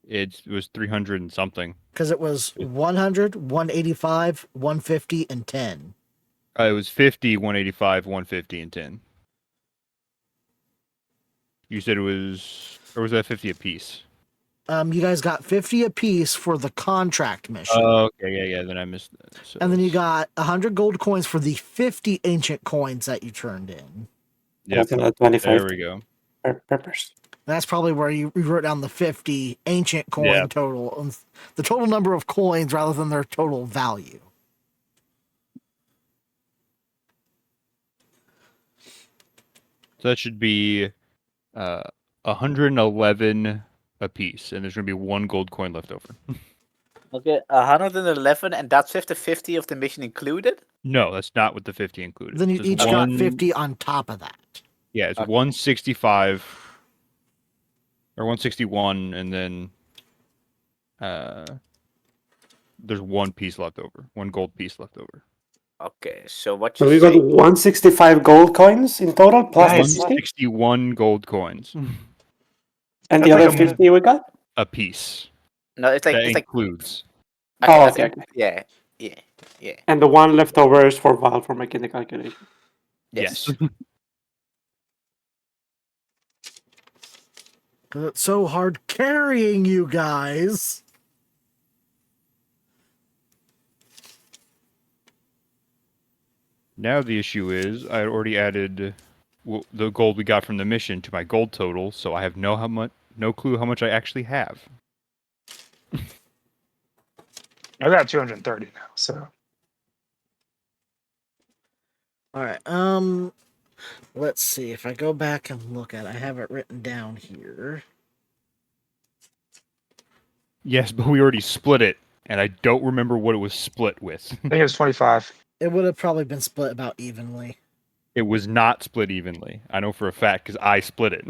S1: It was 300 and something.
S3: Because it was 100, 185, 150, and 10.
S1: It was 50, 185, 150, and 10. You said it was, or was that 50 apiece?
S3: You guys got 50 apiece for the contract mission.
S1: Oh, okay, yeah. Then I missed that. So
S3: and then you got 100 gold coins for the 50 ancient coins that you turned in.
S1: Yep.
S4: 25
S1: There we go.
S4: peppers.
S3: That's probably where you wrote down the 50 ancient coin
S1: Yeah.
S3: total. And the total number of coins rather than their total value.
S1: So that should be 111 apiece, and there's going to be one gold coin left over.
S5: Okay, 111, and that's with the 50 of the mission included?
S1: No, that's not with the 50 included.
S3: Then you
S1: It's
S3: each got 50 on top of that.
S1: Yeah, it's
S5: Okay.
S1: 165 or 161, and then there's one piece left over, one gold piece left over.
S5: Okay, so what
S4: So
S5: you
S4: we got
S5: say?
S4: 165 gold coins in total, plus the
S2: Nice.
S4: 50,
S1: 161 gold coins
S4: and
S2: That's
S4: the
S2: like
S4: other
S2: a
S4: 50 we got?
S1: a piece.
S5: No, it's like
S1: That
S5: it's like
S1: includes.
S4: Oh,
S5: I
S4: okay,
S5: think- Yeah.
S4: And the one left over is for Val for making the calculation.
S5: Yes.
S3: It's so hard carrying you guys.
S1: Now the issue is I already added the gold we got from the mission to my gold total, so I have no clue how much I actually have.
S2: I got 230 now, so
S3: All right. Let's see if I go back and look at it. I have it written down here.
S1: Yes, but we already split it, and I don't remember what it was split with.
S2: I think it was 25.
S3: It would have probably been split about evenly.
S1: It was not split evenly. I know for a fact because I split it.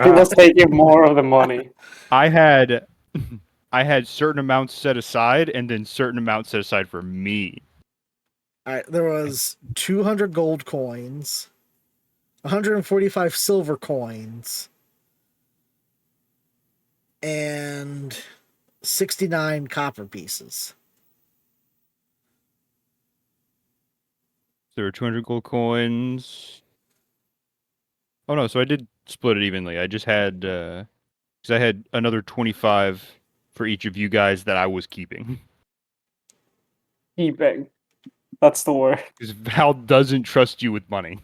S4: He was taking more of the money.
S1: I had certain amounts set aside, and then certain amounts set aside for me.
S3: All right, there was 200 gold coins, 145 silver coins, and 69 copper pieces.
S1: There were 200 gold coins. Oh no, so I did split it evenly. I just had because I had another 25 for each of you guys that I was keeping.
S4: Keeping. That's the word.
S1: Because Val doesn't trust you with money.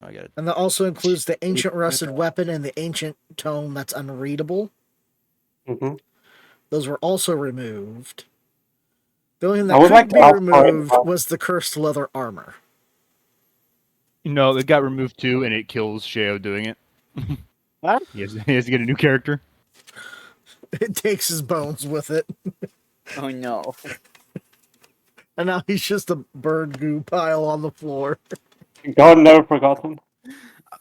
S1: I got it.
S3: And that also includes the ancient rusted weapon and the ancient tome that's unreadable.
S4: Mm-hmm.
S3: Those were also removed. The only thing
S4: I
S3: that
S4: would like
S3: couldn't
S4: to
S3: be
S4: ask for it,
S3: removed was the cursed leather armor.
S1: No, it got removed too, and it kills Sheo doing it.
S5: What?
S1: He has to get a new character.
S3: It takes his bones with it.
S5: Oh no.
S3: And now he's just a bird goo pile on the floor.
S4: God never forgot him.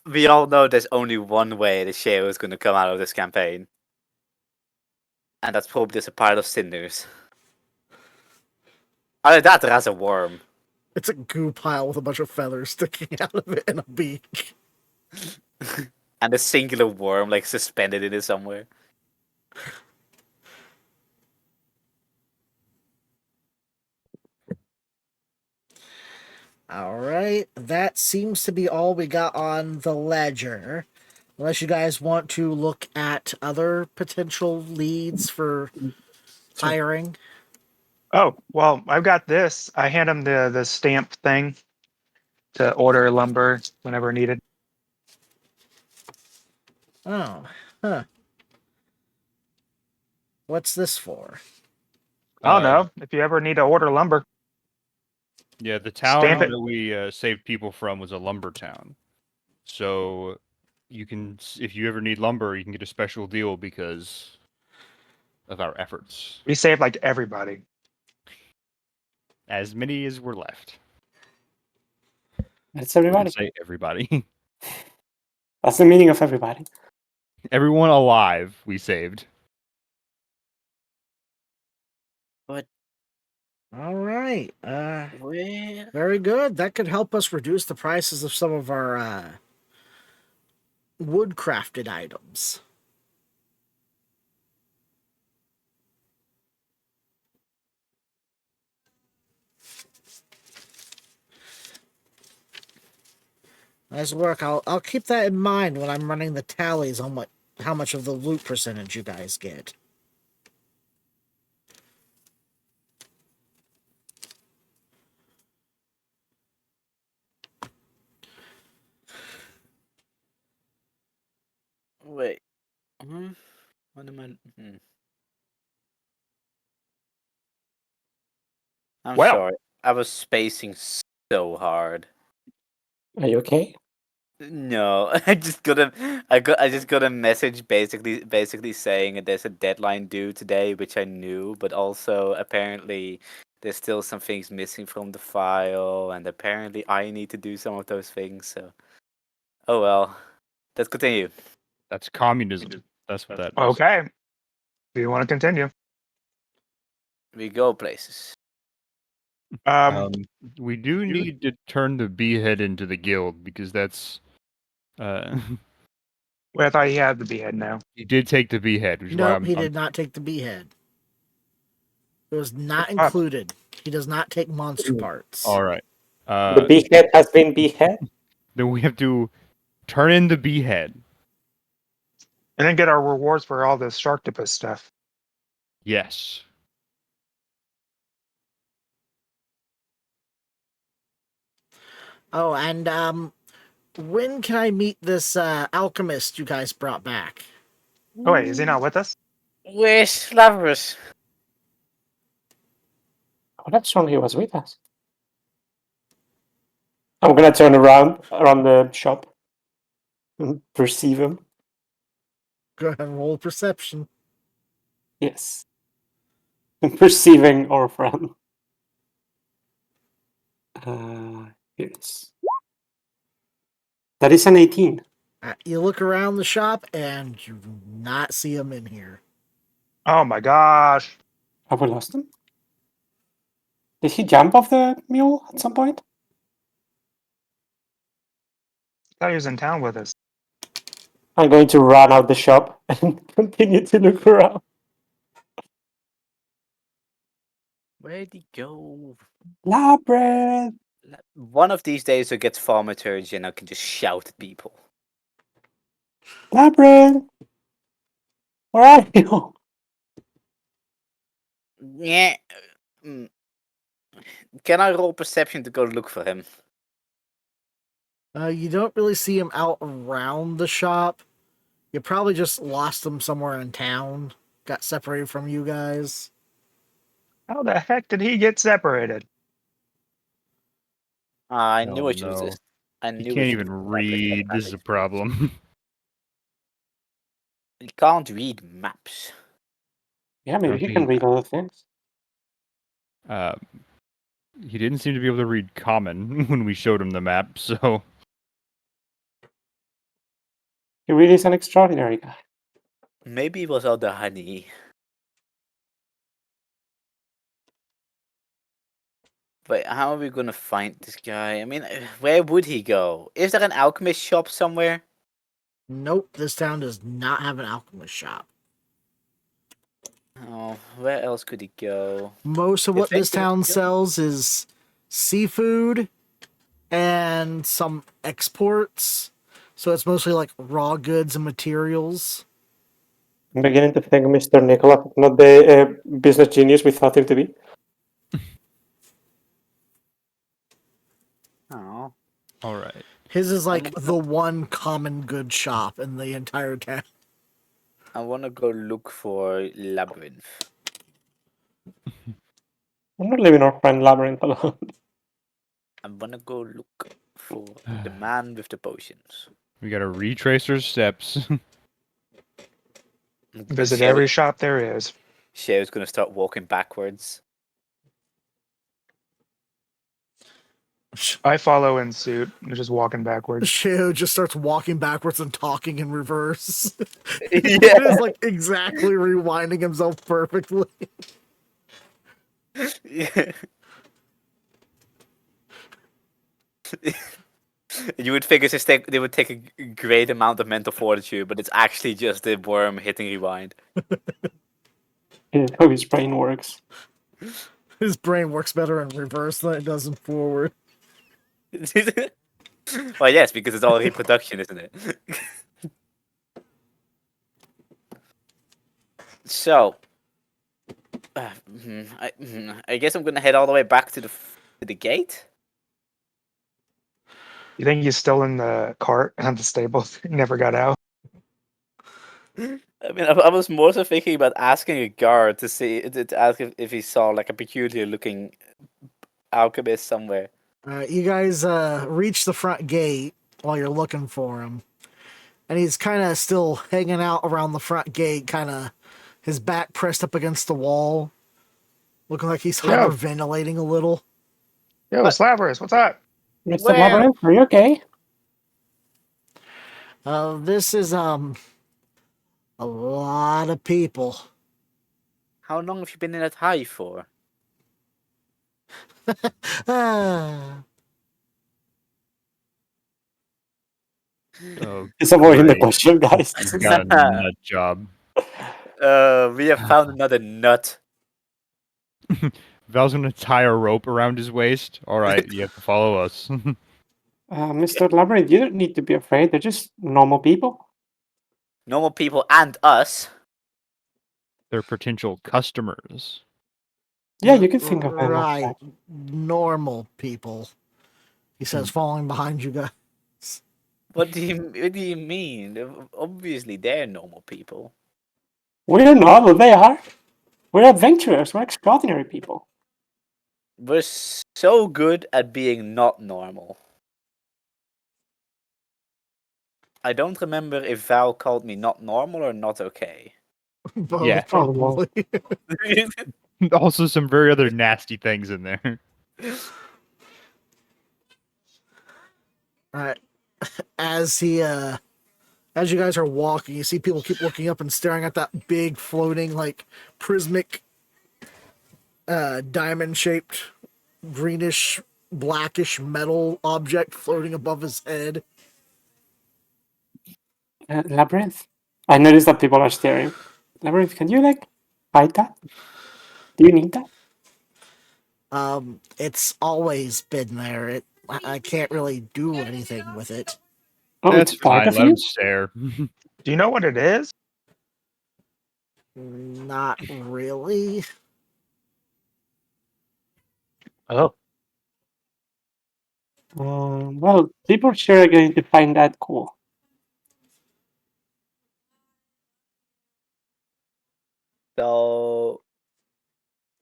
S5: We all know there's only one way the Sheo is going to come out of this campaign. And that's probably just a pile of cinders. Other than that, there has a worm.
S3: It's a goo pile with a bunch of feathers sticking out of it and a beak.
S5: And a singular worm, like, suspended in it somewhere.
S3: Alright, that seems to be all we got on the ledger. Unless you guys want to look at other potential leads for hiring.
S2: Oh, well, I've got this. I hand him the stamp thing to order lumber whenever needed.
S3: Oh, huh. What's this for?
S2: I don't know. If you ever need to order lumber,
S1: Yeah, the town
S2: Stamp it.
S1: that we saved people from was a lumber town. So you can, if you ever need lumber, you can get a special deal because of our efforts.
S2: we saved like everybody.
S1: As many as were left.
S4: That's
S1: I
S4: everybody.
S1: wouldn't say everybody.
S4: That's the meaning of everybody.
S1: Everyone alive we saved.
S3: Alright,
S5: Where?
S3: very good. That could help us reduce the prices of some of our wood-crafted items. Nice work. I'll keep that in mind when I'm running the tallies on how much of the loot percentage you guys get.
S5: Wait. What am I? I'm
S2: Well.
S5: sorry. I was spacing so hard.
S4: Are you okay?
S5: No, I just got a message basically saying that there's a deadline due today, which I knew, but also apparently there's still some things missing from the file, and apparently I need to do some of those things. So, oh well. Let's continue.
S1: That's communism. That's what that is.
S2: Okay. Do you want to continue?
S5: We go places.
S1: We do need to turn the beehead into the guild because that's
S2: Well, I thought he had the behead now.
S1: he did take the beehead, which is why
S3: Nope, he did not take the beehead. It was not included. He does not take monster parts.
S1: all right.
S4: The behead has been behead.
S1: Then we have to turn in the beehead.
S2: And then get our rewards for all this sharktopus stuff.
S1: Yes.
S3: Oh, and when can I meet this alchemist you guys brought back?
S2: Oh wait, is he not with us?
S5: Where's Slaverous?
S4: Oh, that's strong. He was with us. I'm gonna turn around the shop and perceive him.
S3: Go ahead and roll perception.
S4: Yes. Perceiving our friend. Here it is. That is an 18.
S3: You look around the shop and you do not see him in here.
S2: Oh my gosh.
S4: Have we lost him? Did he jump off the mule at some point?
S2: I thought he was in town with us.
S4: I'm going to run out the shop and continue to look around.
S5: Where'd he go?
S4: Labyrinth!
S5: One of these days he'll get thaumaturgy and I can just shout at people.
S4: Labyrinth! Where are you?
S5: Yeah. Can I roll perception to go look for him?
S3: You don't really see him out around the shop. You probably just lost him somewhere in town. Got separated from you guys.
S2: How the heck did he get separated?
S5: I
S1: Oh,
S5: knew it was
S1: no.
S5: this. I
S1: He
S5: knew
S1: can't
S5: it
S1: even
S5: was
S1: read. This is a problem.
S5: He can't read maps.
S4: Yeah, maybe he
S1: Okay.
S4: can read other things.
S1: He didn't seem to be able to read common when we showed him the map, so
S4: He really is an extraordinary guy.
S5: Maybe he was out the honey. But how are we gonna find this guy? I mean, where would he go? Is there an alchemist shop somewhere?
S3: Nope, this town does not have an alchemist shop.
S5: Oh, where else could he go?
S3: Most of
S5: You
S3: what this
S5: think
S3: town
S5: he'll-
S3: sells is seafood and some exports. So it's mostly like raw goods and materials.
S4: I'm beginning to think Mr. Nikolas is not the business genius we thought him to be.
S5: Oh,
S1: all right.
S3: His is like the one common good shop in the entire town.
S5: I wanna go look for Labyrinth.
S4: I'm not leaving our friend Labyrinth alone.
S5: I wanna go look for the man with the potions.
S1: We gotta retrace our steps.
S2: Visit every shop there is.
S5: Shay's gonna start walking backwards.
S2: I follow in suit, just walking backwards.
S3: Sheo just starts walking backwards and talking in reverse.
S5: Yeah.
S3: It's like exactly rewinding himself perfectly.
S5: Yeah. You would figure they would take a great amount of mental fortitude, but it's actually just the worm hitting rewind.
S4: This is how his brain works.
S3: His brain works better in reverse than it does in forward.
S5: Well, yes, because it's all reproduction, isn't it? So, I guess I'm gonna head all the way back to the gate.
S2: You think he's still in the cart at the stable? He never got out.
S5: I mean, I was more so thinking about asking a guard to ask if he saw like a peculiar looking alchemist somewhere.
S3: You guys reach the front gate while you're looking for him. And he's kind of still hanging out around the front gate, kind of his back pressed up against the wall, looking like he's
S2: Yeah.
S3: hyperventilating a little.
S2: Yo,
S5: What?
S2: Slaverous, what's up?
S4: Mr.
S5: Well-
S4: Labyrinth, are you okay?
S3: This is a lot of people.
S5: How long have you been in that hive for?
S3: Ah.
S1: Oh,
S4: He's avoiding the
S1: great.
S4: question, guys.
S1: He's got a nut job.
S5: We have found another nut.
S1: Val's gonna tie a rope around his waist. All right, you have to follow us.
S4: Mr. Labyrinth, you don't need to be afraid. They're just normal people.
S5: Normal people and us.
S1: They're potential customers.
S4: Yeah, you can think of them.
S3: Right. Normal people. He says, falling behind you guys.
S5: What do you mean? Obviously, they're normal people.
S4: We're normal, they are. We're adventurers. We're extraordinary people.
S5: We're so good at being not normal. I don't remember if Val called me not normal or not okay.
S3: Both,
S1: Yeah.
S3: probably.
S1: Also, some very other nasty things in there.
S3: Alright. As you guys are walking, you see people keep looking up and staring at that big floating, like, prismic, diamond-shaped, greenish, blackish metal object floating above his head.
S4: Labyrinth. I noticed that people are staring. Labyrinth, can you like hide that? Do you need that?
S3: It's always been there. I can't really do anything with it.
S4: Oh,
S1: That's
S4: it's part
S1: fine.
S4: of
S1: Let him
S4: you.
S1: stare.
S2: Do you know what it is?
S3: Not really.
S2: Oh.
S4: Well, people sure are going to find that cool.
S5: So,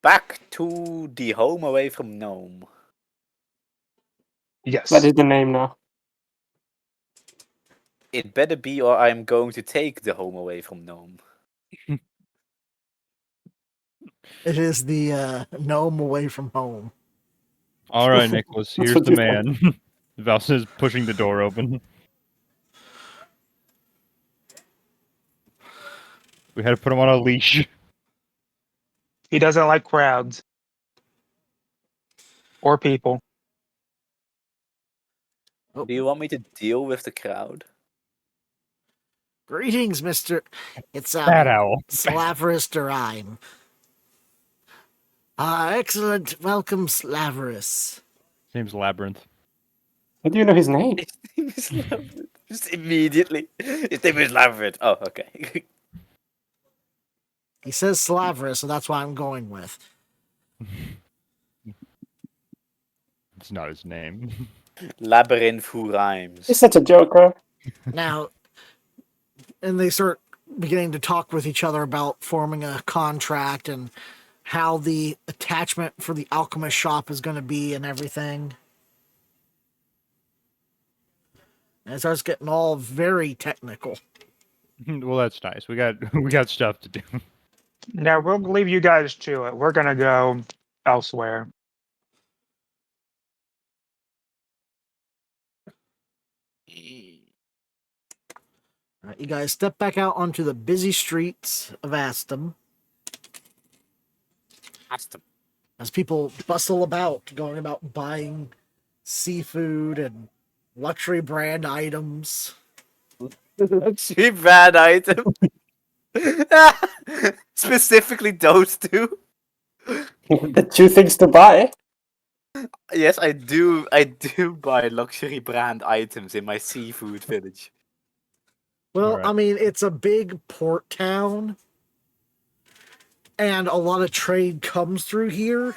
S5: back to the home away from Gnome.
S2: Yes.
S4: That is the name now.
S5: It better be, or I'm going to take the home away from Gnome.
S3: It is the gnome away from home.
S1: All right, Nicholas,
S4: That's
S1: here's
S4: what
S1: the
S4: you said.
S1: man. Val says, pushing the door open. We had to put him on a leash.
S2: He doesn't like crowds or people.
S3: Oh,
S5: Do you want me to deal with the crowd?
S3: greetings, Mister. It's
S1: Bad owl.
S3: Slaverous Durime. Excellent. Welcome, Slaverous.
S1: His name's Labyrinth.
S4: How do you know his name?
S5: His name is Labyrinth. Just immediately. His name is Labyrinth. Oh, okay.
S3: He says Slaverous, so that's why I'm going with.
S1: It's not his name.
S5: Labyrinth who rhymes.
S4: He's such a joker.
S3: Now, and they start beginning to talk with each other about forming a contract and how the attachment for the alchemist shop is going to be and everything. And it starts getting all very technical.
S1: Well, that's nice. We got stuff to do.
S2: Now we'll leave you guys to it. We're gonna go elsewhere.
S3: You guys step back out onto the busy streets of Aston as people bustle about, going about buying seafood and luxury brand items.
S5: Cheap bad item. Specifically those two.
S4: The two things to buy.
S5: Yes, I do. I do buy luxury brand items in my seafood village.
S3: Well,
S1: Alright.
S3: I mean, it's a big port town, and a lot of trade comes through here.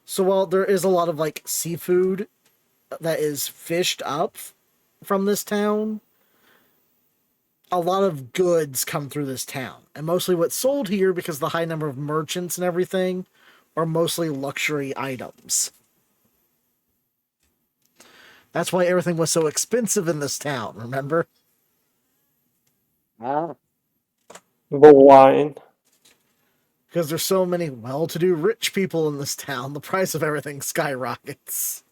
S3: So while there is a lot of like seafood that is fished up from this town, a lot of goods come through this town. And mostly what's sold here, because of the high number of merchants and everything, are mostly luxury items. That's why everything was so expensive in this town, remember?
S4: The wine.
S3: Because there's so many well-to-do rich people in this town, the price of everything skyrockets.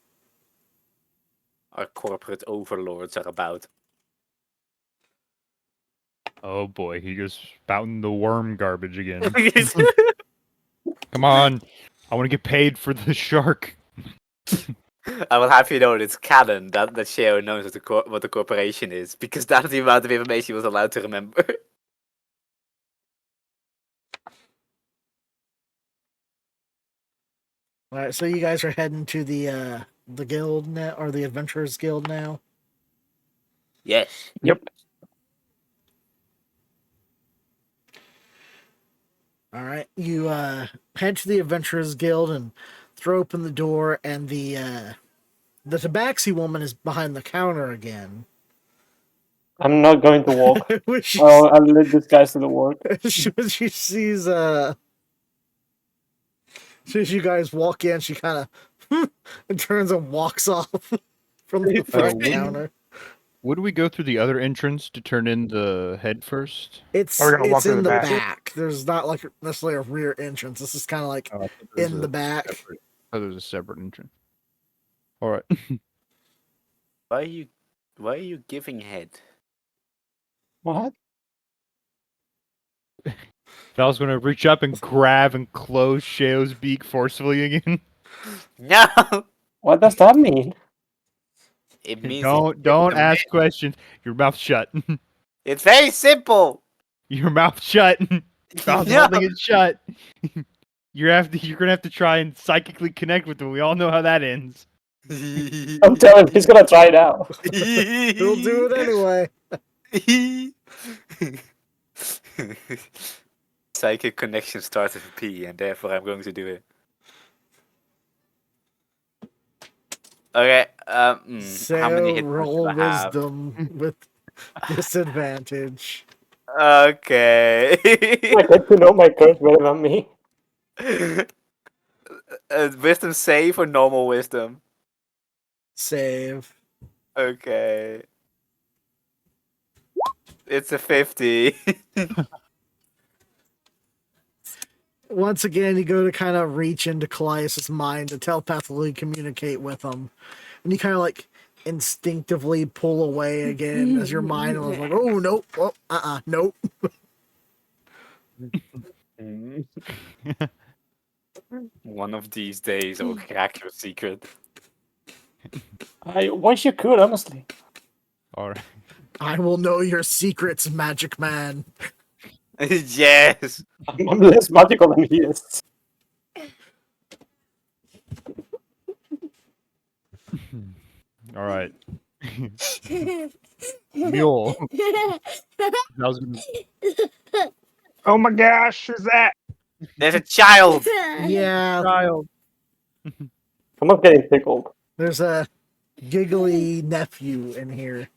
S5: Our corporate overlords are about.
S1: Oh boy, he goes spouting the worm garbage again. Come on, I want to get paid for the shark.
S5: I will have you know it's canon that Sheo knows what the corporation is, because that's the amount of information he was allowed to remember.
S3: All right, so you guys are heading to the guild now, or the Adventurers Guild now.
S5: Yes.
S4: Yep.
S3: All right, you head to the Adventurers Guild and throw open the door, and the Tabaxi woman is behind the counter again.
S4: I'm not going to walk.
S3: when she,
S4: I'll let this guy do the work.
S3: when she sees soon as you guys walk in, she kind of and turns and walks off from the front
S1: wouldn't-
S3: counter.
S1: Would we go through the other entrance to turn in the head first?
S3: It's
S2: We're gonna walk
S3: it's
S2: through
S3: in
S2: the
S3: the
S2: back.
S3: back. There's not like necessarily a rear entrance. This is kind of like
S1: Oh, I thought there was
S3: in
S1: a
S3: the back.
S1: separate- I thought there was a separate entrance. All right.
S5: Why are you giving head?
S4: What?
S1: Val's gonna reach up and grab and close Sheo's beak forcefully again.
S5: No!
S4: What does that mean?
S5: It means
S1: Don't ask questions. Your mouth shut.
S5: it's very simple.
S1: Your mouth shut. Val's
S5: No.
S1: holding it shut. You're gonna have to try and psychically connect with him. We all know how that ends.
S4: Don't tell him. He's gonna try it out.
S3: He'll do it anyway.
S5: Psychic connection starts with P, and therefore I'm going to do it. Okay. How many
S3: So
S5: hit points
S3: roll
S5: do I have?
S3: wisdom with disadvantage.
S5: Okay.
S4: I get to know my curse better than me.
S5: Wisdom save or normal wisdom?
S3: Save.
S5: Okay. It's a 50.
S3: Once again, you go to kind of reach into Callias' mind to telepathically communicate with him. And you kind of like instinctively pull away again as your mind was like, oh, nope, oh, nope.
S5: One of these days I'll crack your secret.
S4: I wish you could, honestly.
S1: All right.
S3: I will know your secrets, magic man.
S5: Yes.
S4: I'm less magical than he is.
S1: All right. Mule. Val's gonna
S2: Oh my gosh, who's that?
S5: There's a child.
S3: Yeah,
S1: child.
S4: I'm not getting tickled.
S3: there's a giggly nephew in here.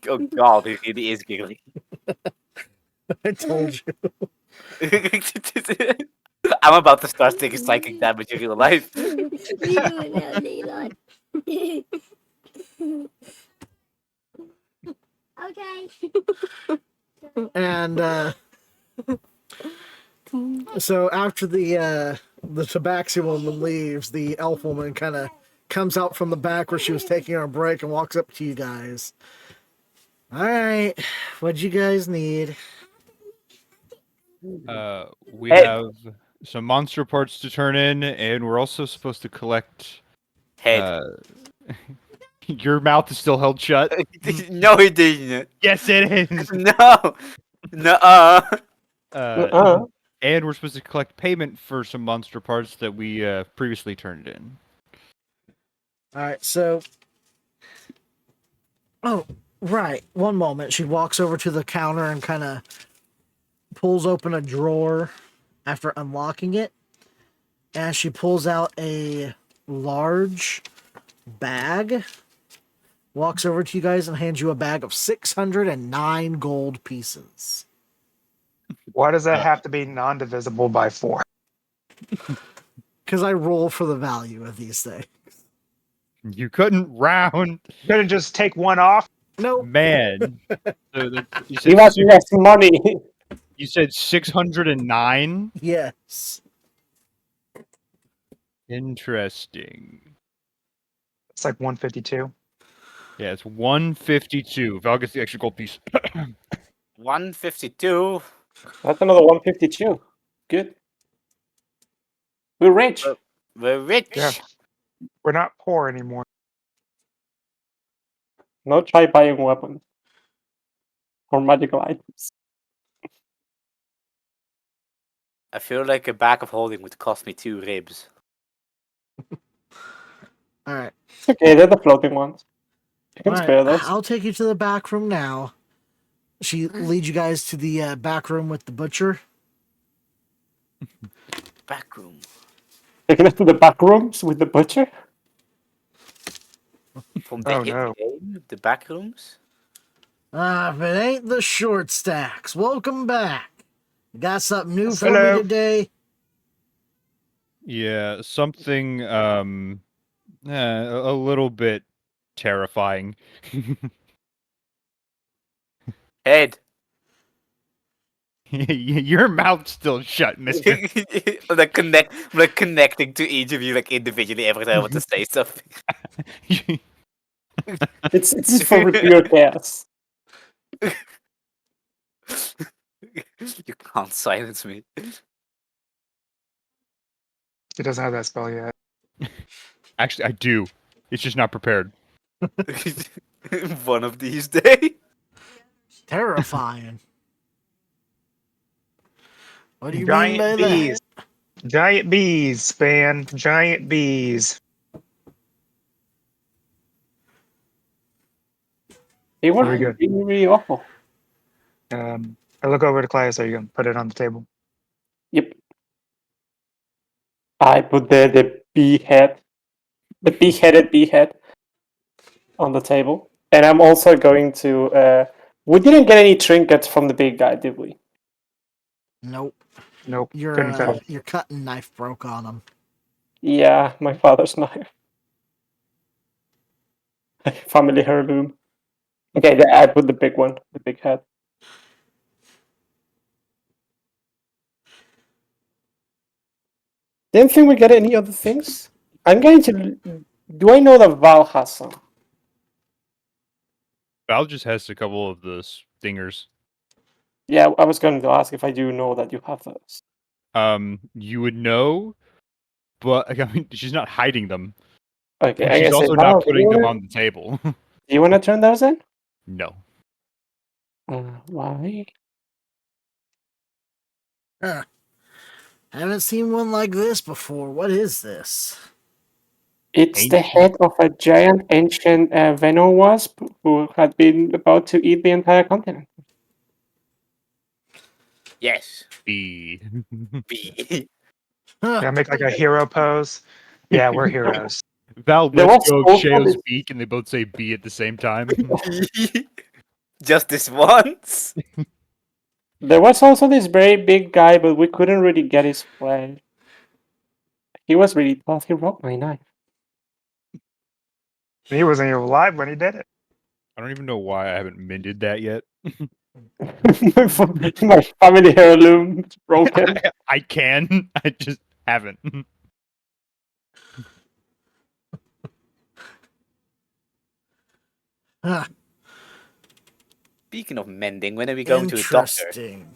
S5: Oh god, he really is giggling.
S3: I told you.
S5: I'm about to start taking psychic damage in real life.
S6: You do it now, Nylon. Okay.
S3: And so after the tabaxi woman leaves, the elf woman kind of comes out from the back where she was taking her break and walks up to you guys. All right, what'd you guys need?
S1: We
S4: Hey.
S1: have some monster parts to turn in, and we're also supposed to collect.
S5: Head.
S1: Your mouth is still held shut.
S5: No, he didn't.
S1: Yes, it is.
S5: No. No.
S1: And we're supposed to collect payment for some monster parts that we previously turned in.
S3: All right, so. Oh, right. One moment. She walks over to the counter and kind of pulls open a drawer after unlocking it. And she pulls out a large bag, walks over to you guys and hands you a bag of 609 gold pieces.
S2: Why does that have to be non-divisible by 4?
S3: Because I roll for the value of these things.
S1: You couldn't round,
S2: Couldn't just take one off?
S3: Nope.
S1: man. So you
S4: He
S1: said
S4: has less money.
S1: you said 609.
S3: Yes.
S1: Interesting.
S2: It's like 152.
S1: Yeah, it's 152. Val gets the extra gold piece.
S5: 152.
S4: That's another 152. Good. We're rich.
S5: We're rich.
S2: Yeah. We're not poor anymore.
S4: No try buying weapons or magical items.
S5: I feel like a bag of holding would cost me 2 ribs.
S3: All right.
S4: It's okay, they're the floating ones. You can
S3: All
S4: spare
S3: right.
S4: those.
S3: I'll take you to the back room now. She leads you guys to the back room with the butcher.
S5: Back room.
S4: Taking us to the back rooms with the butcher.
S5: From the
S2: Oh, no.
S5: in-game, the back rooms.
S3: If it ain't the short stacks, welcome back. Got something new for
S2: Hello.
S3: me today?
S1: Yeah, something a little bit terrifying.
S5: Head.
S1: Your mouth's still shut, mister.
S5: I'm like connecting to each of you like individually every time I want to say something.
S4: It's for pure chaos.
S5: You can't silence me.
S2: He doesn't have that spell yet.
S1: Actually, I do. It's just not prepared.
S5: One of these days.
S3: Terrifying. What do you mean by
S2: Giant bees.
S3: that?
S2: Giant bees, Span. Giant bees.
S4: They were
S2: Very good.
S4: really awful.
S2: I look over to Claudius. Are you gonna put it on the table?
S4: Yep. I put the bee head, the bee-headed bee head, on the table, and I'm also going to. We didn't get any trinkets from the big guy, did we?
S3: Nope.
S2: Nope.
S3: Your
S2: Couldn't cut it.
S3: your cutting knife broke on him.
S4: Yeah, my father's knife. Family heirloom. Okay, I put the big one, the big head. Didn't think we get any other things. I'm going to. Do I know that Val has some?
S1: Val just has a couple of the stingers.
S4: Yeah, I was going to ask if I do know that you have those.
S1: You would know, but I mean, she's not hiding them.
S4: Okay,
S1: And
S4: I
S1: she's
S4: guess
S1: also
S4: Val,
S1: not putting them on the table.
S4: Do you want to turn those in?
S1: No.
S4: Why?
S3: Huh. Haven't seen one like this before. What is this?
S4: It's the
S1: Ancient.
S4: head of a giant ancient Venowasp who had been about to eat the entire continent.
S5: Yes.
S1: B.
S5: B.
S3: Huh.
S2: Can I make like a hero pose? Yeah, we're heroes.
S1: Val
S4: There
S1: lets
S4: was
S1: go of
S4: also
S1: Sheo's
S4: this-
S1: beak, and they both say B at the same time.
S5: Just this once.
S4: There was also this very big guy, but we couldn't really get his flesh. He was really tough. He broke my knife.
S2: He wasn't even alive when he did it.
S1: I don't even know why I haven't mended that yet.
S4: My family heirloom is broken.
S1: I can. I just haven't.
S3: Huh.
S5: Speaking of mending, when are we going to a doctor?
S3: Interesting.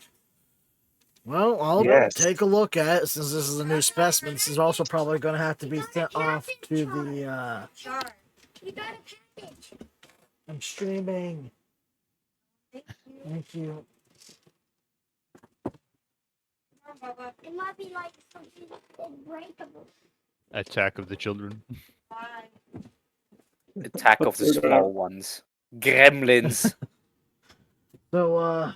S3: Well, I'll
S2: Yes.
S3: take a look at it since this is a new specimen. This is also probably going to have to be sent off to the.
S6: You got a package.
S3: I'm streaming. Thank you.
S6: It might be like something breakable.
S1: Attack of the Children.
S5: Attack of the small ones. Gremlins.
S3: So,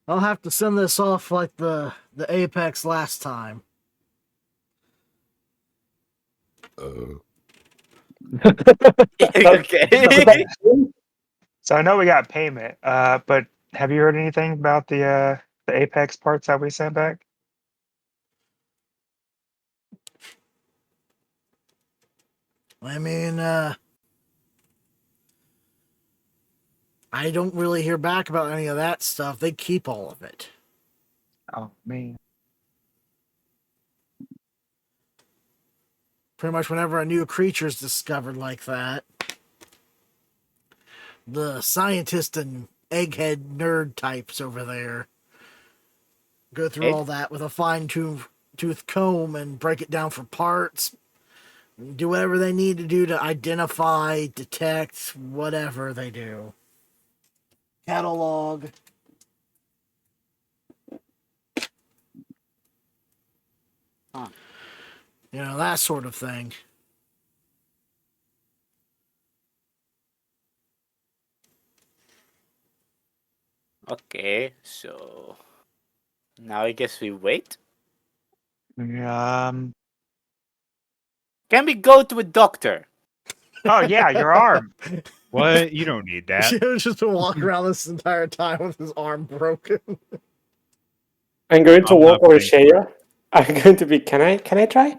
S3: I'll have to send this off like the Apex last time.
S5: Okay.
S2: So I know we got payment, but have you heard anything about the Apex parts that we sent back?
S3: I mean, I don't really hear back about any of that stuff. They keep all of it.
S2: Oh man.
S3: Pretty much whenever a new creature is discovered like that, the scientist and egghead nerd types over there go through
S5: Egg?
S3: all that with a fine-tooth comb and break it down for parts, do whatever they need to do to identify, detect, whatever they do. Catalog.
S5: Huh.
S3: You know, that sort of thing.
S5: Okay, so now I guess we wait.
S2: Um.
S5: Can we go to a doctor?
S2: Oh yeah, your arm.
S1: What? You don't need that.
S3: Shio's just been walking around this entire time with his arm broken.
S4: I'm going to
S1: I'm
S4: walk
S1: not
S4: over
S1: paying for
S4: Shea. I'm going to be. Can I try?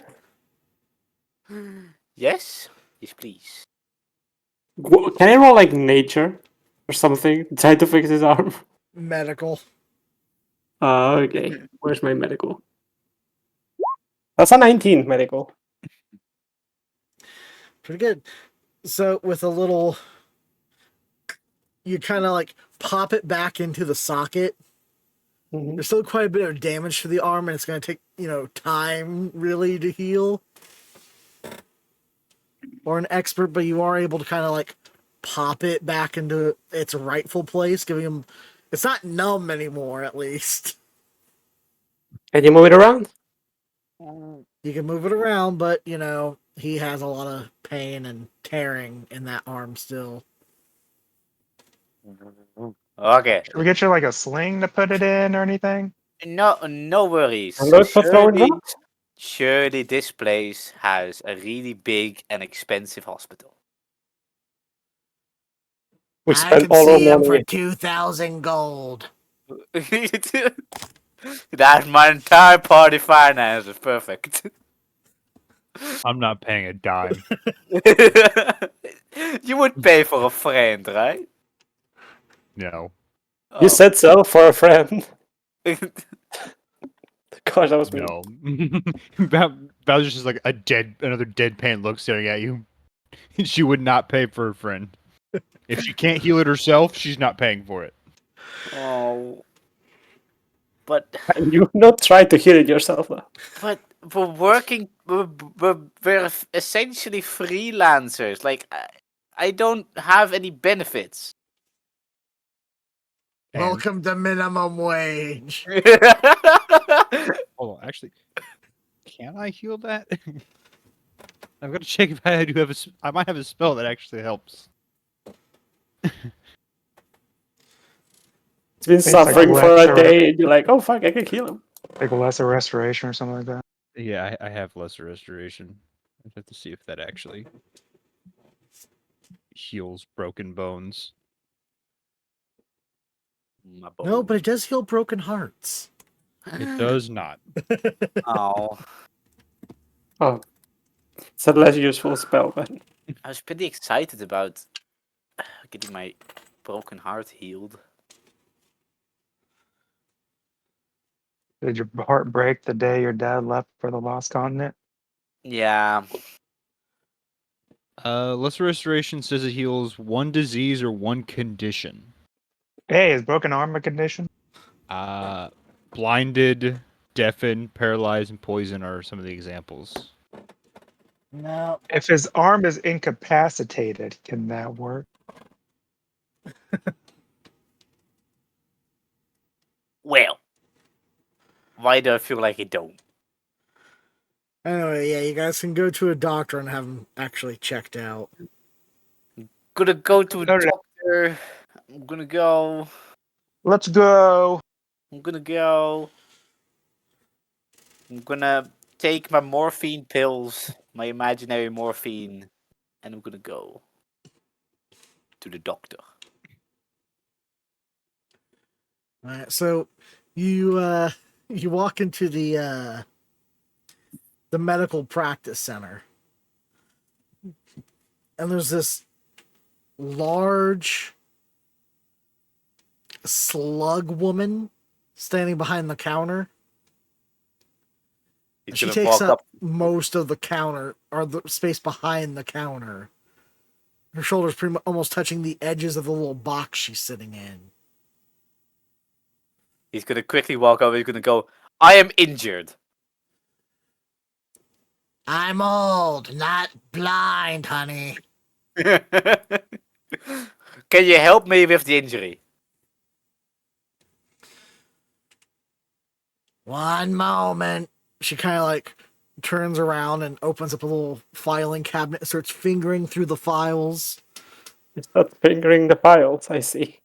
S5: Yes? Yes, please.
S4: Can I roll like nature or something? Try to fix his arm.
S3: Medical.
S4: Okay. Where's my medical? That's a 19 medical.
S3: Pretty good. So with a little, you kind of like pop it back into the socket.
S4: Mhm.
S3: There's still quite a bit of damage to the arm, and it's going to take, time really to heal. Or an expert, but you are able to kind of like pop it back into its rightful place, giving him. It's not numb anymore, at least.
S4: Can you move it around?
S3: You can move it around, but he has a lot of pain and tearing in that arm still.
S5: Okay.
S2: Should we get you like a sling to put it in or anything?
S5: No worries.
S4: I'm going to throw it back.
S5: Surely this place has a really big and expensive hospital.
S4: We
S3: I
S4: spent
S3: can
S4: all our
S3: see him for
S4: money.
S3: 2,000 gold.
S5: That's my entire party finances. Perfect.
S1: I'm not paying a dime.
S5: You would pay for a friend, right?
S1: No.
S4: You
S5: Oh.
S4: said so for a friend. Gosh, that was me.
S1: No. Bowser's just like another deadpan look staring at you. She would not pay for a friend. If she can't heal it herself, she's not paying for it.
S5: Oh. But
S4: And you not try to heal it yourself, though.
S5: but we're working. We're essentially freelancers. Like I don't have any benefits.
S1: And-
S3: Welcome to minimum wage.
S1: Hold on, actually, can I heal that? I've got to check if I do have I might have a spell that actually helps.
S4: It's been
S2: It's
S4: suffering
S2: like
S4: for a
S2: lesser-
S4: day, and you're like, oh fuck, I can heal him.
S2: Like lesser restoration or something like that.
S1: Yeah, I have lesser restoration. I'd have to see if that actually heals broken bones.
S5: My
S3: No,
S5: bone.
S3: but it does heal broken hearts.
S1: It does not.
S5: Oh,
S4: Oh, it's a less useful spell, but
S5: I was pretty excited about getting my broken heart healed.
S2: Did your heart break the day your dad left for the lost continent?
S5: Yeah.
S1: Lesser restoration says it heals one disease or one condition.
S2: Hey, is broken arm a condition?
S1: Blinded, deafened, paralyzed, and poison are some of the examples.
S3: No.
S2: If his arm is incapacitated, can that work?
S5: Well, why do I feel like it don't?
S3: Anyway, yeah, you guys can go to a doctor and have him actually checked out.
S5: Gonna go to a
S2: Go to the-
S5: doctor. I'm gonna go.
S2: Let's go.
S5: I'm gonna go. I'm gonna take my morphine pills, my imaginary morphine, and I'm gonna go to the doctor.
S3: All right, so you you walk into the medical practice center, and there's this large slug woman standing behind the counter.
S5: He's
S3: She
S5: gonna
S3: takes
S5: walk
S3: up
S5: up.
S3: most of the counter, or the space behind the counter. Her shoulders almost touching the edges of the little box she's sitting in.
S5: He's gonna quickly walk over. He's gonna go. I am injured.
S3: I'm old, not blind, honey.
S5: Can you help me with the injury?
S3: One moment. She kind of like turns around and opens up a little filing cabinet, starts fingering through the files.
S4: it's not fingering the files, I see.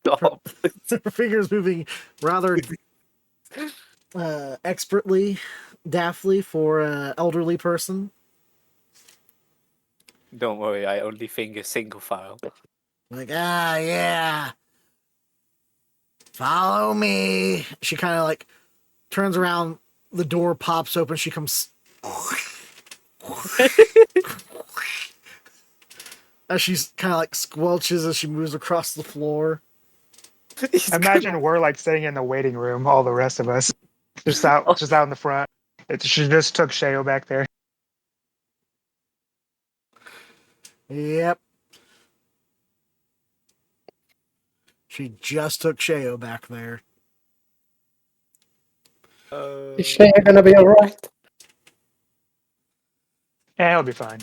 S5: Stop.
S3: Her fingers moving rather expertly, daftly for an elderly person.
S5: Don't worry, I only finger single file.
S3: Like, yeah. Follow me. She kind of like turns around, the door pops open, she comes as she's kind of like squelches as she moves across the floor.
S2: Imagine we're like sitting in the waiting room, all the rest of us, just out in the front. She just took Shayo back there.
S3: Yep. She just took Shayo back there.
S4: Is Shaya gonna be alright?
S2: Yeah, he'll be fine.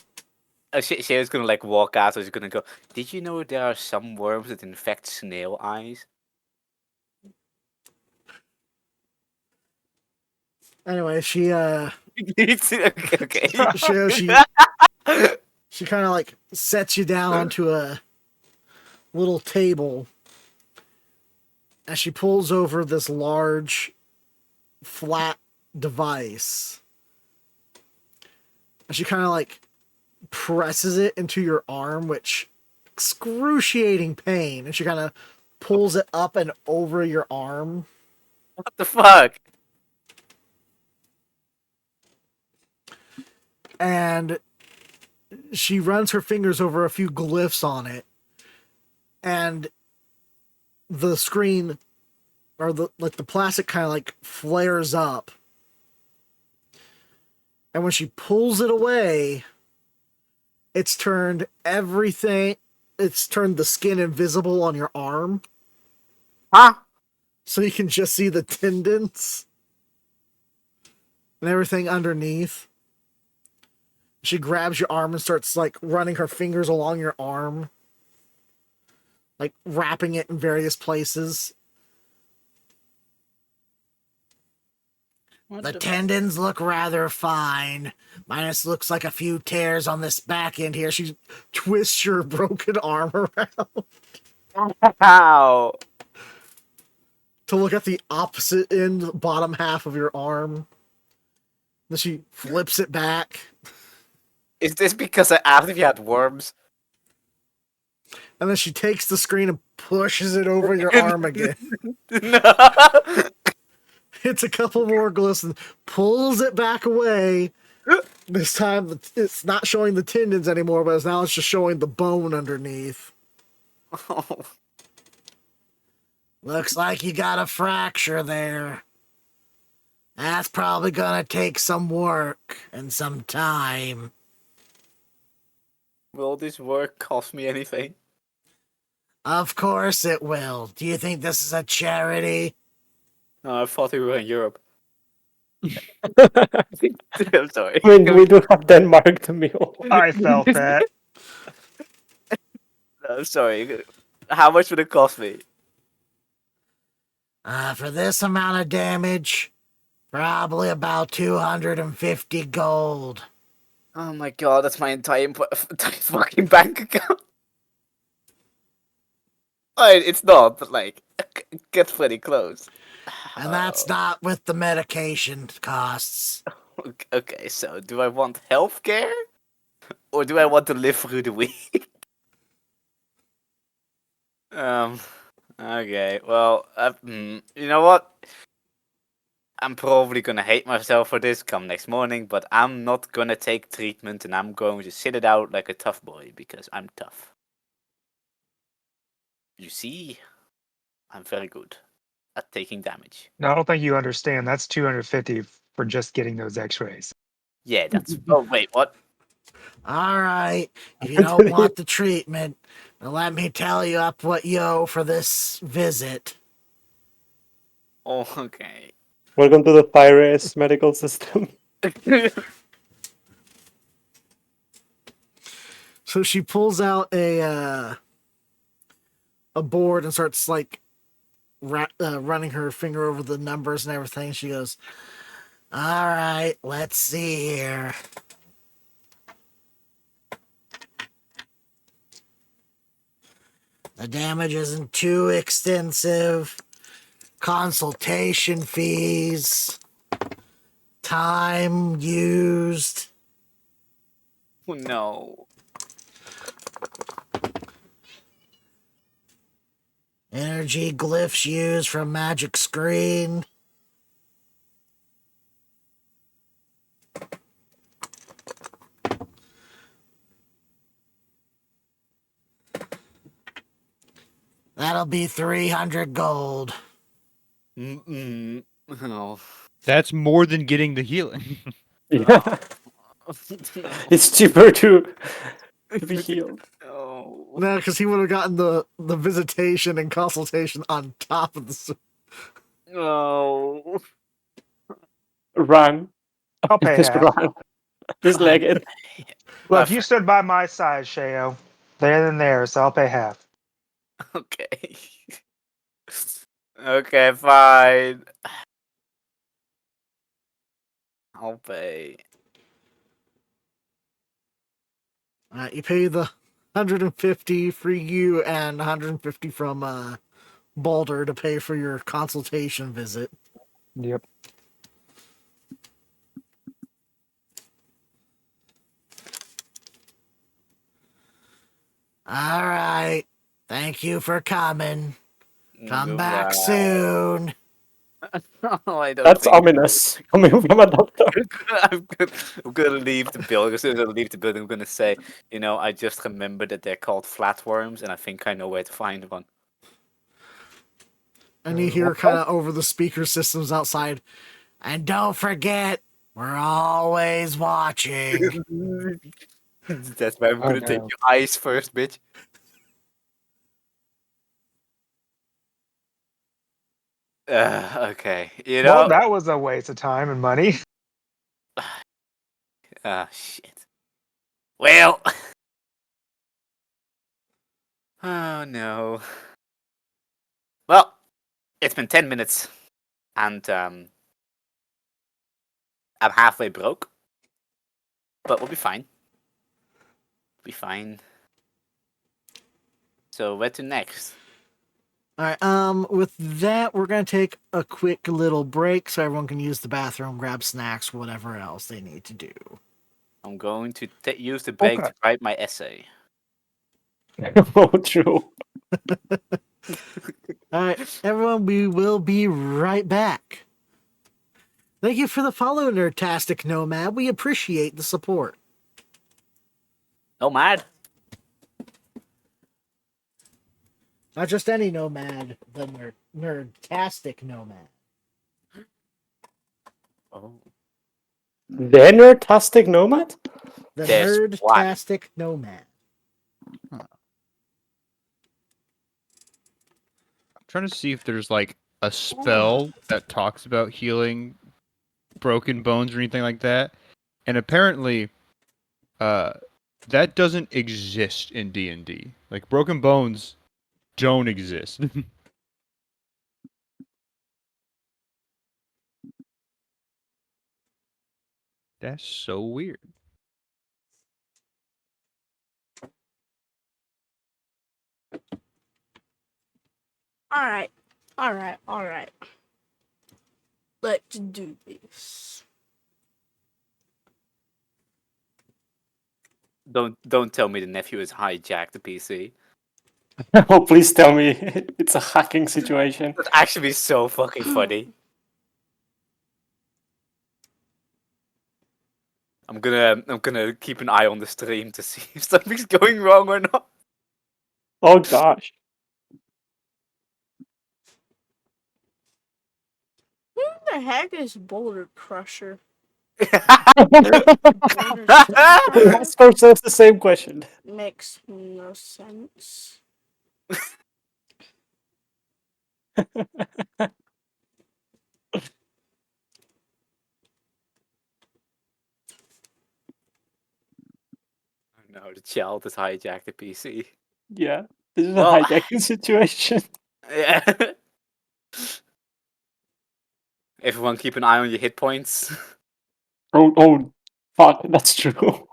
S5: Shay's gonna like walk out, so she's gonna go, did you know there are some worms that infect snail eyes?
S3: Anyway, she
S5: Okay.
S3: she kind of like sets you down onto a little table as she pulls over this large flat device. And she kind of like presses it into your arm, which excruciating pain, and she kind of pulls it up and over your arm.
S5: What the fuck?
S3: And she runs her fingers over a few glyphs on it, and the screen, or the plastic, kind of like flares up. And when she pulls it away, it's turned everything. It's turned the skin invisible on your arm,
S5: Huh?
S3: so you can just see the tendons and everything underneath. She grabs your arm and starts like running her fingers along your arm, like wrapping it in various places. The tendons look rather fine. Minus looks like a few tears on this back end here. She twists your broken arm around
S5: Ow.
S3: to look at the opposite end, bottom half of your arm. Then she flips it back.
S5: Is this because I asked if you had worms?
S3: And then she takes the screen and pushes it over your arm again.
S5: No.
S3: Hits a couple more glyphs and pulls it back away. This time it's not showing the tendons anymore, but now it's just showing the bone underneath. Looks like you got a fracture there. That's probably gonna take some work and some time.
S5: Will this work cost me anything?
S3: Of course it will. Do you think this is a charity?
S5: No, I thought we were in Europe. I'm sorry.
S4: I mean, we do have Denmark to meal.
S2: I felt that.
S5: No, I'm sorry. How much would it cost me?
S3: For this amount of damage, probably about 250 gold.
S5: Oh my god, that's my entire fucking bank account. It's not, but like, it gets pretty close.
S3: And that's not with the medication costs.
S5: Okay, so do I want healthcare? Or do I want to live through the week? Okay, well, you know what? I'm probably gonna hate myself for this come next morning, but I'm not gonna take treatment and I'm going to sit it out like a tough boy because I'm tough. You see, I'm very good at taking damage.
S2: No, I don't think you understand. That's 250 for just getting those X-rays.
S5: Yeah, that's. Oh wait, what?
S3: All right, if you don't want the treatment, then let me tell you up what you owe for this visit.
S5: Oh, okay.
S4: Welcome to the Pirates medical system.
S3: So she pulls out a board and starts like running her finger over the numbers and everything. She goes, "All right, let's see here. The damage isn't too extensive. Consultation fees, time used.
S5: Oh, no.
S3: Energy glyphs used from magic screen. That'll be 300 gold.
S5: Oh.
S1: That's more than getting the healing.
S4: Yeah. It's cheaper to be healed.
S5: Oh.
S3: No, because he would have gotten the visitation and consultation on top of the.
S5: No.
S4: Run.
S2: I'll pay
S4: Just
S2: half.
S4: run. Just leg it.
S2: Look, you stood by my side, Sheo. There than there, so I'll pay half.
S5: Okay. Okay, fine. I'll pay.
S3: You pay the 150 for you and 150 from Boulder to pay for your consultation visit.
S2: Yep.
S3: All right. Thank you for coming. Come back
S5: Goodbye.
S3: soon.
S5: Oh, I don't
S4: That's
S5: think
S4: ominous. Coming from a doctor.
S5: I'm gonna leave the building. As soon as I leave the building, I'm gonna say, I just remembered that they're called flatworms, and I think I know where to find one.
S3: And you hear kind of over the speaker systems outside. And don't forget, we're always watching.
S5: That's why I'm
S2: Oh,
S5: gonna take
S2: no.
S5: your eyes first, bitch. Okay.
S2: Well, that was a waste of time and money.
S5: Ah, shit. Well. Oh, no. Well, it's been 10 minutes, and, I'm halfway broke. But we'll be fine. Be fine. So, where to next?
S3: All right. With that, we're gonna take a quick little break so everyone can use the bathroom, grab snacks, whatever else they need to do.
S5: I'm going to use the break
S2: Okay.
S5: to write my essay.
S4: Oh, true.
S3: All right, everyone. We will be right back. Thank you for the follow, Nerdtastic Nomad. We appreciate the support.
S5: No mad?
S3: Not just any nomad, the Nerdtastic Nomad.
S5: Oh.
S4: The Nerdtastic Nomad?
S3: The
S5: There's one.
S3: Nerdtastic Nomad.
S1: Trying to see if there's like a spell that talks about healing broken bones or anything like that. And apparently that doesn't exist in D&D. Like broken bones don't exist. That's so weird.
S7: Alright. Alright. Let's do this.
S5: Don't tell me the nephew has hijacked the PC.
S4: Oh, please tell me it's a hacking situation.
S5: That'd actually be so fucking funny. I'm gonna keep an eye on the stream to see if something's going wrong or not.
S4: Oh gosh.
S7: Who the heck is Boulder Crusher?
S4: Ask ourselves the same question.
S7: Makes no sense.
S5: No, the child has hijacked the PC.
S4: Yeah, this is
S5: Well-
S4: a hijacking situation.
S5: Yeah. Everyone keep an eye on your hit points.
S4: Oh, fuck, that's true.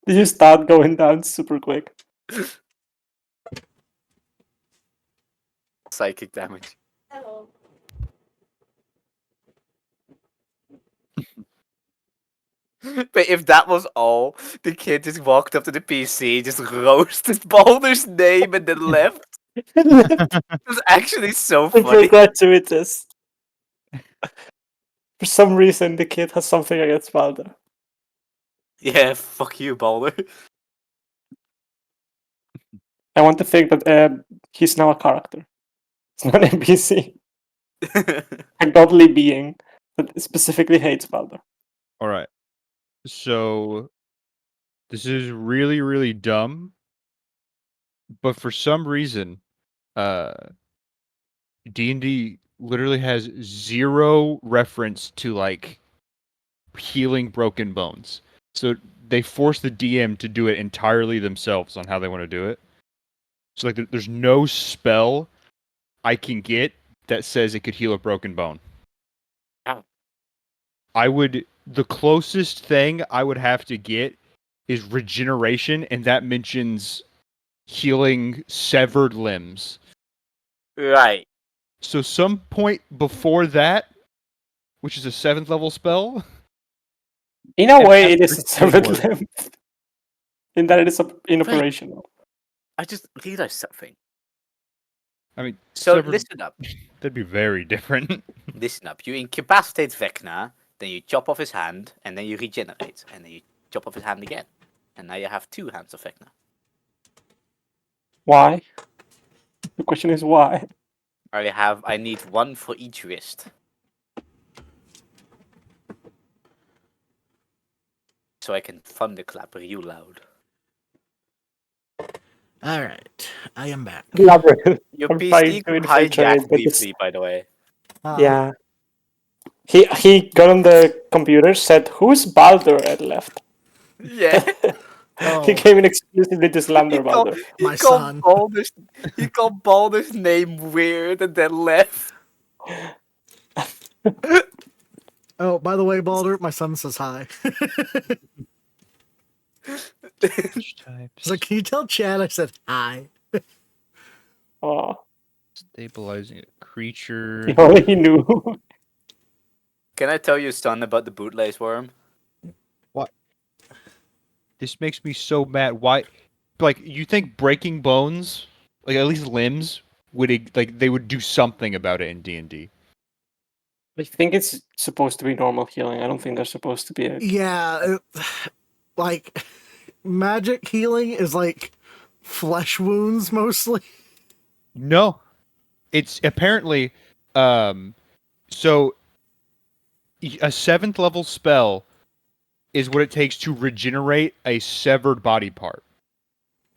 S4: You start going down super quick.
S5: Psychic damage.
S7: Hello.
S5: But if that was all, the kid just walked up to the PC, just roasted Balder's name and then left. It's actually so
S4: Super
S5: funny.
S4: gratuitous. For some reason, the kid has something against Balder.
S5: Yeah, fuck you, Balder.
S4: I want to think that he's now a character. It's not an NPC. A godly being that specifically hates Balder.
S1: All right. So this is really, really dumb, but for some reason, D&D literally has zero reference to like healing broken bones. So they force the DM to do it entirely themselves on how they want to do it. So like there's no spell I can get that says it could heal a broken bone.
S5: Ow.
S1: The closest thing I would have to get is regeneration, and that mentions healing severed limbs.
S5: Right.
S1: So some point before that, which is a 7th level spell.
S4: In a
S1: And
S4: way, it
S1: after
S4: is a severed
S1: healing word.
S4: limb. In that it is inoperational.
S5: I just realized something.
S1: I mean,
S5: So
S1: severed,
S5: listen up.
S1: that'd be very different.
S5: Listen up. You incapacitate Vecna, then you chop off his hand, and then you regenerate, and then you chop off his hand again. And now you have 2 hands of Vecna.
S4: Why? The question is why.
S5: I need 1 for each wrist. So I can thunderclap real loud.
S3: All right, I am back.
S4: Elaborate.
S5: Your
S4: I'm trying
S5: PC
S4: to
S5: got
S4: infiltrate,
S5: hijacked
S4: but it's-
S5: briefly, by the way.
S4: Yeah. He got on the computer, said, "Who's Baldur?" and left.
S5: Yeah.
S3: Oh,
S4: He came in exclusively to slander Baldur.
S3: My son.
S5: He called Baldur's name weird and then left.
S3: Oh, by the way, Baldur, my son says hi. He's like, can you tell Chad I said hi?
S4: Oh,
S1: Stabilizing a creature.
S4: if only he knew.
S5: Can I tell your son about the bootlace worm?
S1: This makes me so mad. Why? Like, you think breaking bones, like at least limbs, like they would do something about it in D&D?
S4: I think it's supposed to be normal healing. I don't think there's supposed to be a...
S3: Yeah, like magic healing is like flesh wounds mostly.
S1: No, it's apparently, so a 7th level spell is what it takes to regenerate a severed body part.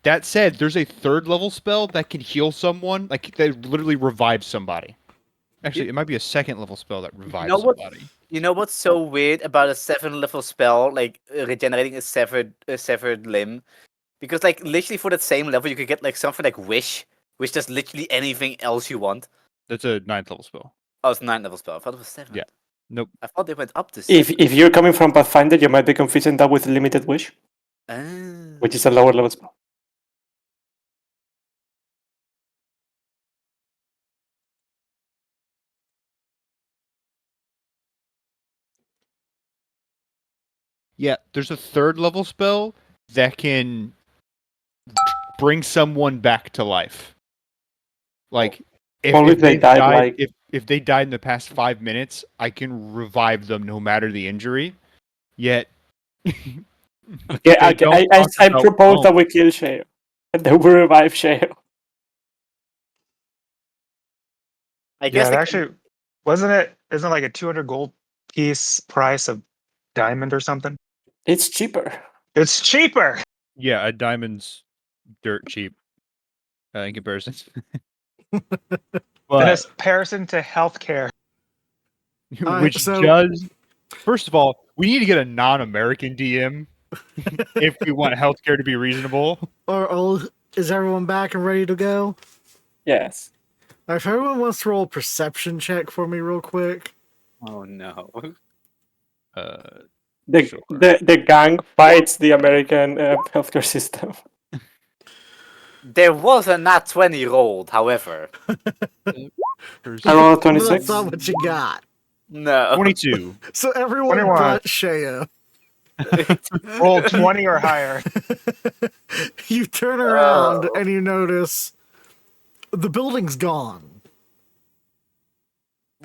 S1: That said, there's a 3rd level spell that can heal someone, like that literally revives somebody. Actually, it might be a 2nd level spell that revives somebody.
S5: You know what's so weird about a 7th level spell, like regenerating a severed limb? Because like literally for that same level, you could get like something like Wish, which does literally anything else you want.
S1: That's a 9th level spell.
S5: Oh, it's a 9th level spell. I thought it was 7th.
S1: Yeah. Nope.
S5: I thought they went up to 7th.
S4: If you're coming from Pathfinder, you might be confusing that with Limited Wish,
S5: Ah.
S4: which is a lower level spell.
S1: Yeah, there's a 3rd level spell that can bring someone back to life. Like,
S4: Only if they
S1: they've
S4: died,
S1: died,
S4: like-
S1: if they died in the past 5 minutes, I can revive them no matter the injury. Yet,
S4: Yeah,
S1: they
S4: okay.
S1: don't
S4: I
S1: talk about
S4: propose that
S1: bones.
S4: we kill Sheo. And then we revive Sheo.
S5: I guess
S2: Yeah, it
S5: they
S2: actually wasn't it? Isn't it like a 200 gold piece price of diamond or something?
S4: It's cheaper.
S2: It's cheaper.
S1: Yeah, a diamond's dirt cheap in comparison.
S2: In
S1: But
S2: comparison to healthcare.
S3: Alright,
S1: which
S3: so-
S1: does, first of all, we need to get a non-American DM if we want healthcare to be reasonable.
S3: Or is everyone back and ready to go?
S4: Yes.
S3: If everyone wants to roll a perception check for me real quick.
S5: Oh no.
S1: Sure.
S4: The gang fights the American healthcare system.
S5: There was a nat 20 rolled, however.
S4: I rolled a
S3: That's
S4: 26.
S3: not what you got.
S5: No.
S1: 22.
S3: So everyone
S2: 21.
S3: but Shea.
S2: Roll 20 or higher.
S3: You turn around and you notice The building's gone.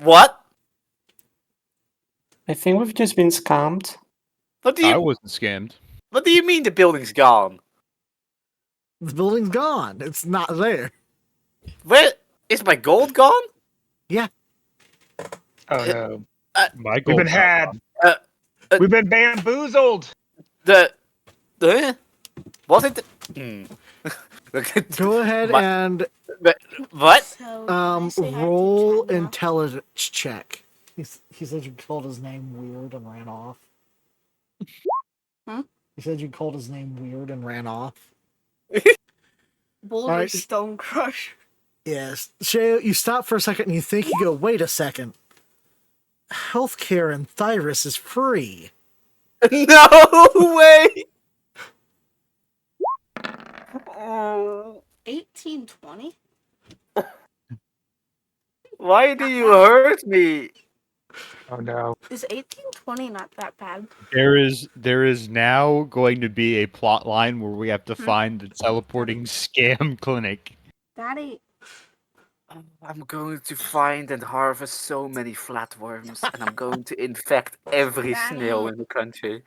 S5: What?
S4: I think we've just been scammed.
S5: What do
S1: I
S5: you
S1: wasn't scammed.
S5: What do you mean the building's gone?
S3: The building's gone. It's not there.
S5: Where is my gold gone?
S3: Yeah.
S2: Oh no.
S1: My
S2: We've
S1: gold.
S2: been had.
S5: Uh,
S2: We've been bamboozled.
S5: The was it?
S3: Go ahead
S5: My-
S3: and
S5: What?
S7: So, can I say hi to
S3: roll
S7: Chad now?
S3: intelligence check. He said you called his name weird and ran off.
S7: Huh?
S3: He said you called his name weird and ran off.
S7: Boulder
S3: Alright.
S7: Stone Crush.
S3: Yes. Shay, you stop for a second and you think, you go, wait a second. Healthcare in Thyrus is free.
S5: No way! Oh,
S7: 1820?
S5: why do you hurt me?
S2: Oh no.
S7: Is 1820 not that bad?
S1: There is now going to be a plot line where we have to find the teleporting scam clinic.
S7: Daddy,
S5: I'm going to find and harvest so many flatworms, and I'm going to infect every snail in the country.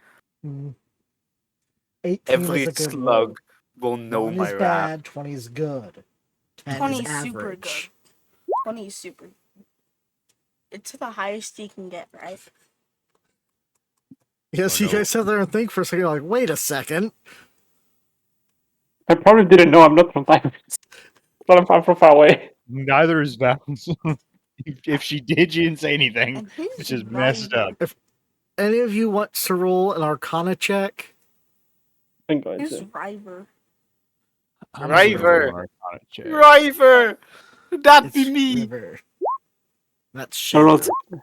S3: 18
S5: Every
S3: is a good
S5: slug will know
S3: roll. 1
S5: my
S3: is
S5: rap.
S3: bad, 20 is good. 10
S7: 20
S3: is
S7: is super
S3: average.
S7: good. 20 is super. It's the highest you can get, right?
S3: Yes,
S1: Oh,
S3: you
S1: no.
S3: guys sit there and think for a second, you're like, wait a second.
S4: I probably didn't know I'm not from Thailand. But I'm from far away.
S1: Neither is Bounce. If she did, she didn't say anything.
S7: And his
S1: It's just messed
S7: rival-
S1: up.
S3: Any of you want to roll an Arcana check?
S4: I'm going
S7: His
S4: to.
S7: rival.
S1: I'm
S5: River.
S1: gonna roll an Arcana check.
S5: Driver! That'd be
S3: It's
S5: me!
S3: River. That's
S4: I rolled
S3: Shadow.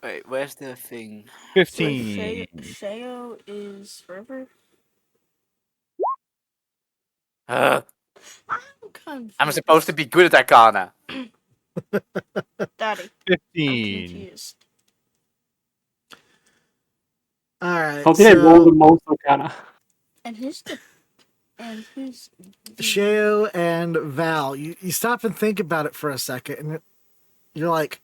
S5: Wait, where's the thing?
S1: 15.
S7: Shayo is River.
S5: I'm
S7: I'm
S5: supposed to be good at Arcana.
S7: Daddy, I'm
S1: 15.
S7: confused.
S3: Alright,
S4: How did I roll the most Arcana?
S7: And who's the. And who's.
S3: Shayo and Val, you stop and think about it for a second, and you're like,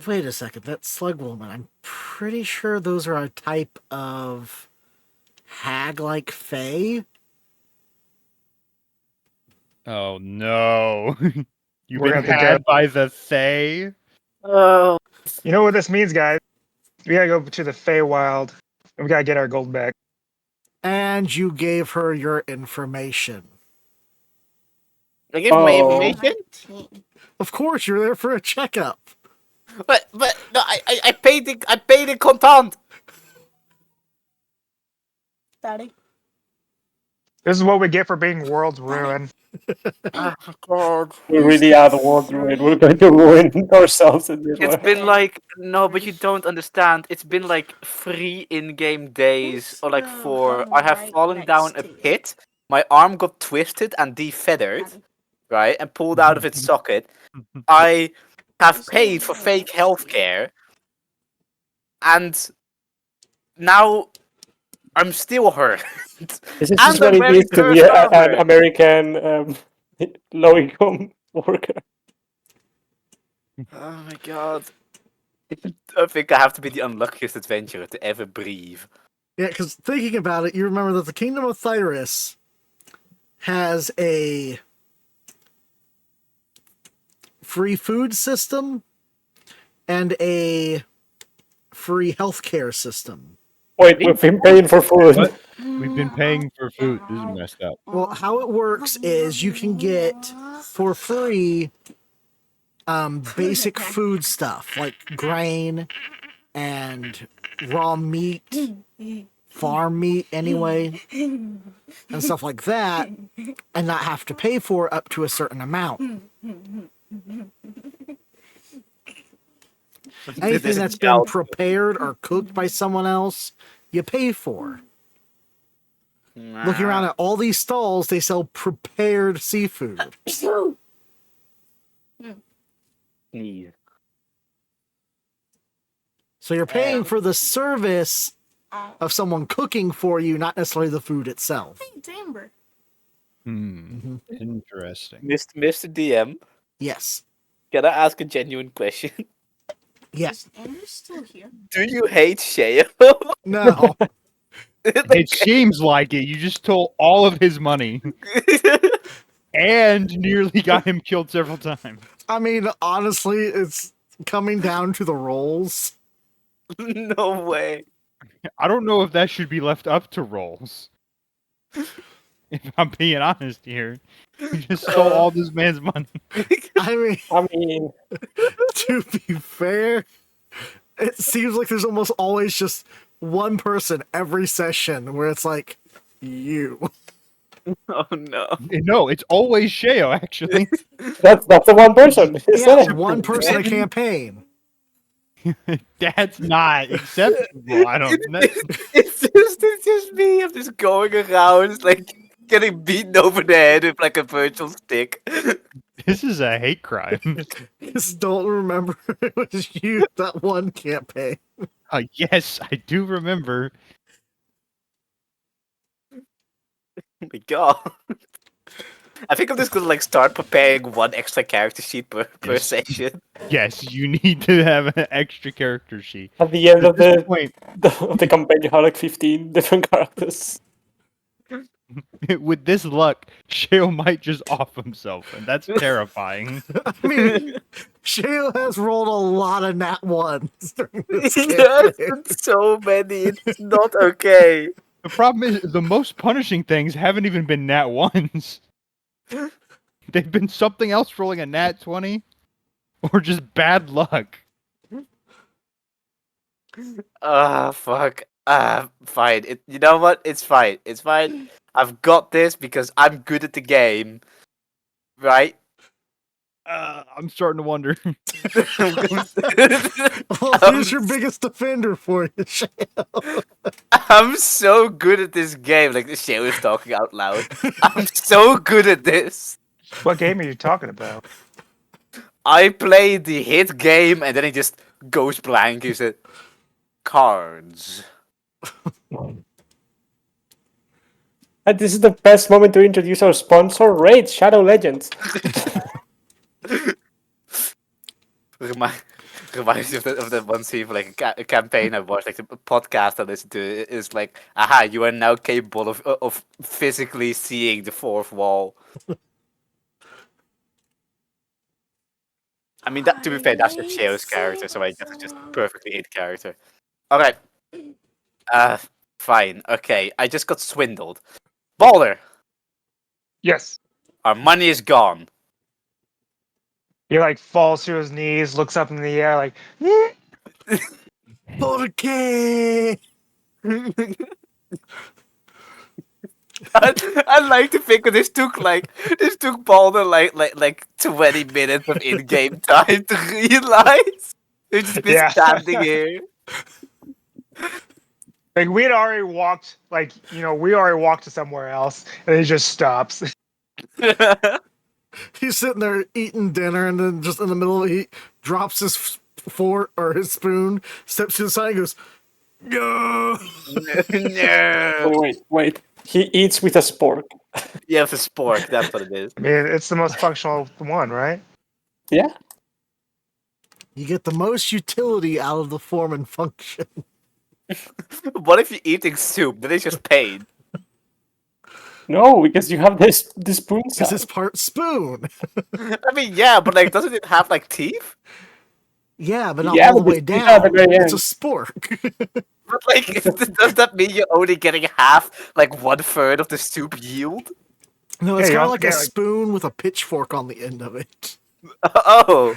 S3: wait a second, that slug woman, I'm pretty sure those are a type of hag-like fae.
S1: Oh no. You've
S2: We're
S1: been
S2: gonna have to
S1: had
S2: go.
S1: by the Fae?
S5: Oh.
S2: You know what this means, guys? We gotta go to the Feywild, and we gotta get our gold back.
S3: And you gave her your information.
S5: I give my
S4: Oh.
S5: information?
S7: 19.
S3: Of course, you're there for a checkup.
S5: But no, I paid in contant.
S7: Daddy.
S2: This is what we get for being world's ruin.
S5: Oh god.
S4: We really are the world ruin. We're going to ruin ourselves in this
S5: It's
S4: way.
S5: been like no, but you don't understand. It's been like 3 in-game days,
S7: Who's
S5: or like
S7: the
S5: 4.
S7: one
S5: I have
S7: right
S5: fallen
S7: next
S5: down a
S7: to you?
S5: pit. My arm got twisted and defeathered,
S7: Daddy.
S5: right, and pulled out of its socket. I have
S7: Who's the
S5: paid for
S7: one right
S5: fake
S7: next to you?
S5: healthcare, and now I'm still hurt.
S4: This is
S5: And
S4: just what
S5: I'm
S4: it means to
S5: very
S4: be
S5: cursed
S4: an
S5: over.
S4: American low-income worker.
S5: Oh my god. I think I have to be the unluckiest adventurer to ever breathe.
S3: Yeah, because thinking about it, you remember that the Kingdom of Thyrus has a free food system and a free healthcare system.
S4: Wait, we've been paying for food.
S1: What? We've been paying for food. This is messed up.
S3: Well, how it works is you can get for free basic food stuff like grain and raw meat, farm meat anyway, and stuff like that, and not have to pay for up to a certain amount. Anything that's been prepared or cooked by someone else, you pay for. Looking around at all these stalls, they sell prepared seafood.
S5: Sneeze.
S3: So you're paying for the service of someone cooking for you, not necessarily the food itself.
S7: Hey, it's Amber.
S1: Hmm. Interesting.
S5: Mr. DM,
S3: Yes.
S5: can I ask a genuine question?
S3: Yeah.
S7: Is Andrew still here?
S5: Do you hate Sheo?
S3: No.
S1: It seems like it. You just stole all of his money and nearly got him killed several times.
S3: I mean, honestly, it's coming down to the rolls.
S5: No way.
S1: I don't know if that should be left up to rolls. If I'm being honest here. You just stole all this man's money.
S3: I mean, to be fair, it seems like there's almost always just one person every session where it's like, you.
S5: Oh no.
S1: No, it's always Sheo, actually.
S4: That's the one person.
S3: Yeah, one person a campaign.
S1: That's not acceptable. I don't know.
S5: It's just me. I'm just going around, like getting beaten over the head with like a virtual stick.
S1: This is a hate crime.
S3: Just don't remember it was you that one campaign.
S1: Yes, I do remember.
S5: Oh my god. I think I'm just gonna like start preparing one extra character sheet per
S1: Yes.
S5: session.
S1: Yes, you need to have an extra character sheet.
S4: At the end
S1: At
S4: of
S1: this point,
S4: the campaign, you have like 15 different characters.
S1: with this luck, Sheo might just off himself, and that's terrifying.
S3: I mean, Shale has rolled a lot of nat ones during this
S5: Yes,
S3: campaign.
S5: so many. It's not okay.
S1: The problem is, the most punishing things haven't even been nat ones. They've been something else rolling a nat 20, or just bad luck.
S5: Fuck. Fine. You know what? It's fine. It's fine. I've got this because I'm good at the game. Right?
S1: I'm starting to wonder.
S3: Well, who's your biggest defender for you, Shale?
S5: I'm so good at this game. Like the show is talking out loud. I'm so good at this.
S2: What game are you talking about?
S5: I played the hit game and then it just goes blank. He said, cards.
S4: And this is the best moment to introduce our sponsor, Raid Shadow Legends.
S5: Reminds me of the one scene for like a campaign I watched, like the podcast I listened to. Is like, aha, you are now capable of physically seeing the fourth wall. I mean, that to be fair, that's the Cheo's character, so that's just perfectly in character. All right, fine, okay. I just got swindled. Balder,
S2: Yes.
S5: our money is gone.
S2: He like falls to his knees, looks up in the air, like,
S3: Porque!
S5: I like to think that this took Balder like 20 minutes of in-game time to realize. He's just been
S2: Yeah.
S5: standing here.
S2: like we had already walked, like, we already walked to somewhere else, and he just stops.
S3: He's sitting there eating dinner, and then just in the middle, he drops his fork or his spoon, steps to the side, and goes, "No!"
S5: No.
S4: Wait. He eats with a spork.
S5: Yeah, it's a spork. That's what it is.
S2: I mean, it's the most functional one, right?
S4: Yeah.
S3: You get the most utility out of the form and function.
S5: What if you're eating soup? Then it's just pain.
S4: No, because you have this spoon
S3: Because
S4: size.
S3: it's part spoon.
S5: I mean, yeah, but like, doesn't it have like teeth?
S3: Yeah, but not
S4: Yeah,
S3: all the
S4: but
S3: way
S4: it's at the
S3: down.
S4: very
S3: It's a
S4: end.
S3: spork.
S5: But like, does that mean you're only getting half, like 1/3 of the soup yield?
S3: No, it's
S2: Yeah, you
S3: kind of
S2: also
S3: like a
S2: get, like-
S3: spoon with a pitchfork on the end of it.
S5: Oh.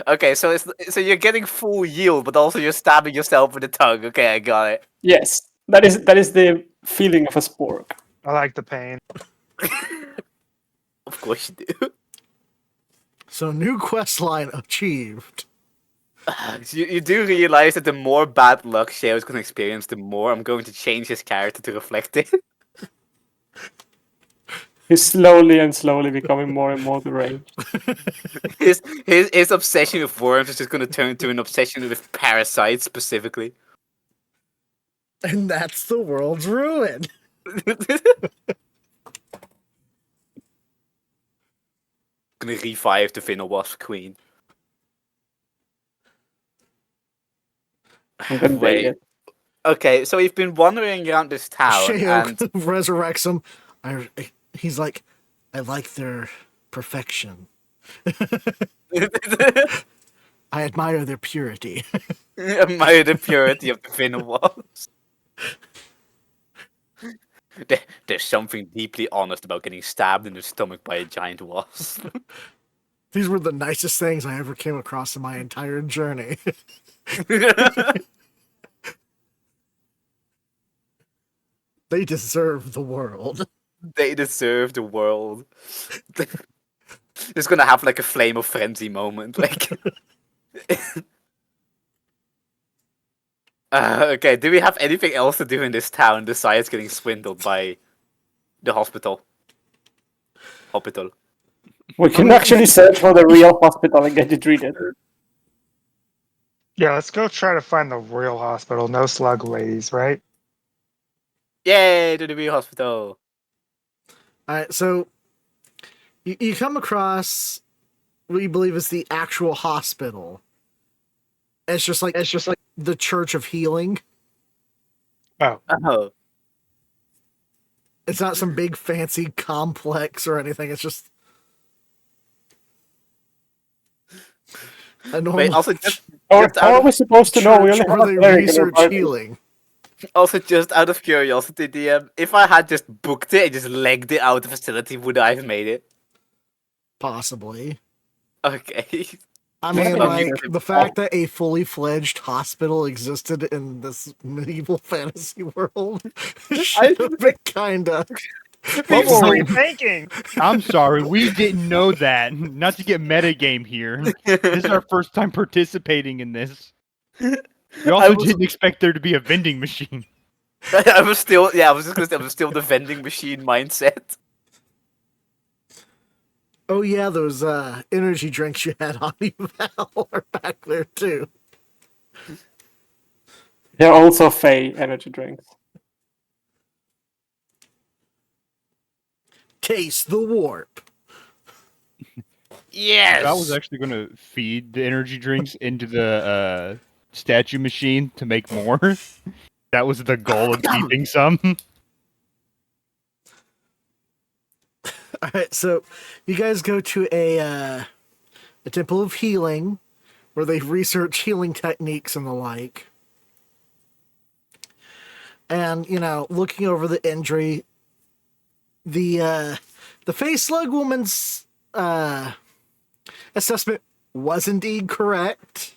S5: Okay, so you're getting full yield, but also you're stabbing yourself with the tongue. Okay, I got it.
S4: Yes, that is the feeling of a spork.
S2: I like the pain.
S5: Of course you do.
S3: So, new quest line achieved.
S5: You do realize that the more bad luck Sheo is going to experience, the more I'm going to change his character to reflect it.
S4: He's slowly becoming more and more deranged.
S5: His obsession with worms is just going to turn into an obsession with parasites specifically.
S3: And that's the world's ruin.
S5: gonna revive the Venowasp queen.
S4: I'm gonna bait
S5: Wait.
S4: it.
S5: Okay, so we've been wandering around this town, and
S3: Sheo resurrects him. He's like, I like their perfection. I admire their purity.
S5: admire the purity of the Venowasp. There's something deeply honest about getting stabbed in the stomach by a giant wasp.
S3: These were the nicest things I ever came across in my entire journey. They deserve the world.
S5: They deserve the world. It's gonna have like a flame of frenzy moment. Like, okay, do we have anything else to do in this town besides getting swindled by the hospital? Hospital.
S4: We can actually search for the real hospital and get you treated.
S2: Yeah, let's go try to find the real hospital. No slug ladies, right?
S5: Yay, to the real hospital.
S3: Alright, so you come across what you believe is the actual hospital. It's just like the Church of Healing.
S2: Oh,
S5: Oh.
S3: It's not some big fancy complex or anything. It's just a normal
S5: Wait, also just
S4: How
S5: out
S4: are
S5: of
S4: we supposed to know? We
S3: church
S4: only have
S3: where
S4: a
S3: they
S4: cleric in our
S3: research
S4: party.
S3: healing.
S5: Also, just out of curiosity, DM, if I had just booked it and just legged it out of the facility, would I have made it?
S3: Possibly.
S5: Okay.
S3: I
S4: What
S3: mean,
S4: about
S3: like,
S5: you?
S3: the fact that a fully fledged hospital existed in this medieval fantasy world should have been kinda.
S2: what
S1: Whoa,
S2: were
S1: whoa,
S2: we
S1: whoa.
S2: thinking?
S1: I'm sorry, we didn't know that. Not to get metagame here. This is our first time participating in this. We
S5: I
S1: also
S5: was-
S1: didn't expect there to be a vending machine.
S5: I was still, yeah, I was just gonna say, I was still the vending machine mindset.
S3: Oh yeah, those energy drinks you had on you, Val, are back there too.
S4: They're also Fey energy drinks.
S3: Taste the warp.
S5: Yes!
S1: I was actually going to feed the energy drinks into the statue machine to make more. That was the goal of keeping some.
S3: Alright, so you guys go to a temple of healing where they research healing techniques and the like. And, you know, looking over the injury, the face slug woman's assessment was indeed correct.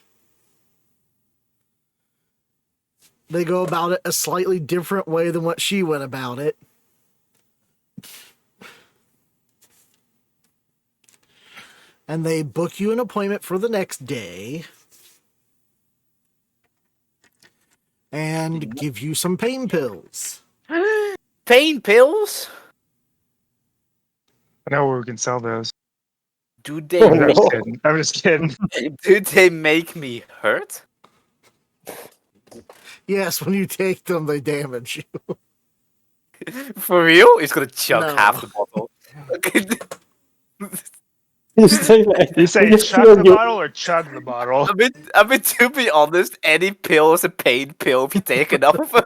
S3: They go about it a slightly different way than what she went about it. And they book you an appointment for the next day. And give you some pain pills.
S5: Pain pills?
S2: I know where we can sell those.
S5: Do they
S4: Oh,
S2: I'm
S5: make,
S2: just
S4: no.
S2: kidding. I'm just kidding.
S5: do they make me hurt?
S3: Yes, when you take them, they damage you.
S5: For real? He's gonna chug
S3: No.
S5: half the bottle. Okay.
S4: You say like
S2: You say
S4: you
S2: chuck
S4: feel
S2: the
S4: you-
S2: bottle or chug the bottle?
S5: I mean, to be honest, any pill is a pain pill if you take enough of them.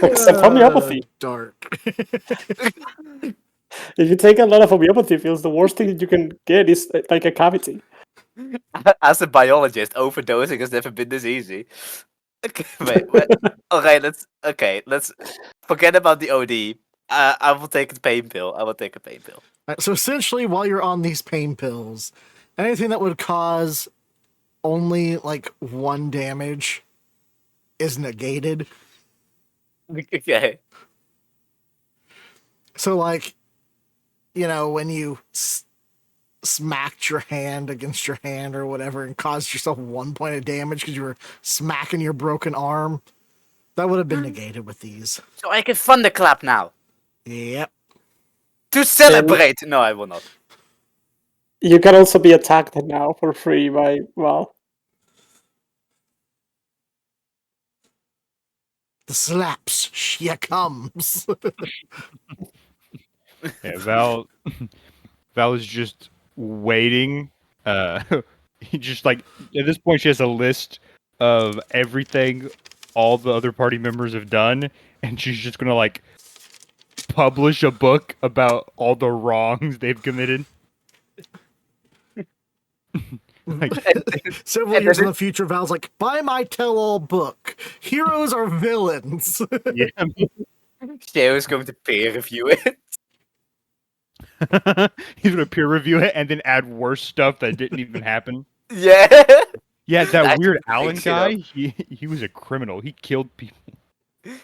S4: Except homeopathy.
S3: Dark.
S4: If you take a lot of homeopathy pills, the worst thing that you can get is like a cavity.
S5: As a biologist, overdosing has never been this easy. Okay, wait. Let's forget about the OD. I will take a pain pill. I will take a pain pill.
S3: Alright, so essentially, while you're on these pain pills, anything that would cause only like one damage is negated.
S5: Okay.
S3: So, like, you know, when you smacked your hand against your hand or whatever and caused yourself 1 point of damage because you were smacking your broken arm, that would have been negated with these.
S5: So I can thunderclap now.
S3: Yep.
S5: To celebrate! No, I will not.
S4: You can also be attacked now for free by, well,
S3: The slaps. Here comes.
S1: Yeah, Val Val is just waiting. He just like at this point she has a list of everything all the other party members have done, and she's just gonna like publish a book about all the wrongs they've committed. Like,
S3: Several
S5: and
S3: years
S5: then
S3: in the future, Val's like, buy my tell-all book. Heroes are villains.
S1: yeah.
S5: Shale's going to peer review it.
S1: He's gonna peer review it and then add worse stuff that didn't even happen.
S5: Yeah.
S1: Yeah, that
S5: That's
S1: weird
S5: just
S1: Alan
S5: makes it up.
S1: guy, he was a criminal. He killed people.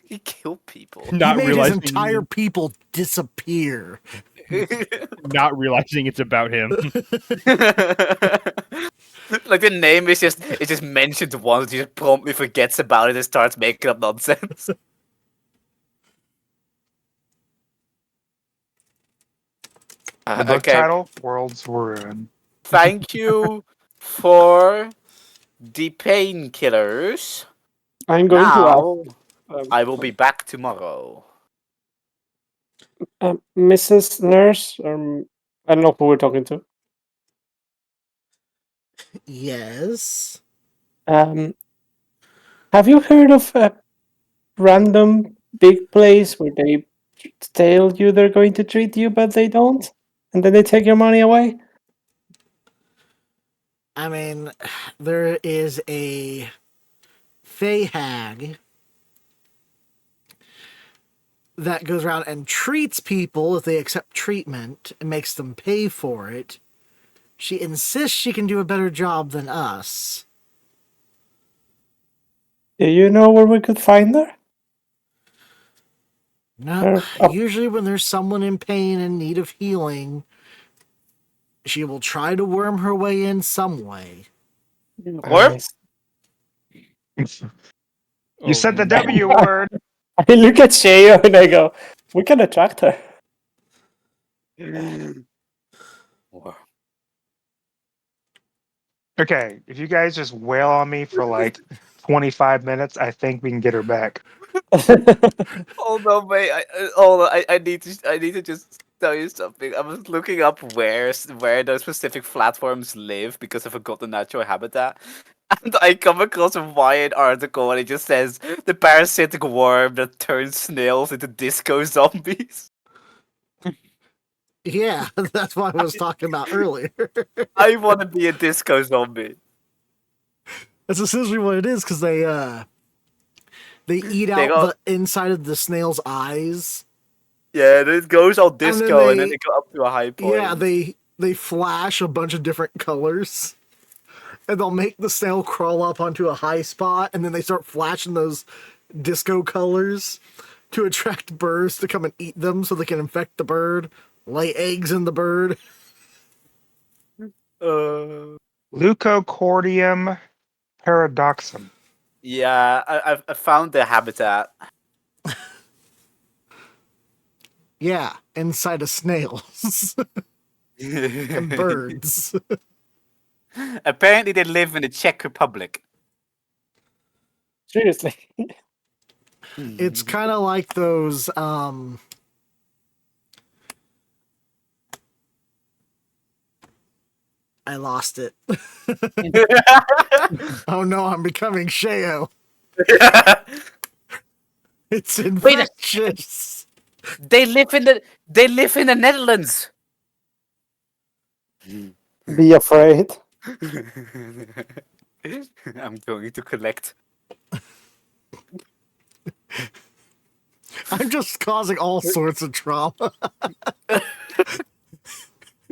S5: He killed people.
S3: He
S1: Not
S3: made his
S1: realizing
S3: entire people disappear.
S1: not realizing it's about him.
S5: Like the name is just mentioned once, he just promptly forgets about it and starts making up nonsense.
S2: The book title: World's Ruin.
S5: Thank you for the painkillers.
S4: I'm going
S5: Now,
S4: to
S5: I will be back tomorrow.
S4: Mrs. Nurse. I don't know who we're talking to.
S3: Yes.
S4: Have you heard of a random big place where they tell you they're going to treat you, but they don't, and then they take your money away?
S3: I mean, there is a Fey hag that goes around and treats people if they accept treatment and makes them pay for it. She insists she can do a better job than us.
S4: Do you know where we could find her?
S3: No,
S4: Oh.
S3: usually when there's someone in pain and need of healing, she will try to worm her way in some way.
S5: What?
S2: You said the
S1: no.
S2: W word.
S4: I look at Sheo and I go, we can attract her.
S2: Okay, if you guys just wail on me for like 25 minutes, I think we can get her back.
S5: Hold on, mate. I need to just tell you something. I was looking up where those specific platforms live because I forgot the natural habitat. And I come across a Wired article and it just says the parasitic worm that turns snails into disco zombies.
S3: Yeah, that's what I was talking about earlier.
S5: I want to be a disco zombie.
S3: That's essentially what it is, because they eat
S5: They
S3: out
S5: go-
S3: the inside of the snail's eyes.
S5: Yeah, it goes all disco and then
S3: they-
S5: they go up to a high point.
S3: Yeah, they flash a bunch of different colors. And they'll make the snail crawl up onto a high spot, and then they start flashing those disco colors to attract birds to come and eat them so they can infect the bird, lay eggs in the bird.
S2: Leucocordium paradoxum.
S5: Yeah, I found the habitat.
S3: Yeah, inside of snails and birds.
S5: Apparently, they live in the Czech Republic.
S4: Seriously.
S3: It's kind of like those I lost it. Oh no, I'm becoming Sheo. It's infectious.
S5: They live in the Netherlands.
S4: Be afraid.
S5: I'm going to collect.
S3: I'm just causing all sorts of trauma.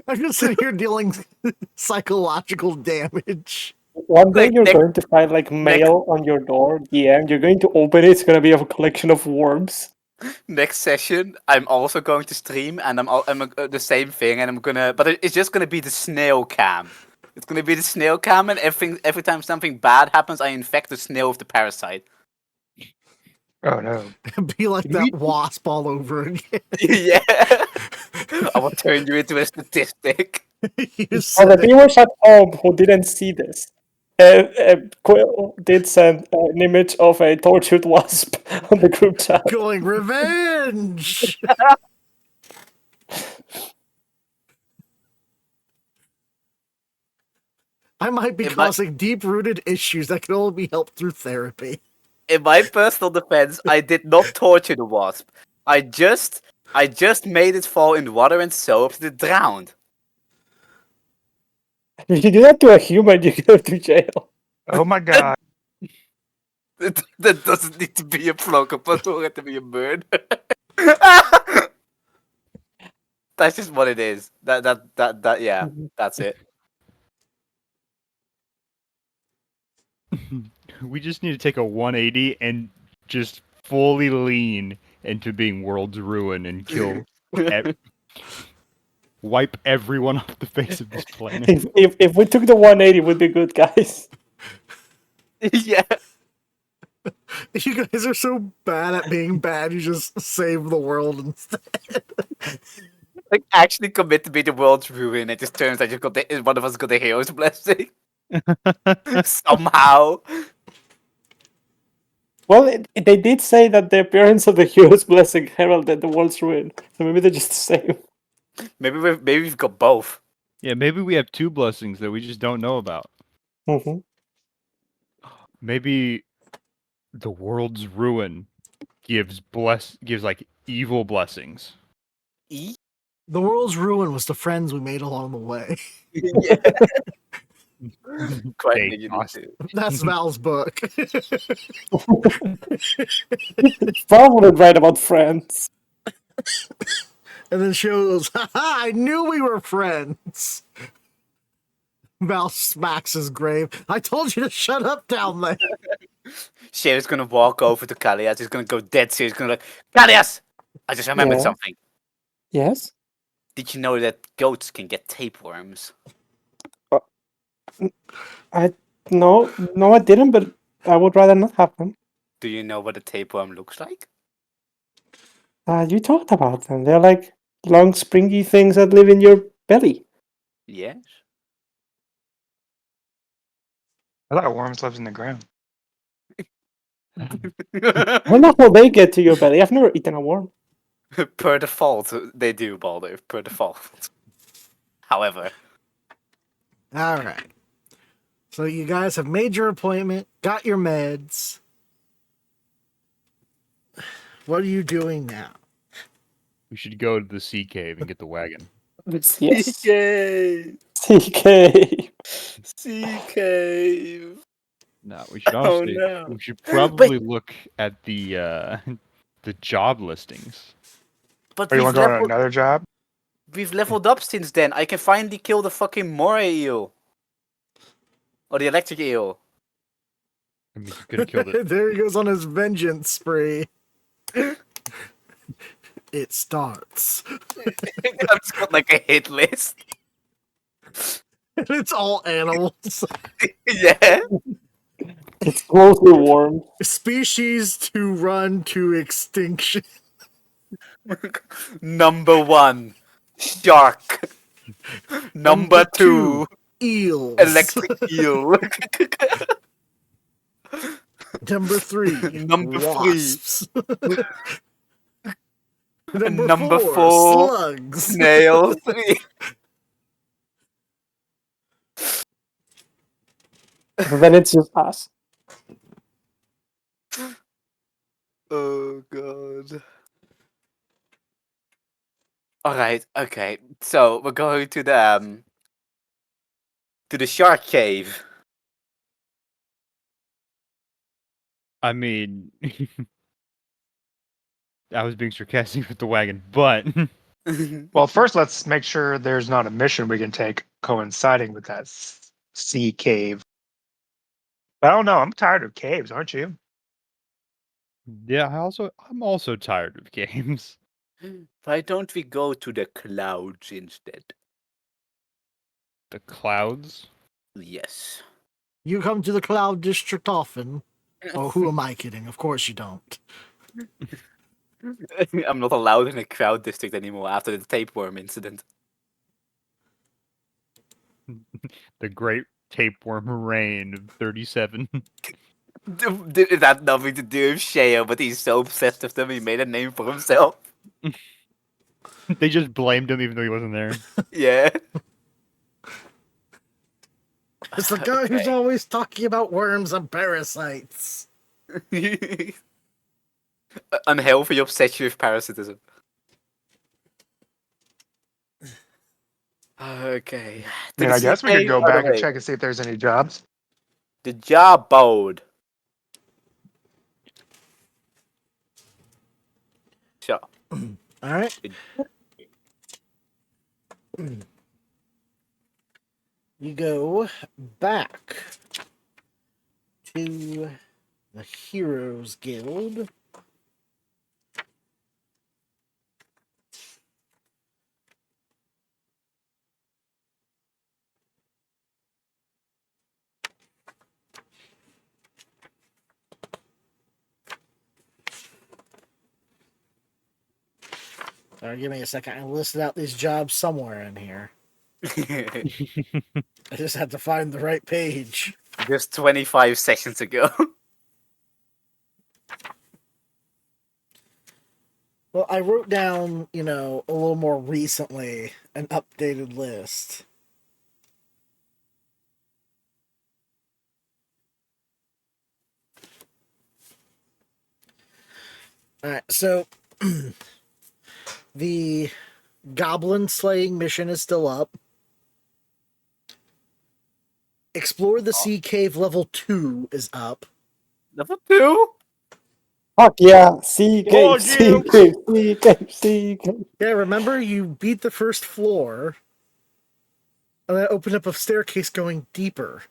S3: I'm just sitting here dealing psychological damage.
S4: One day
S5: Like,
S4: you're
S5: next-
S4: going to find like mail on your door, DM. You're going to open it. It's going to be a collection of worms.
S5: Next session, I'm also going to stream, and I'm the same thing, and but it's just gonna be the snail cam. It's gonna be the snail cam, and every time something bad happens, I infect the snail with the parasite.
S2: Oh no.
S3: Be like that wasp all over again.
S5: Yeah, I will turn you into a statistic.
S3: You
S4: For the
S3: said it.
S4: viewers at home who didn't see this, Quill did send an image of a tortured wasp on the group chat.
S3: Going revenge. I might be causing deep-rooted issues that can only be helped through therapy.
S5: In my personal defense, I did not torture the wasp. I just made it fall in water and soap that it drowned.
S4: If you do that to a human, you go to jail.
S2: Oh my god.
S5: That doesn't need to be a flock for it to be a bird. That's just what it is. Yeah, that's it.
S1: We just need to take a 180 and just fully lean into being world's ruin and kill, wipe everyone off the face of this planet.
S4: If we took the 180, we'd be good, guys.
S5: Yeah.
S3: You guys are so bad at being bad, you just save the world instead.
S5: Like, actually commit to be the world's ruin. It just turns out one of us got the hero's blessing. Somehow.
S4: Well, they did say that the appearance of the hero's blessing heralded the world's ruin. So maybe they're just the same.
S5: Maybe we've got both.
S1: Yeah, maybe we have two blessings that we just don't know about.
S4: Mm-hmm.
S1: Maybe the world's ruin gives like evil blessings.
S5: E?
S3: The world's ruin was the friends we made along the way.
S5: Yeah. Quite
S1: They
S5: negative
S1: cost-
S5: too.
S3: That's Val's book.
S4: Val wouldn't write about friends.
S3: And then shows, haha, I knew we were friends. Val smacks his grave. I told you to shut up down there.
S5: Sherry's gonna walk over to Kalias. He's gonna go dead serious. He's gonna like, Kalias! I just remembered
S4: Yeah.
S5: something.
S4: Yes?
S5: Did you know that goats can get tapeworms?
S4: No, I didn't, but I would rather not have them.
S5: Do you know what a tapeworm looks like?
S4: You talked about them. They're like long, springy things that live in your belly.
S5: Yes.
S2: I thought worms lived in the ground.
S4: I don't know how they get to your belly. I've never eaten a worm.
S5: Per default, they do, Baldur. Per default. However.
S3: All right. So you guys have made your appointment, got your meds. What are you doing now?
S1: We should go to the sea cave and get the wagon.
S4: Yes.
S5: CK!
S4: CK.
S5: Sea cave!
S1: No, we should
S5: Oh,
S1: honestly.
S5: no.
S1: We should probably look at the job listings.
S5: But
S2: Or you
S5: we've
S2: want to go on
S5: leveled,
S2: another job?
S5: we've leveled up since then. I can finally kill the fucking moray eel. Or the electric eel.
S1: I mean, you could have killed it.
S3: There he goes on his vengeance spree. It starts.
S5: I've just got like a hit list.
S3: And it's all animals.
S5: Yeah.
S4: It's mostly warm.
S3: Species to run to extinction.
S5: Number 1, shark. Number 2,
S3: Eels.
S5: electric eel.
S3: Number 3,
S5: Number 3,
S3: wasps.
S5: Number 4,
S3: slugs.
S5: snails.
S4: Then it's just us.
S5: Oh god. Alright, okay. So we're going to the shark cave.
S1: I mean, I was being sarcastic with the wagon, but
S2: Well, first let's make sure there's not a mission we can take coinciding with that sea cave. But I don't know. I'm tired of caves, aren't you?
S1: yeah, I'm also tired of games.
S5: Why don't we go to the clouds instead?
S1: The clouds.
S5: Yes.
S3: You come to the Cloud District often. Oh, who am I kidding? Of course you don't.
S5: I'm not allowed in a crowd district anymore after the tapeworm incident.
S1: The great tapeworm reign of 37.
S5: It had nothing to do with Sheo, but he's so obsessed with them he made a name for himself.
S1: They just blamed him even though he wasn't there.
S5: Yeah.
S3: It's the guy who's always talking about worms and parasites.
S5: Unhealthy obsession with parasitism. Okay.
S2: I mean, I guess we could go
S5: By the
S2: back and
S5: way,
S2: check and see if there's any jobs.
S5: the job board. Sure.
S3: All right. You go back to the Heroes Guild. Sorry, give me a second. I listed out these jobs somewhere in here. I just had to find the right page.
S5: Just 25 seconds ago.
S3: Well, I wrote down, a little more recently, an updated list. Alright, so the goblin slaying mission is still up. Explore the Sea Cave level 2 is up.
S5: Level 2?
S4: Fuck yeah! Sea
S2: Oh,
S4: cave, sea cave, sea cave, sea cave.
S3: Yeah, remember you beat the first floor, and then opened up a staircase going deeper.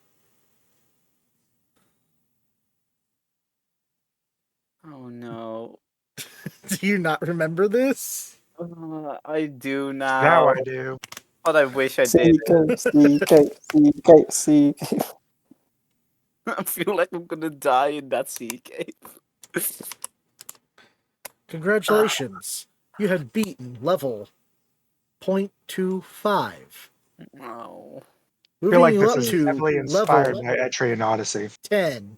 S5: Oh no.
S3: Do you not remember this?
S5: I do now.
S2: Now I do.
S5: But I wish I
S4: Sea
S5: did.
S4: cave, sea cave, sea cave, sea cave.
S5: I feel like I'm gonna die in that sea cave.
S3: Congratulations. You had beaten level 0.25.
S5: No.
S2: I feel like
S3: Moving you
S2: this
S3: up
S2: is
S3: to
S2: heavily inspired
S3: level
S2: by Etrian Odyssey.
S3: 10.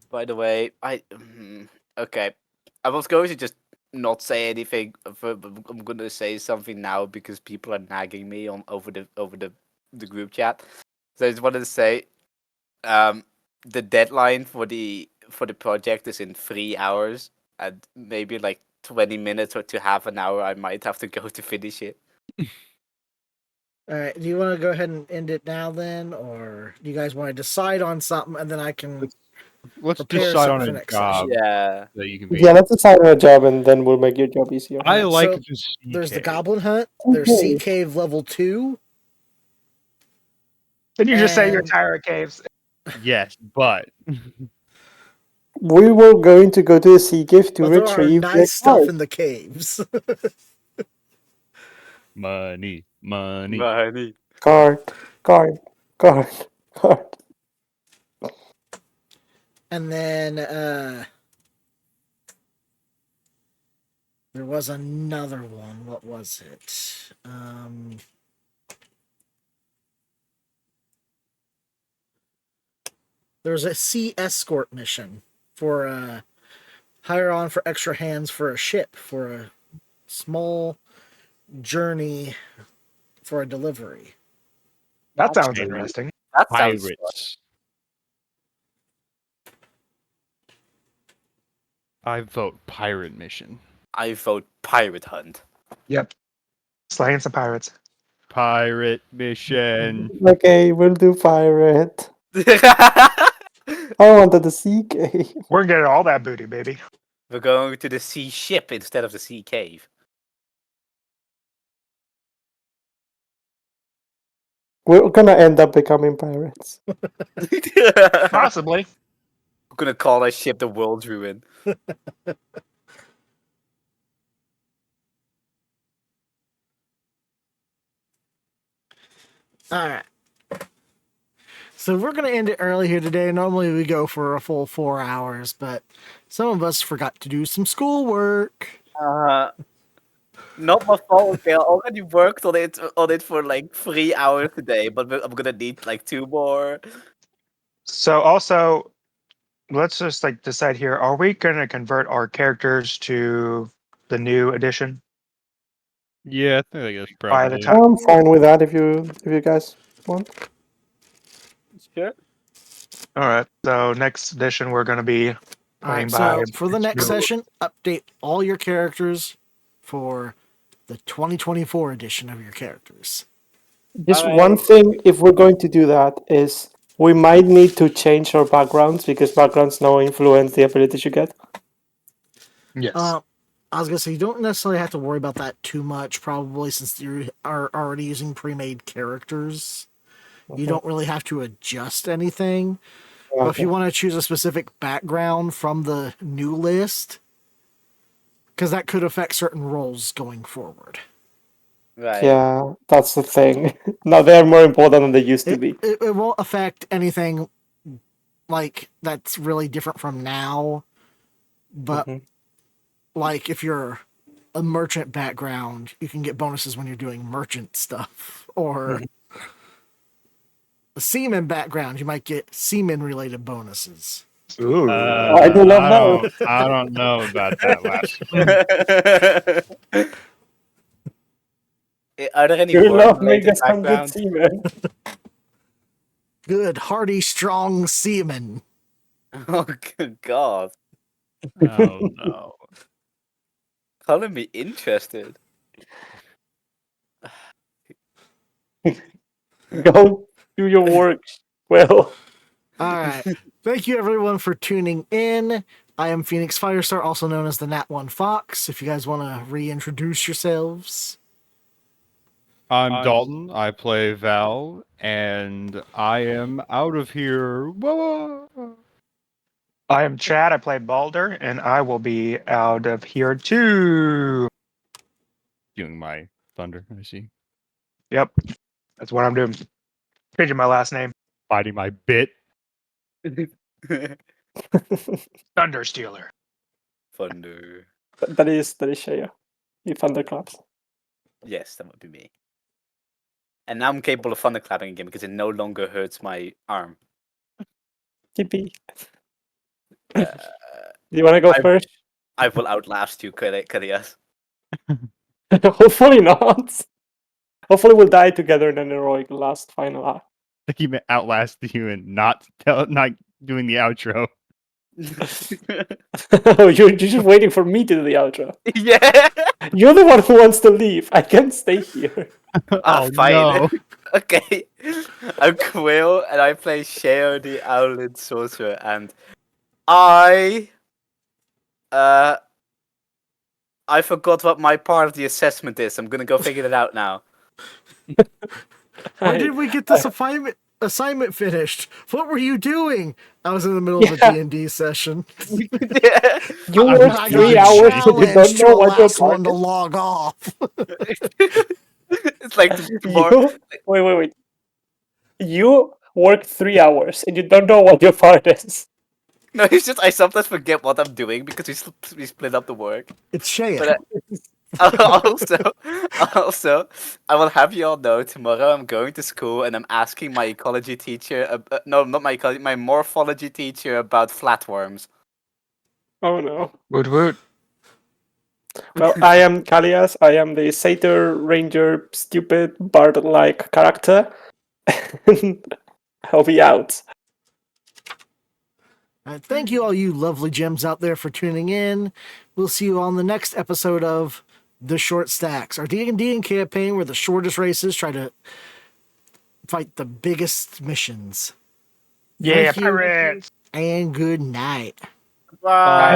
S5: By the way, okay. I was going to just not say anything. But I'm gonna say something now because people are nagging me on over the group chat. So I just wanted to say, the deadline for the project is in 3 hours, and maybe like 20 minutes or to half an hour. I might have to go to finish it.
S3: Alright, do you want to go ahead and end it now then? Or do you guys want to decide on something and then I can
S1: Let's
S3: prepare
S1: decide
S3: something
S1: on
S3: for
S1: a
S3: next
S1: job
S3: session?
S5: Yeah.
S1: that you can be.
S4: Yeah, let's decide on a job and then we'll make your job easier.
S1: I like
S3: So,
S1: the sea
S3: There's the
S1: cave.
S3: Goblin Hunt, there's Sea
S4: Okay.
S3: Cave level 2.
S2: Didn't you just say you're
S3: And-
S2: tired of caves?
S1: Yes, but
S4: We were going to go to the sea cave to
S3: But there are
S4: retrieve the
S3: nice stuff
S4: card.
S3: in the caves.
S1: money.
S5: Money.
S4: Card, card, card, card.
S3: And then there was another one. What was it? There was a sea escort mission for hire on for extra hands for a ship for a small journey for a delivery.
S2: That sounds
S1: And
S2: interesting.
S5: That sounds fun.
S1: pirates. I vote pirate mission.
S5: I vote pirate hunt.
S2: Yep. Slaying some pirates.
S1: Pirate mission.
S4: Okay, we'll do pirate. I wanted the sea cave.
S2: We're getting all that booty, baby.
S5: We're going to the sea ship instead of the sea cave.
S4: We're gonna end up becoming pirates.
S5: We're
S2: Possibly.
S5: gonna call our ship the World's Ruin.
S3: All right. So we're going to end it early here today. Normally we go for a full 4 hours, but some of us forgot to do some schoolwork.
S5: Not my fault. Okay, I already worked on it for like 3 hours today, but I'm gonna need like 2 more.
S2: So also, let's just like decide here. Are we gonna convert our characters to the new edition?
S1: Yeah, I think that's
S2: By the
S1: probably.
S2: time-
S4: I'm fine with that if you guys want.
S5: Sure.
S2: All right. So next edition, we're going to be
S3: All
S2: playing
S3: right,
S2: by.
S3: so for the next session, update all your characters for the 2024 edition of your characters.
S4: Just one thing, if we're going to do that, is we might need to change our backgrounds because backgrounds now influence the abilities you get.
S2: Yes.
S3: I was gonna say you don't necessarily have to worry about that too much, probably since you are already using pre-made characters. You don't really have to adjust anything. But if you want to choose a specific background from the new list, because that could affect certain roles going forward.
S5: Right.
S4: Yeah, that's the thing. Now they're more important than they used to be.
S3: It won't affect anything like that's really different from now. But like if you're a merchant background, you can get bonuses when you're doing merchant stuff. Or a seaman background, you might get seaman related bonuses.
S2: Ooh.
S4: I do love that.
S1: I don't know about that last one.
S5: Are there any
S4: Your love make
S5: worm-related
S4: us some good
S5: backgrounds?
S4: seamen.
S3: Good, hardy, strong seaman.
S5: Oh, good God.
S1: Oh no.
S5: Calling me interested.
S4: Go do your work well.
S3: All right. Thank you, everyone, for tuning in. I am Phoenix Firestar, also known as the Nat1Fox. If you guys want to reintroduce yourselves.
S1: I'm Dalton. I play Val, and I am out of here. Whoa.
S2: I am Chad. I play Balder, and I will be out of here too.
S1: Doing my thunder, I see.
S2: Yep. That's what I'm doing. Changing my last name.
S1: Fighting my bit.
S2: Thunder Stealer.
S5: Thunder.
S4: That is Shaya. You thunderclaps.
S5: Yes, that would be me. And now I'm capable of thunderclapping again because it no longer hurts my arm.
S4: Yippee. Do you want to go first?
S5: I will outlast you, Karias.
S4: Hopefully not. Hopefully we'll die together in an heroic last final act.
S1: I keep outlast you and not doing the outro.
S4: You're just waiting for me to do the outro.
S5: Yeah.
S4: You're the one who wants to leave. I can't stay here.
S1: Oh
S5: fine.
S1: no.
S5: Okay. I'm Quill, and I play Sheo the Owlid Sorcerer, and I forgot what my part of the assessment is. I'm gonna go figure it out now.
S3: Why did we get this assignment finished? What were you doing? I was in the middle of a D&D session.
S5: Yeah.
S4: You worked
S3: I
S4: 3
S3: got
S4: hours and you don't
S3: challenged to
S4: know
S3: the
S4: what your
S3: last one
S4: part
S3: to
S4: is?
S3: log off.
S5: It's like
S4: Wait. You worked 3 hours and you don't know what your part is.
S5: No, it's just I sometimes forget what I'm doing because we split up the work.
S3: It's Shea.
S5: But also, I will have you all know tomorrow I'm going to school and I'm asking my ecology teacher. No, not my ecology, my morphology teacher about flatworms.
S4: Oh no.
S2: Woot woot.
S4: Well, I am Kalias. I am the Satyr Ranger, stupid bard-like character. I'll be out.
S3: Thank you, all you lovely gems out there, for tuning in. We'll see you on the next episode of The Short Stacks, our D&D campaign where the shortest races try to fight the biggest missions.
S2: Yeah,
S3: Thank you,
S2: pirates.
S3: and good night.
S5: Bye.